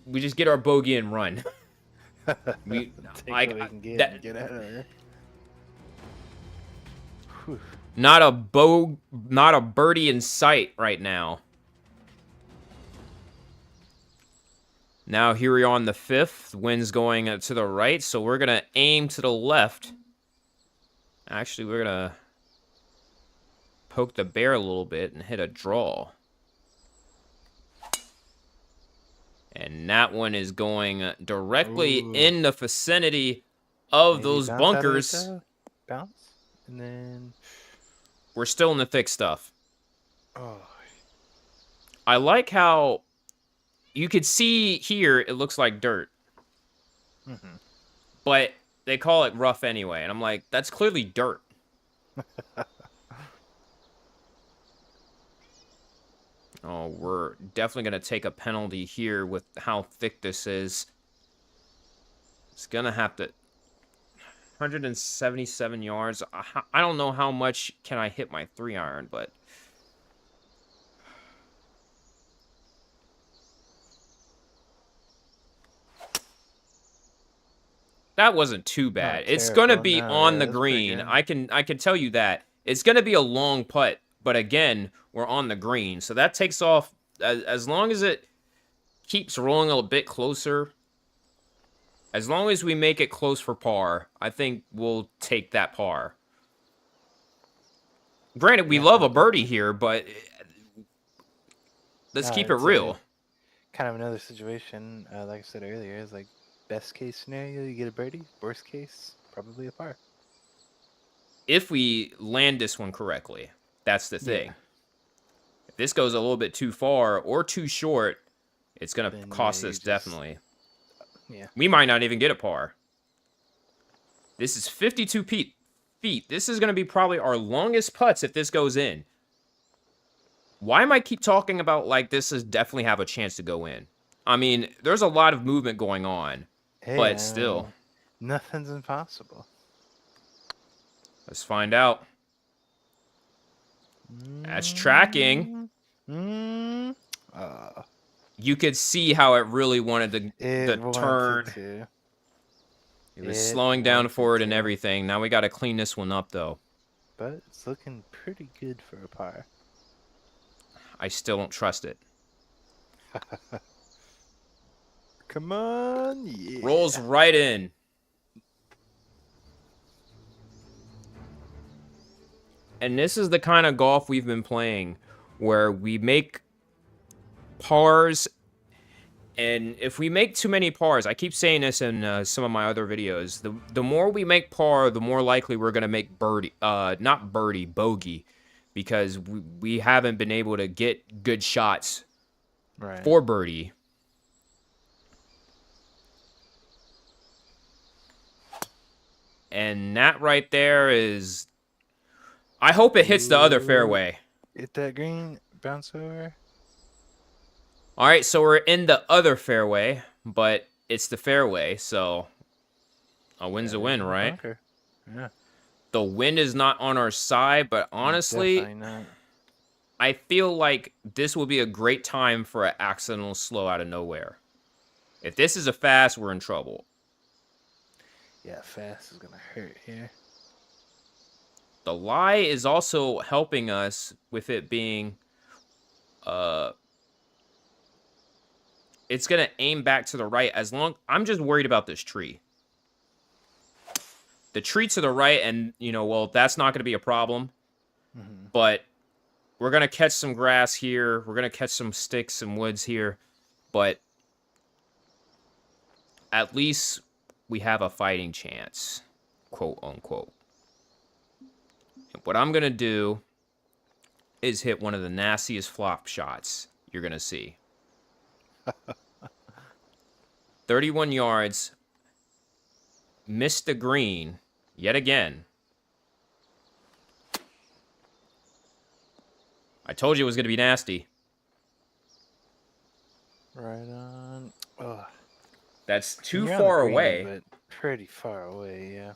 We just get our bogey and run. Take what we can get and get out of there. Whew. Not a birdie in sight right now. Now here we are on the 5th. Wind's going to the right, so we're going to aim to the left. Actually, we're going to poke the bear a little bit and hit a draw. And that one is going directly in the vicinity of Maybe those bounce out of it, bunkers. though. Bounce, and then We're still in the thick stuff. oh, I like how you could see here it looks like dirt. But they call it rough anyway. And I'm like, that's clearly dirt. Oh, we're definitely going to take a penalty here with how thick this is. It's going to have to... 177 yards. I don't know how much can I hit my 3-iron, but... That wasn't too bad. It's going to be on the green. I can tell you that. It's going to be a long putt, but again, we're on the green. So that takes off as long as it keeps rolling a bit closer. As long as we make it close for par, I think we'll take that par. Granted, we love a birdie here, but let's keep it real. Kind of another situation, like I said earlier, is like best case scenario, you get a birdie. Worst case, probably a par. If we land this one correctly, that's the thing. Yeah. If this goes a little bit too far or too short, it's going to Then, cost yeah, us you just- definitely. Yeah. We might not even get a par. This is 52 feet. This is going to be probably our longest putts if this goes in. Why am I keep talking about like this is definitely have a chance to go in? I mean, there's a lot of movement going on, Hey, but still. nothing's impossible. Let's find out. That's tracking. You could see how it really wanted to turn. It was slowing down for it and everything. Now we got to clean this one up, though. But it's looking pretty good for a par. I still don't trust it. Come on, yeah. Rolls right in. And this is the kind of golf we've been playing, where we make pars, and if we make too many pars, I keep saying this in some of my other videos, the more we make par, the more likely we're going to make bogey, because we haven't been able to get good shots for birdie. And that right there is... I hope it hits the other fairway. Hit that green, bounce over. All right, so we're in the other fairway, but it's the fairway, so a win's a win, right? Yeah. The wind is not on our side, but honestly, Definitely not. I feel like this will be a great time for an accidental slow out of nowhere. If this is a fast, we're in trouble. Yeah, fast is gonna hurt here. The lie is also helping us with it being, it's going to aim back to the right I'm just worried about this tree. The tree to the right, and, well, that's not going to be a problem. But we're going to catch some grass here. We're going to catch some sticks and woods here. But at least we have a fighting chance, quote unquote. What I'm going to do is hit one of the nastiest flop shots you're going to see. 31 yards. Missed the green yet again. I told you it was going to be nasty. Right on. Oh, That's too you're on the far green, away. But pretty far away, yeah.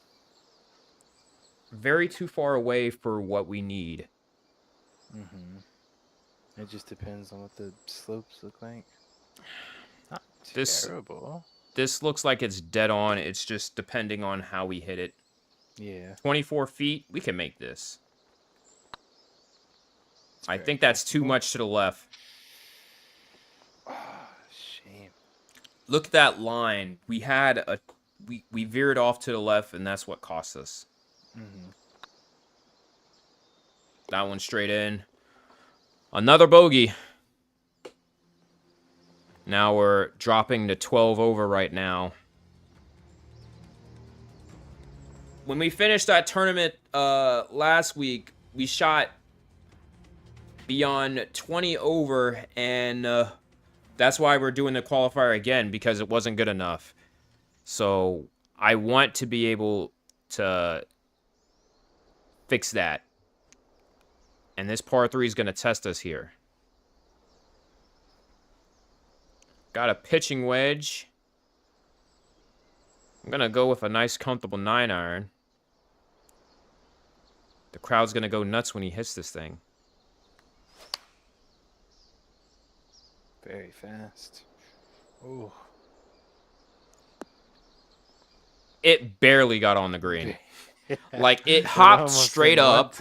Very too far away for what we need. It just depends on what the slopes look like. Not This- terrible. This looks like it's dead on. It's just depending on how we hit it. Yeah. 24 feet, we can make this. it's I very think that's too much to the left. Oh, shame. Look at that line. We had a we veered off to the left, and that's what cost us. Mm-hmm. That one straight in. Another bogey. Now we're dropping to 12 over right now. When we finished that tournament last week, we shot beyond 20 over, and that's why we're doing the qualifier again, because it wasn't good enough. So I want to be able to fix that. And this par 3 is going to test us here. Got a pitching wedge. I'm going to go with a nice, comfortable 9-iron. The crowd's going to go nuts when he hits this thing. Very fast. Oh. It barely got on the green. Like, it hopped straight up.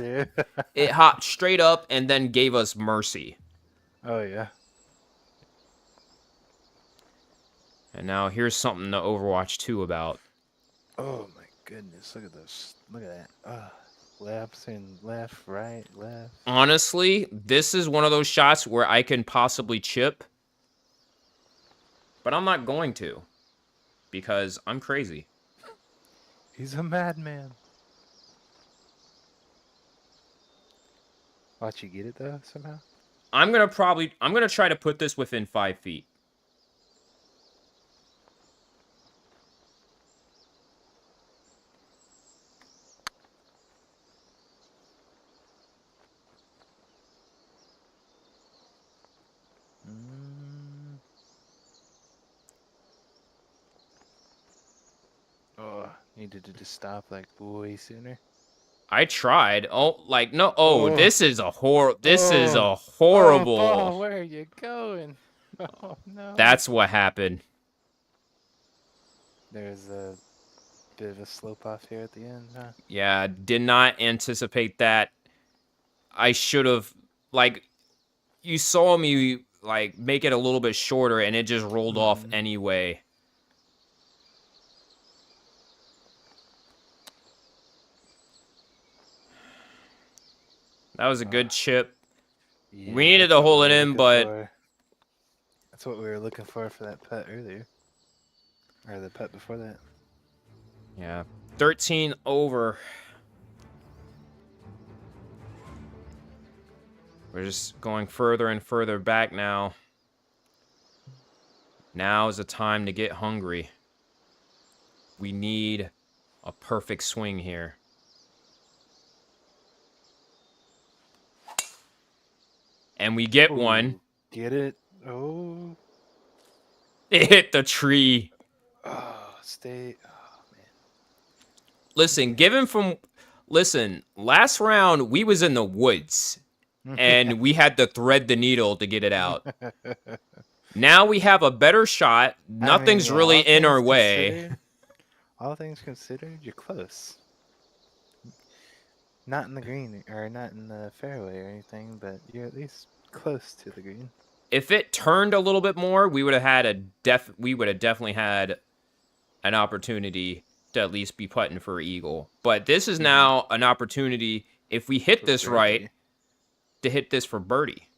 It hopped straight up and then gave us mercy. Oh, yeah. And now here's something to Overwatch 2 about. Oh, my goodness. Look at this. Look at that. Left and left, right, left. Honestly, this is one of those shots where I can possibly chip. But I'm not going to. Because I'm crazy. He's a madman. Watch you get it, though, somehow? I'm going to try to put this within 5 feet. Oh, needed to just stop like way sooner. I tried. Oh, like, no. Oh, this is a horrible. Oh, where are you going? Oh, no. That's what happened. There's a bit of a slope off here at the end, huh? Yeah, did not anticipate that. I should have, like, you saw me, like, make it a little bit shorter, and it just rolled off anyway. That was a good chip. Yeah, We needed to hold it in, but... That's what we were looking for that putt earlier. Or the putt before that. Yeah, 13 over. We're just going further and further back now. Now is the time to get hungry. We need a perfect swing here. And we get one. Get it? Oh. It hit the tree. Oh, stay. Oh, man. Listen, last round we was in the woods. And we had to thread the needle to get it out. Now we have a better shot. Nothing's really in our way. All things considered, you're close. Not in the green, or not in the fairway or anything, but you're at least close to the green. If it turned a little bit more, we would have definitely had an opportunity to at least be putting for eagle. But this is now an opportunity, if we hit this right, to hit this for birdie.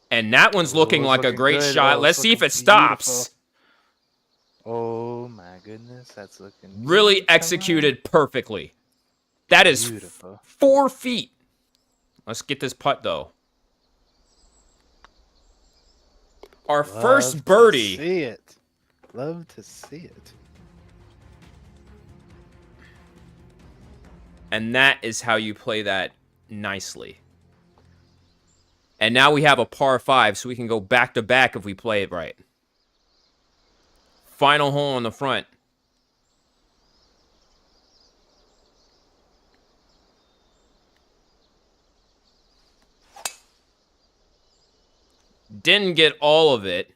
And that one's looking like a great shot. Let's see if it stops. Oh my goodness, that's looking really executed perfectly. That is beautiful. 4 feet. Let's get this putt though. Our first birdie. See it. Love to see it. And that is how you play that nicely. And now we have a par 5, so we can go back to back if we play it right. Final hole on the front. Didn't get all of it.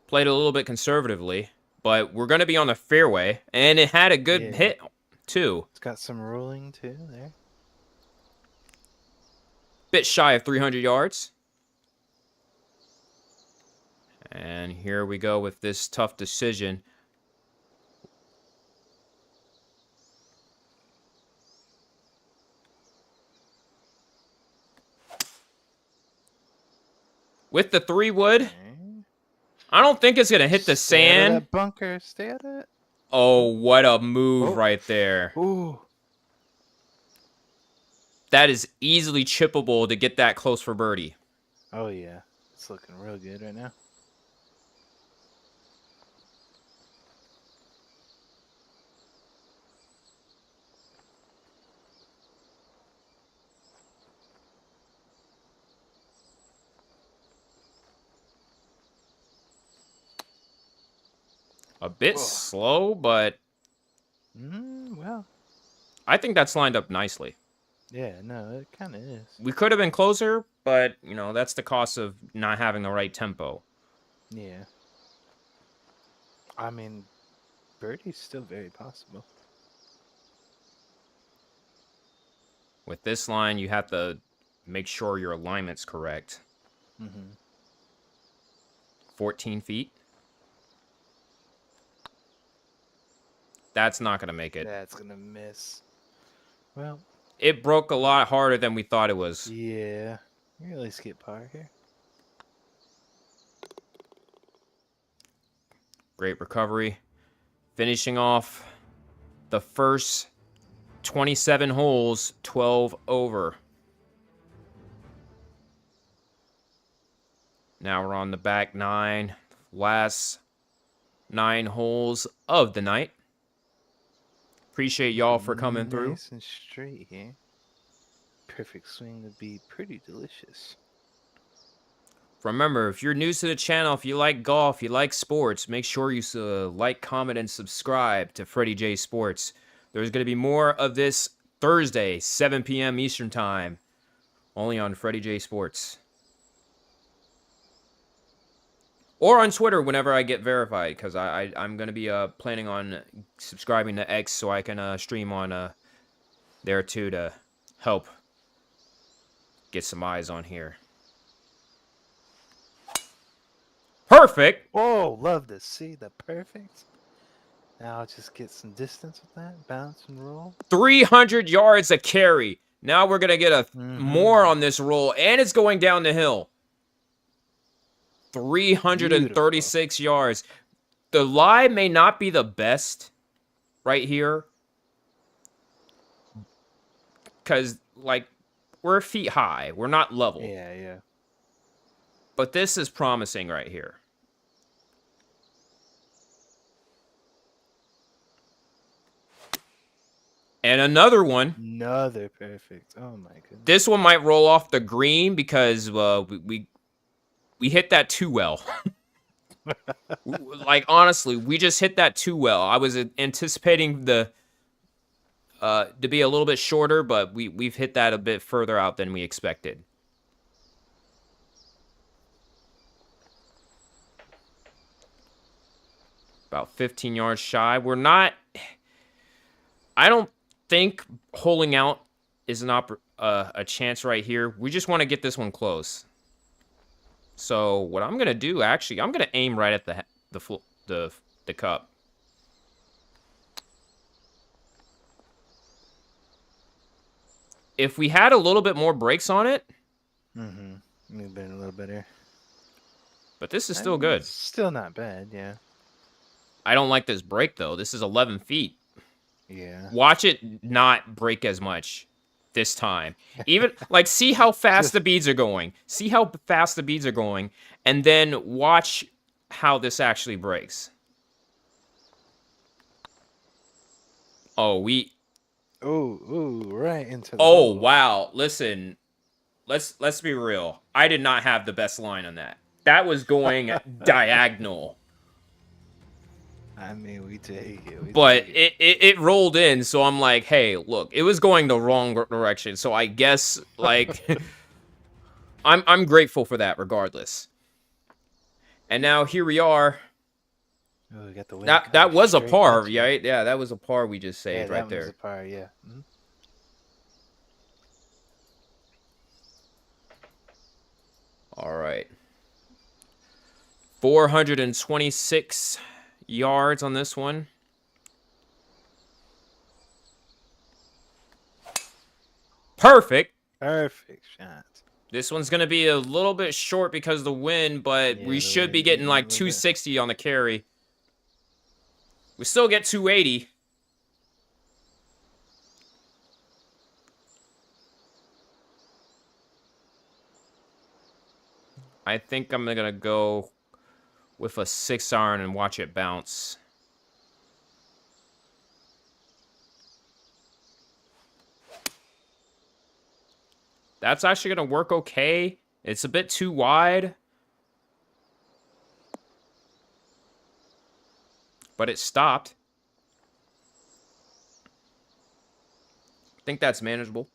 Played a little bit conservatively. But we're going to be on the fairway. And it had a good hit, too. It's got some rolling, too, there. Bit shy of 300 yards. And here we go with this tough decision. With the 3-wood, Okay. I don't think it's going to hit the Stay out of sand. that bunker. Stay out of it. Oh, what a move Oh. right there. Ooh. That is easily chippable to get that close for birdie. Oh, yeah. It's looking real good right now. A bit slow, but Well, I think that's lined up nicely. yeah, no, it kind of is. We could have been closer, but, you know, that's the cost of not having the right tempo. Yeah. I mean, birdie's still very possible. With this line, you have to make sure your alignment's correct. 14 feet. That's not going to make it. That's going to miss. Well, It broke a lot harder than we thought it was. yeah. We at least get par here. Great recovery. Finishing off the first 27 holes, 12 over. Now we're on the back 9. Last 9 holes of the night. Appreciate y'all for coming through. Nice and straight here. Perfect swing would be pretty delicious. Remember, if you're new to the channel, if you like golf, you like sports, make sure you like, comment, and subscribe to Fretty J Sports. There's going to be more of this Thursday, 7 p.m. Eastern Time, only on Fretty J Sports. Or on Twitter whenever I get verified, because I'm going to be planning on subscribing to X so I can stream on there too to help get some eyes on here. Perfect. Oh, love to see the perfect. Now I'll just get some distance with that. Bounce and roll. 300 yards a carry. Now we're going to get a more on this roll, and it's going down the hill. 336 yards. The lie may not be the best right here, because, like, we're feet high. We're not level. Yeah, yeah. But this is promising right here. And another one. Another perfect. Oh my goodness. This one might roll off the green because we hit that too well. Like, honestly, we just hit that too well. I was anticipating the to be a little bit shorter, but we've hit that a bit further out than we expected. About 15 yards shy. We're not... I don't think holding out is a chance right here. We just want to get this one close. So what I'm gonna do, actually, I'm gonna aim right at the cup. If we had a little bit more brakes on it, Maybe been a little better. but this is still good. It's still not bad, yeah. I don't like this break though. This is 11 feet. Yeah. Watch it not break as much this time. Even, like, see how fast the beads are going. See how fast the beads are going. And then watch how this actually breaks. Oh, Ooh, right into the Oh, hole. wow. Listen, let's be real. I did not have the best line on that. That was going diagonal. I mean, we take it. But it rolled in, so I'm like, hey, look, it was going the wrong direction. So I guess, like, I'm grateful for that regardless. And now here we are. Oh, we got the wind That coming was a straight par, at you. right? Yeah, that was a par we just Yeah, saved that right one there. was a par, yeah. All right. 426 yards on this one. Perfect. Perfect shot. This one's going to be a little bit short because of the wind, but Yeah, we the should be wind getting a like little bit. 260 on the carry. We still get 280. I think I'm going to go with a 6-iron and watch it bounce. That's actually going to work okay. It's a bit too wide. But it stopped. I think that's manageable.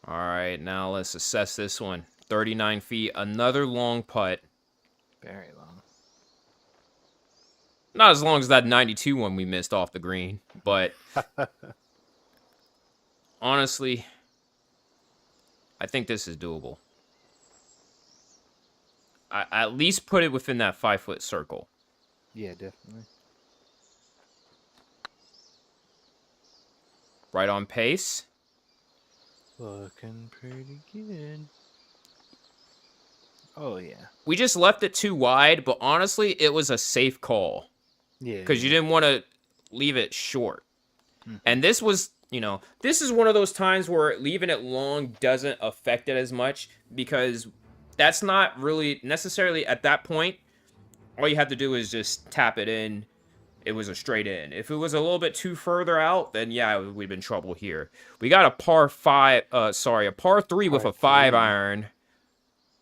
All right, now let's assess this one. 39 feet, another long putt. Very long. Not as long as that 92 one we missed off the green, but honestly, I think this is doable. I at least put it within that 5-foot circle. Yeah, definitely. Right on pace. Looking pretty good. Oh, yeah. We just left it too wide, but honestly, it was a safe call. Yeah. Because you didn't want to leave it short. And this was, you know, this is one of those times where leaving it long doesn't affect it as much because that's not really necessarily at that point. All you have to do is just tap it in. It was a straight in. If it was a little bit too further out, then yeah, we'd been in trouble here. We got a par 3 with a 5-iron.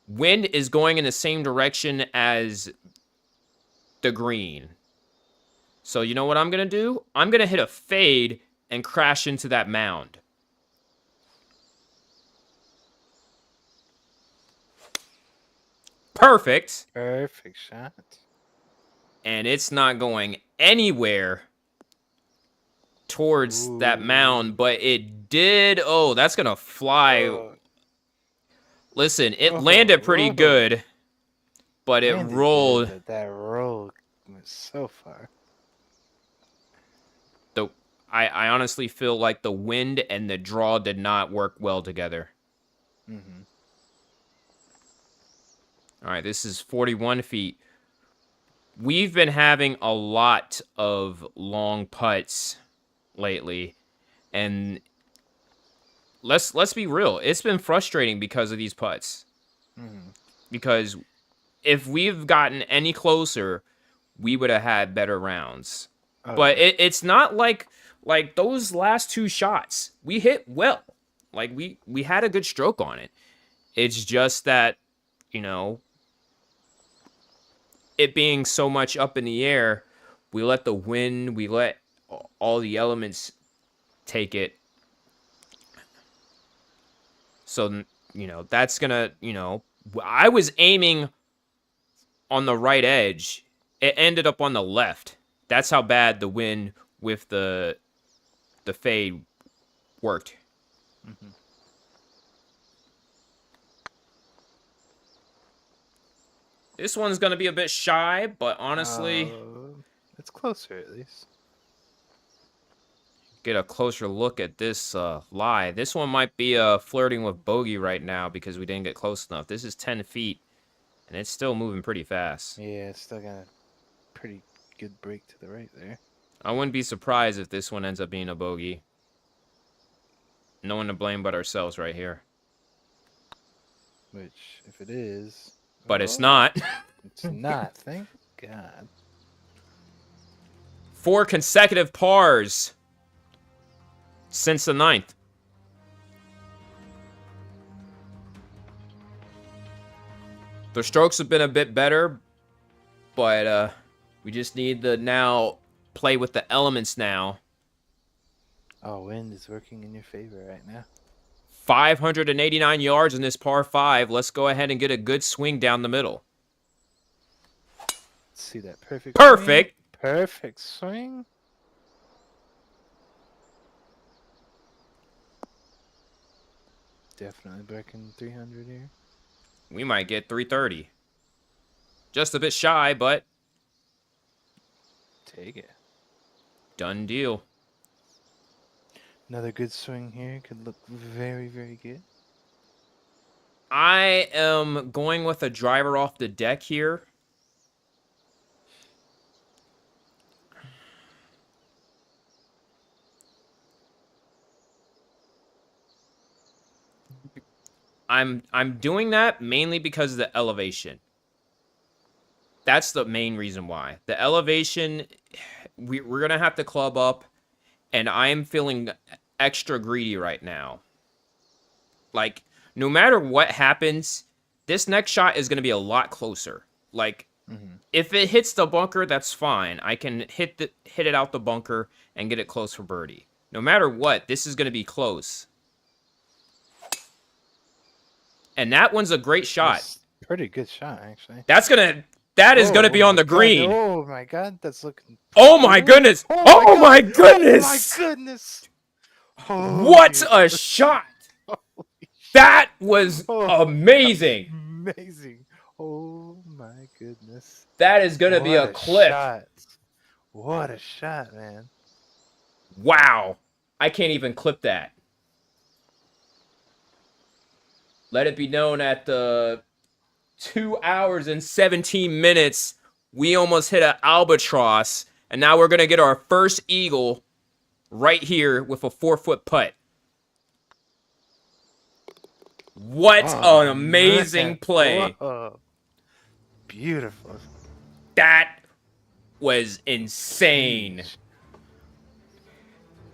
Wind is going in the same direction as the green. So you know what I'm going to do? I'm going to hit a fade and crash into that mound. Perfect. Perfect shot. And it's not going anywhere towards that mound, but it did. Oh, that's going to fly. Listen, it landed pretty good, but it rolled. Good, but that roll went so far. I honestly feel like the wind and the draw did not work well together. Mm-hmm. All right, this is 41 feet. We've been having a lot of long putts lately, and let's be real. It's been frustrating because of these putts. Mm-hmm. Because if we've gotten any closer, we would have had better rounds. Oh, but yeah. it's not like those last 2 shots. We hit well. Like we had a good stroke on it. It's just that, you know, it being so much up in the air, we let the wind, we let all the elements take it. So, you know, that's gonna, you know, I was aiming on the right edge. It ended up on the left. That's how bad the wind with the fade worked. Mm-hmm. This one's going to be a bit shy, but honestly, it's closer at least. get a closer look at this lie. This one might be flirting with bogey right now because we didn't get close enough. This is 10 feet, and it's still moving pretty fast. Yeah, it's still got a pretty good break to the right there. I wouldn't be surprised if this one ends up being a bogey. No one to blame but ourselves right here. Which, if it is... But it's not. It's not, thank God. 4 consecutive pars since the 9th. The strokes have been a bit better, but we just need to now play with the elements now. Oh, wind is working in your favor right now. 589 yards in this par 5. Let's go ahead and get a good swing down the middle. Let's see that perfect Perfect. swing. Perfect swing. definitely breaking 300 here. We might get 330. Just a bit shy, but Take it. done deal. Another good swing here could look very, very good. I am going with a driver off the deck here. I'm doing that mainly because of the elevation. That's the main reason why. The elevation, we're going to have to club up, and I am feeling extra greedy right now. Like, no matter what happens, this next shot is going to be a lot closer. Like, if it hits the bunker, that's fine. I can hit it out the bunker and get it close for birdie. No matter what, this is going to be close. And that one's a great shot. That's a pretty good shot, actually. That is gonna be on the green. Oh my god, that's looking. Oh my goodness! Oh my goodness! Oh my goodness! What a shot! That was amazing. Amazing! Oh my goodness! That is gonna be a clip. Shot. What a shot, man! Wow! I can't even clip that. Let it be known at the 2 hours and 17 minutes, we almost hit an albatross, and now we're gonna get our first eagle right here with a 4-foot putt. What an amazing play. Whoa. Beautiful. That was insane.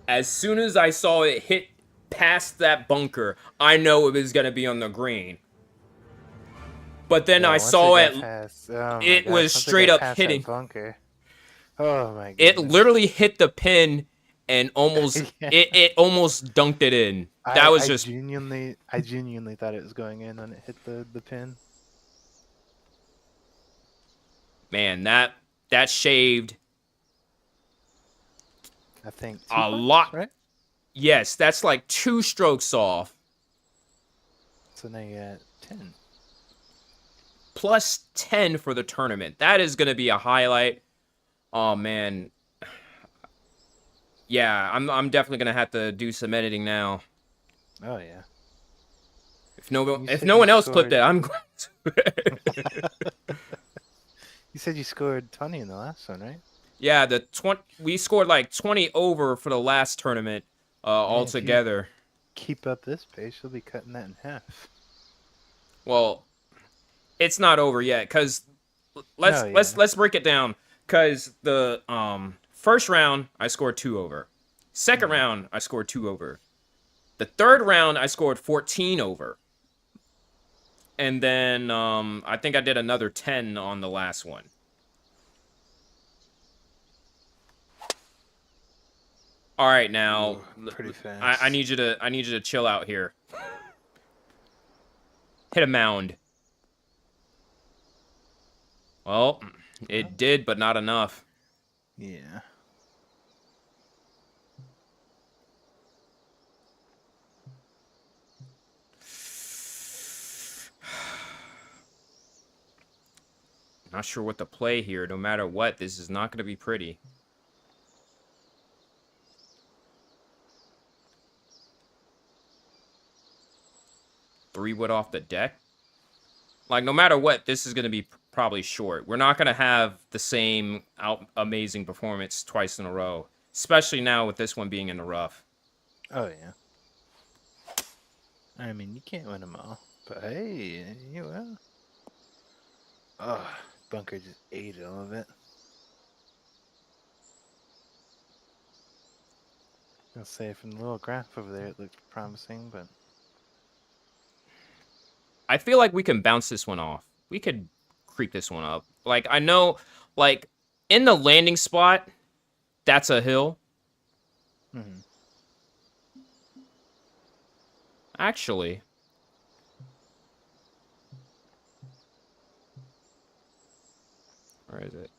As soon as I saw it hit past that bunker, I know it was going to be on the green. But then I saw it. It was straight up hitting. Bunker. Oh my god. It literally hit the pin and almost it almost dunked it in. That was just I genuinely thought it was going in when it hit the pin. Man, that shaved I think a putts, lot. right? Yes, that's like 2 strokes off. So now you got 10. Plus 10 for the tournament. That is going to be a highlight. Oh man. Yeah, I'm definitely going to have to do some editing now. Oh yeah. If no one else clipped it, I'm going to. You said you scored 20 in the last one, right? Yeah, we scored like 20 over for the last tournament altogether. Keep up this pace, you'll be cutting that in half. Well, it's not over yet, cause let's break it down. Cause the first round I scored 2 over. Second round I scored 2 over. The third round I scored 14 over. And then I think I did another 10 on the last one. All right, now Pretty fast. I need you to chill out here. Hit a mound. Well, it did, but not enough. Yeah. Not sure what to play here. No matter what, this is not going to be pretty. Three wood off the deck. Like, no matter what, this is going to be probably short. We're not going to have the same amazing performance twice in a row. Especially now with this one being in the rough. Oh, yeah. I mean, you can't win them all. But hey, you will. Oh, bunker just ate all of it. I'll say from the little graph over there, it looked promising, but... I feel like we can bounce this one off. We could creep this one up. Like, I know, like, in the landing spot, that's a hill. Mm-hmm. Actually. Where is it?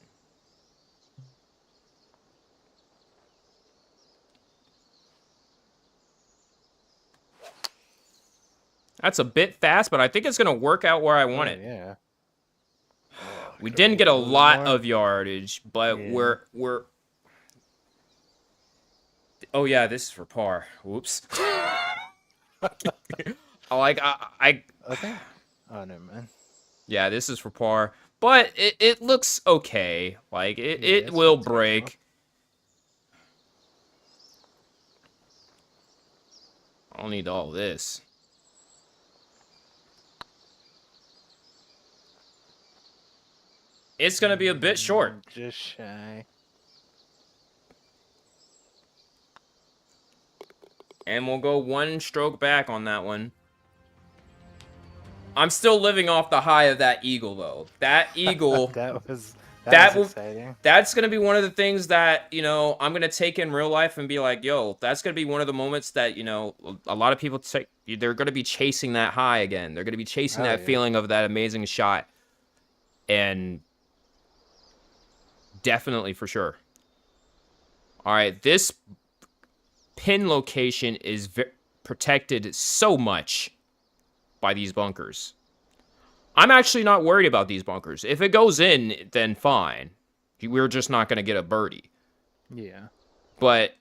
That's a bit fast, but I think it's going to work out where I want it. Yeah. We didn't get a lot of yardage, but Yeah. we're... Oh, yeah, this is for par. Whoops. I Okay. Oh, no, man. Yeah, this is for par. But it looks okay. Like, Yeah, it it's will not break. terrible. I don't need all this. It's going to be a bit short. Just shy. And we'll go one stroke back on that one. I'm still living off the high of that eagle, though. That eagle... that was exciting. That's going to be one of the things that, you know, I'm going to take in real life and be like, yo, that's going to be one of the moments that, you know, a lot of people take, they're going to be chasing that high again. They're going to be chasing that feeling of that amazing shot. And definitely for sure. All right, this pin location is protected so much by these bunkers. I'm actually not worried about these bunkers. If it goes in, then fine. We're just not going to get a birdie. Yeah. But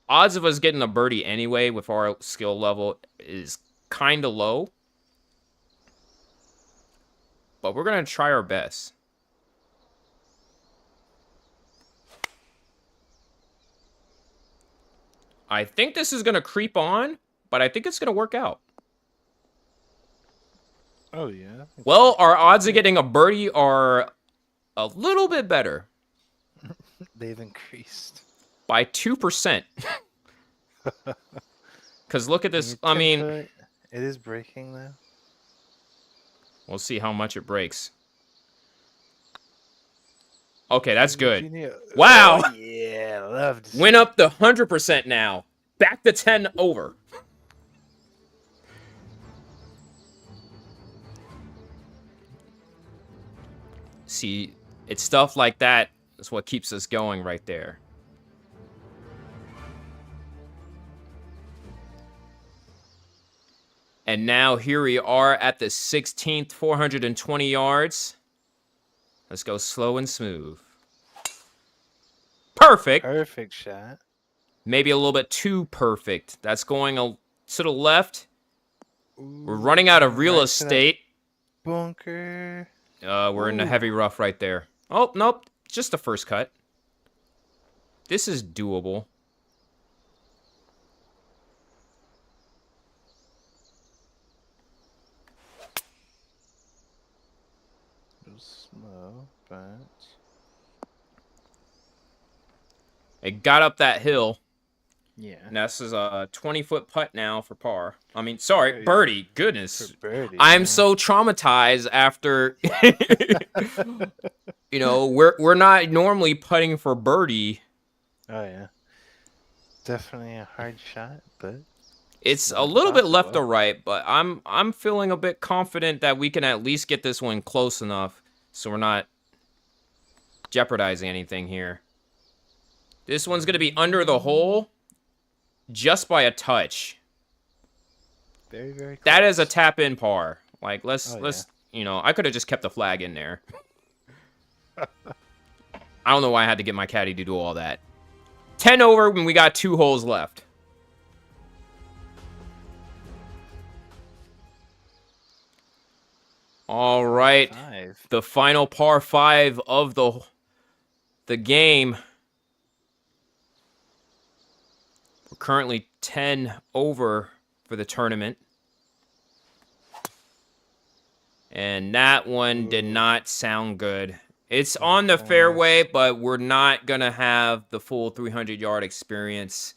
odds of us getting a birdie anyway with our skill level is kind of low. But we're going to try our best. I think this is going to creep on, but I think it's going to work out. Oh, yeah. Well, our odds of getting a birdie are a little bit better. They've increased. By 2%. Because look at this. I mean... It is breaking, though. We'll see how much it breaks. Okay, that's good. Wow! Oh, yeah, loved it. Went up to 100% now. Back to 10 over. See, it's stuff like that is what keeps us going right there. And now here we are at the 16th, 420 yards. Let's go slow and smooth. Perfect. Perfect shot. Maybe a little bit too perfect. That's going to the left. We're running out of real estate. Bunker. We're in the heavy rough right there. Oh, nope. Just the first cut. This is doable. It was slow, but... It got up that hill. Yeah. And this is a 20-foot putt now for par. I mean, sorry, birdie. Goodness. For birdie, I'm yeah. so traumatized after... You know, we're not normally putting for birdie. Oh, yeah. Definitely a hard shot, but... It's a not little bit left impossible. or right, but I'm feeling a bit confident that we can at least get this one close enough so we're not jeopardizing anything here. This one's going to be under the hole just by a touch. Very, very close. That is a tap-in par. Like, let's, yeah. you know, I could have just kept the flag in there. I don't know why I had to get my caddy to do all that. 10 over when we got 2 holes left. All right. 5. The final par 5 of the game. We're currently 10 over for the tournament. And that one did not sound good. It's on the fairway, but we're not going to have the full 300-yard experience.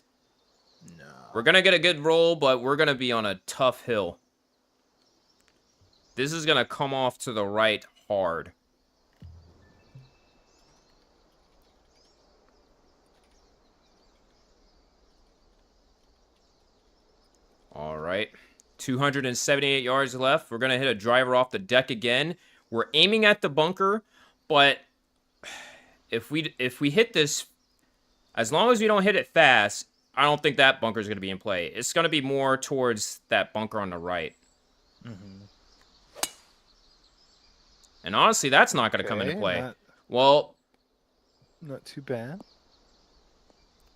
No. We're going to get a good roll, but we're going to be on a tough hill. This is going to come off to the right hard. All right. 278 yards left. We're going to hit a driver off the deck again. We're aiming at the bunker, but if we hit this, as long as we don't hit it fast, I don't think that bunker is going to be in play. It's going to be more towards that bunker on the right. And honestly, that's not going to come into Okay, play. not- Well, Not too bad.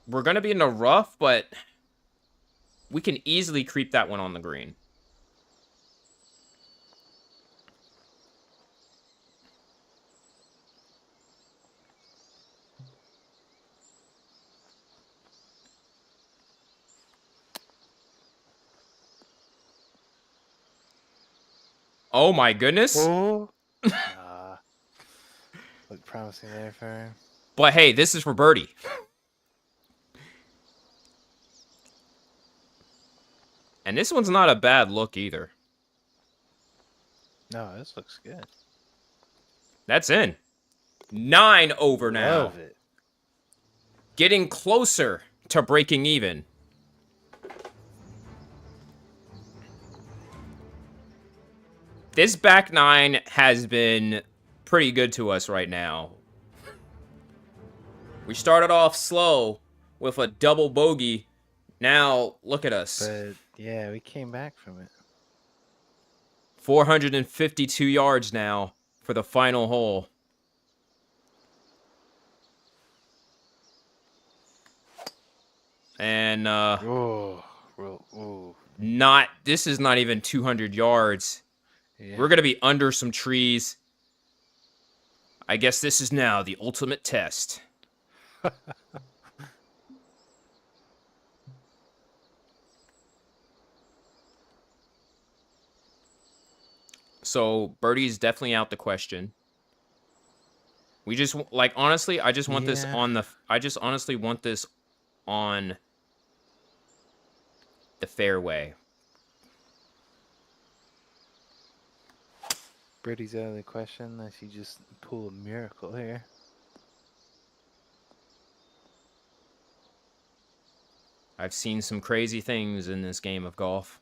we're going to be in the rough, but we can easily creep that one on the green. Oh my goodness. Oh. Nah. Look promising there for him. But hey, this is for birdie. And this one's not a bad look either. No, this looks good. That's in. 9 over now. Love it. Getting closer to breaking even. This back 9 has been pretty good to us right now. We started off slow with a double bogey. Now, look at us. But yeah, we came back from it. 452 yards now for the final hole. And, Oh, this is not even 200 yards. yeah. We're going to be under some trees. I guess this is now the ultimate test. So, birdie's definitely out the question. We just, like, honestly, I just want this Yeah. on the, I just honestly want this on the fairway. Birdie's out of the question unless you just pull a miracle here. I've seen some crazy things in this game of golf.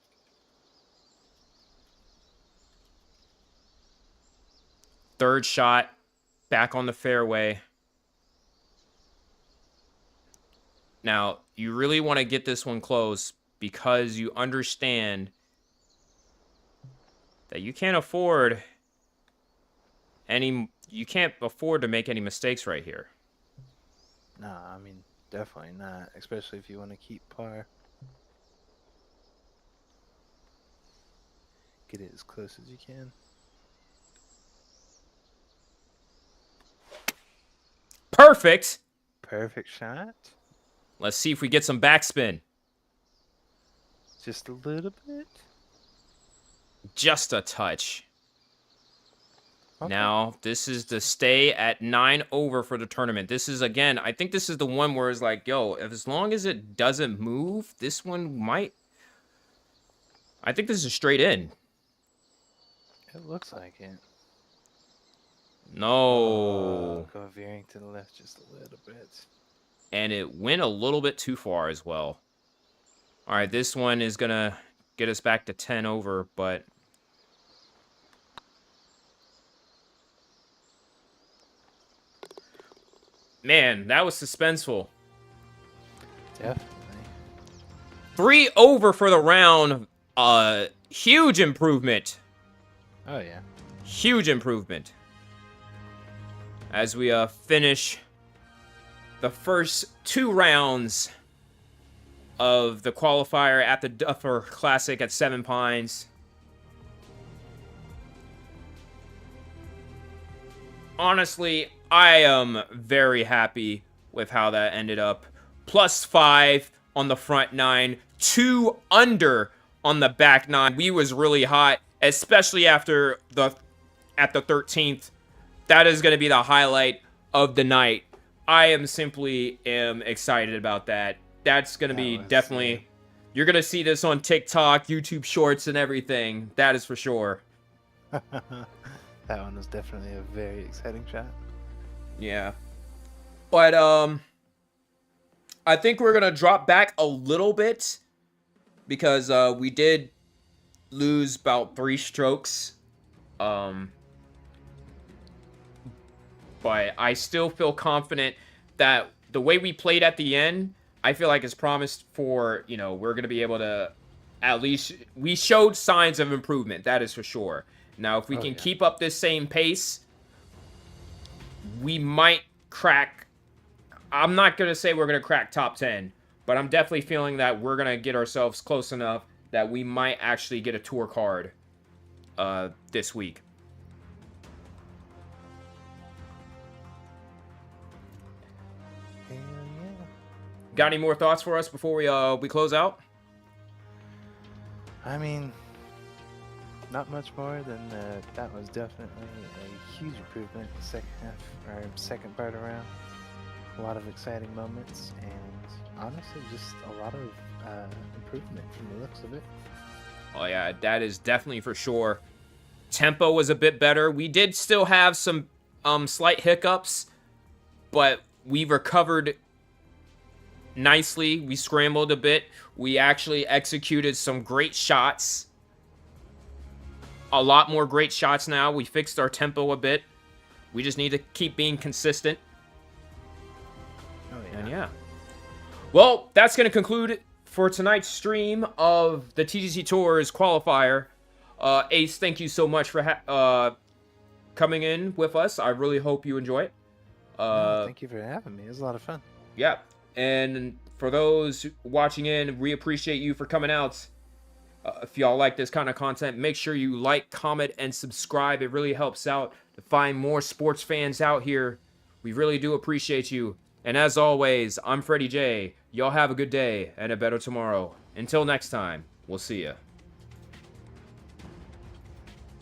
Third shot, back on the fairway. Now, you really want to get this one close because you understand that you can't afford to make any mistakes right here. Nah, I mean, definitely not. Especially if you want to keep par. Get it as close as you can. Perfect. Perfect shot. Let's see if we get some backspin. Just a little bit. Just a touch. Okay. Now, this is to stay at 9 over for the tournament. This is, again, I think this is the one where it's like, yo, as long as it doesn't move, this one might... I think this is straight in. It looks like it. No. Go veering to the left just a little bit. And it went a little bit too far as well. All right, this one is going to get us back to 10 over, but... Man, that was suspenseful. Definitely. 3 over for the round. Huge improvement. Oh, yeah. Huge improvement. As we finish the first 2 rounds of the qualifier at the Duffer Classic at Seven Pines. Honestly, I am very happy with how that ended up. +5 on the front 9, 2 under on the back 9. We was really hot, especially after at the 13th. That is going to be the highlight of the night. I am excited about that. That's going to be definitely... You're going to see this on TikTok, YouTube Shorts, and everything. That is for sure. That one was definitely a very exciting shot. Yeah. But, I think we're going to drop back a little bit because we did lose about 3 strokes. But I still feel confident that the way we played at the end, I feel like it's promised for, we're going to be able to at least we showed signs of improvement. That is for sure. Now, if we can keep up this same pace, we might crack. I'm not going to say we're going to crack top 10, but I'm definitely feeling that we're going to get ourselves close enough that we might actually get a tour card this week. Hell yeah. Got any more thoughts for us before we close out? I mean, not much more than that was definitely a huge improvement in the second half, or second part around. A lot of exciting moments, and honestly, just a lot of improvement from the looks of it. Oh yeah, that is definitely for sure. Tempo was a bit better. We did still have some slight hiccups, but we recovered nicely. We scrambled a bit. We actually executed some great shots. A lot more great shots now. We fixed our tempo a bit. We just need to keep being consistent. Oh yeah. And yeah. Well, that's going to conclude for tonight's stream of the TGC Tours qualifier. Ace, thank you so much for coming in with us. I really hope you enjoy it. No, thank you for having me. It was a lot of fun. Yeah. And for those watching in, we appreciate you for coming out. If y'all like this kind of content, make sure you like, comment, and subscribe. It really helps out to find more sports fans out here. We really do appreciate you. And as always, I'm Fretty J. Y'all have a good day and a better tomorrow. Until next time, we'll see ya.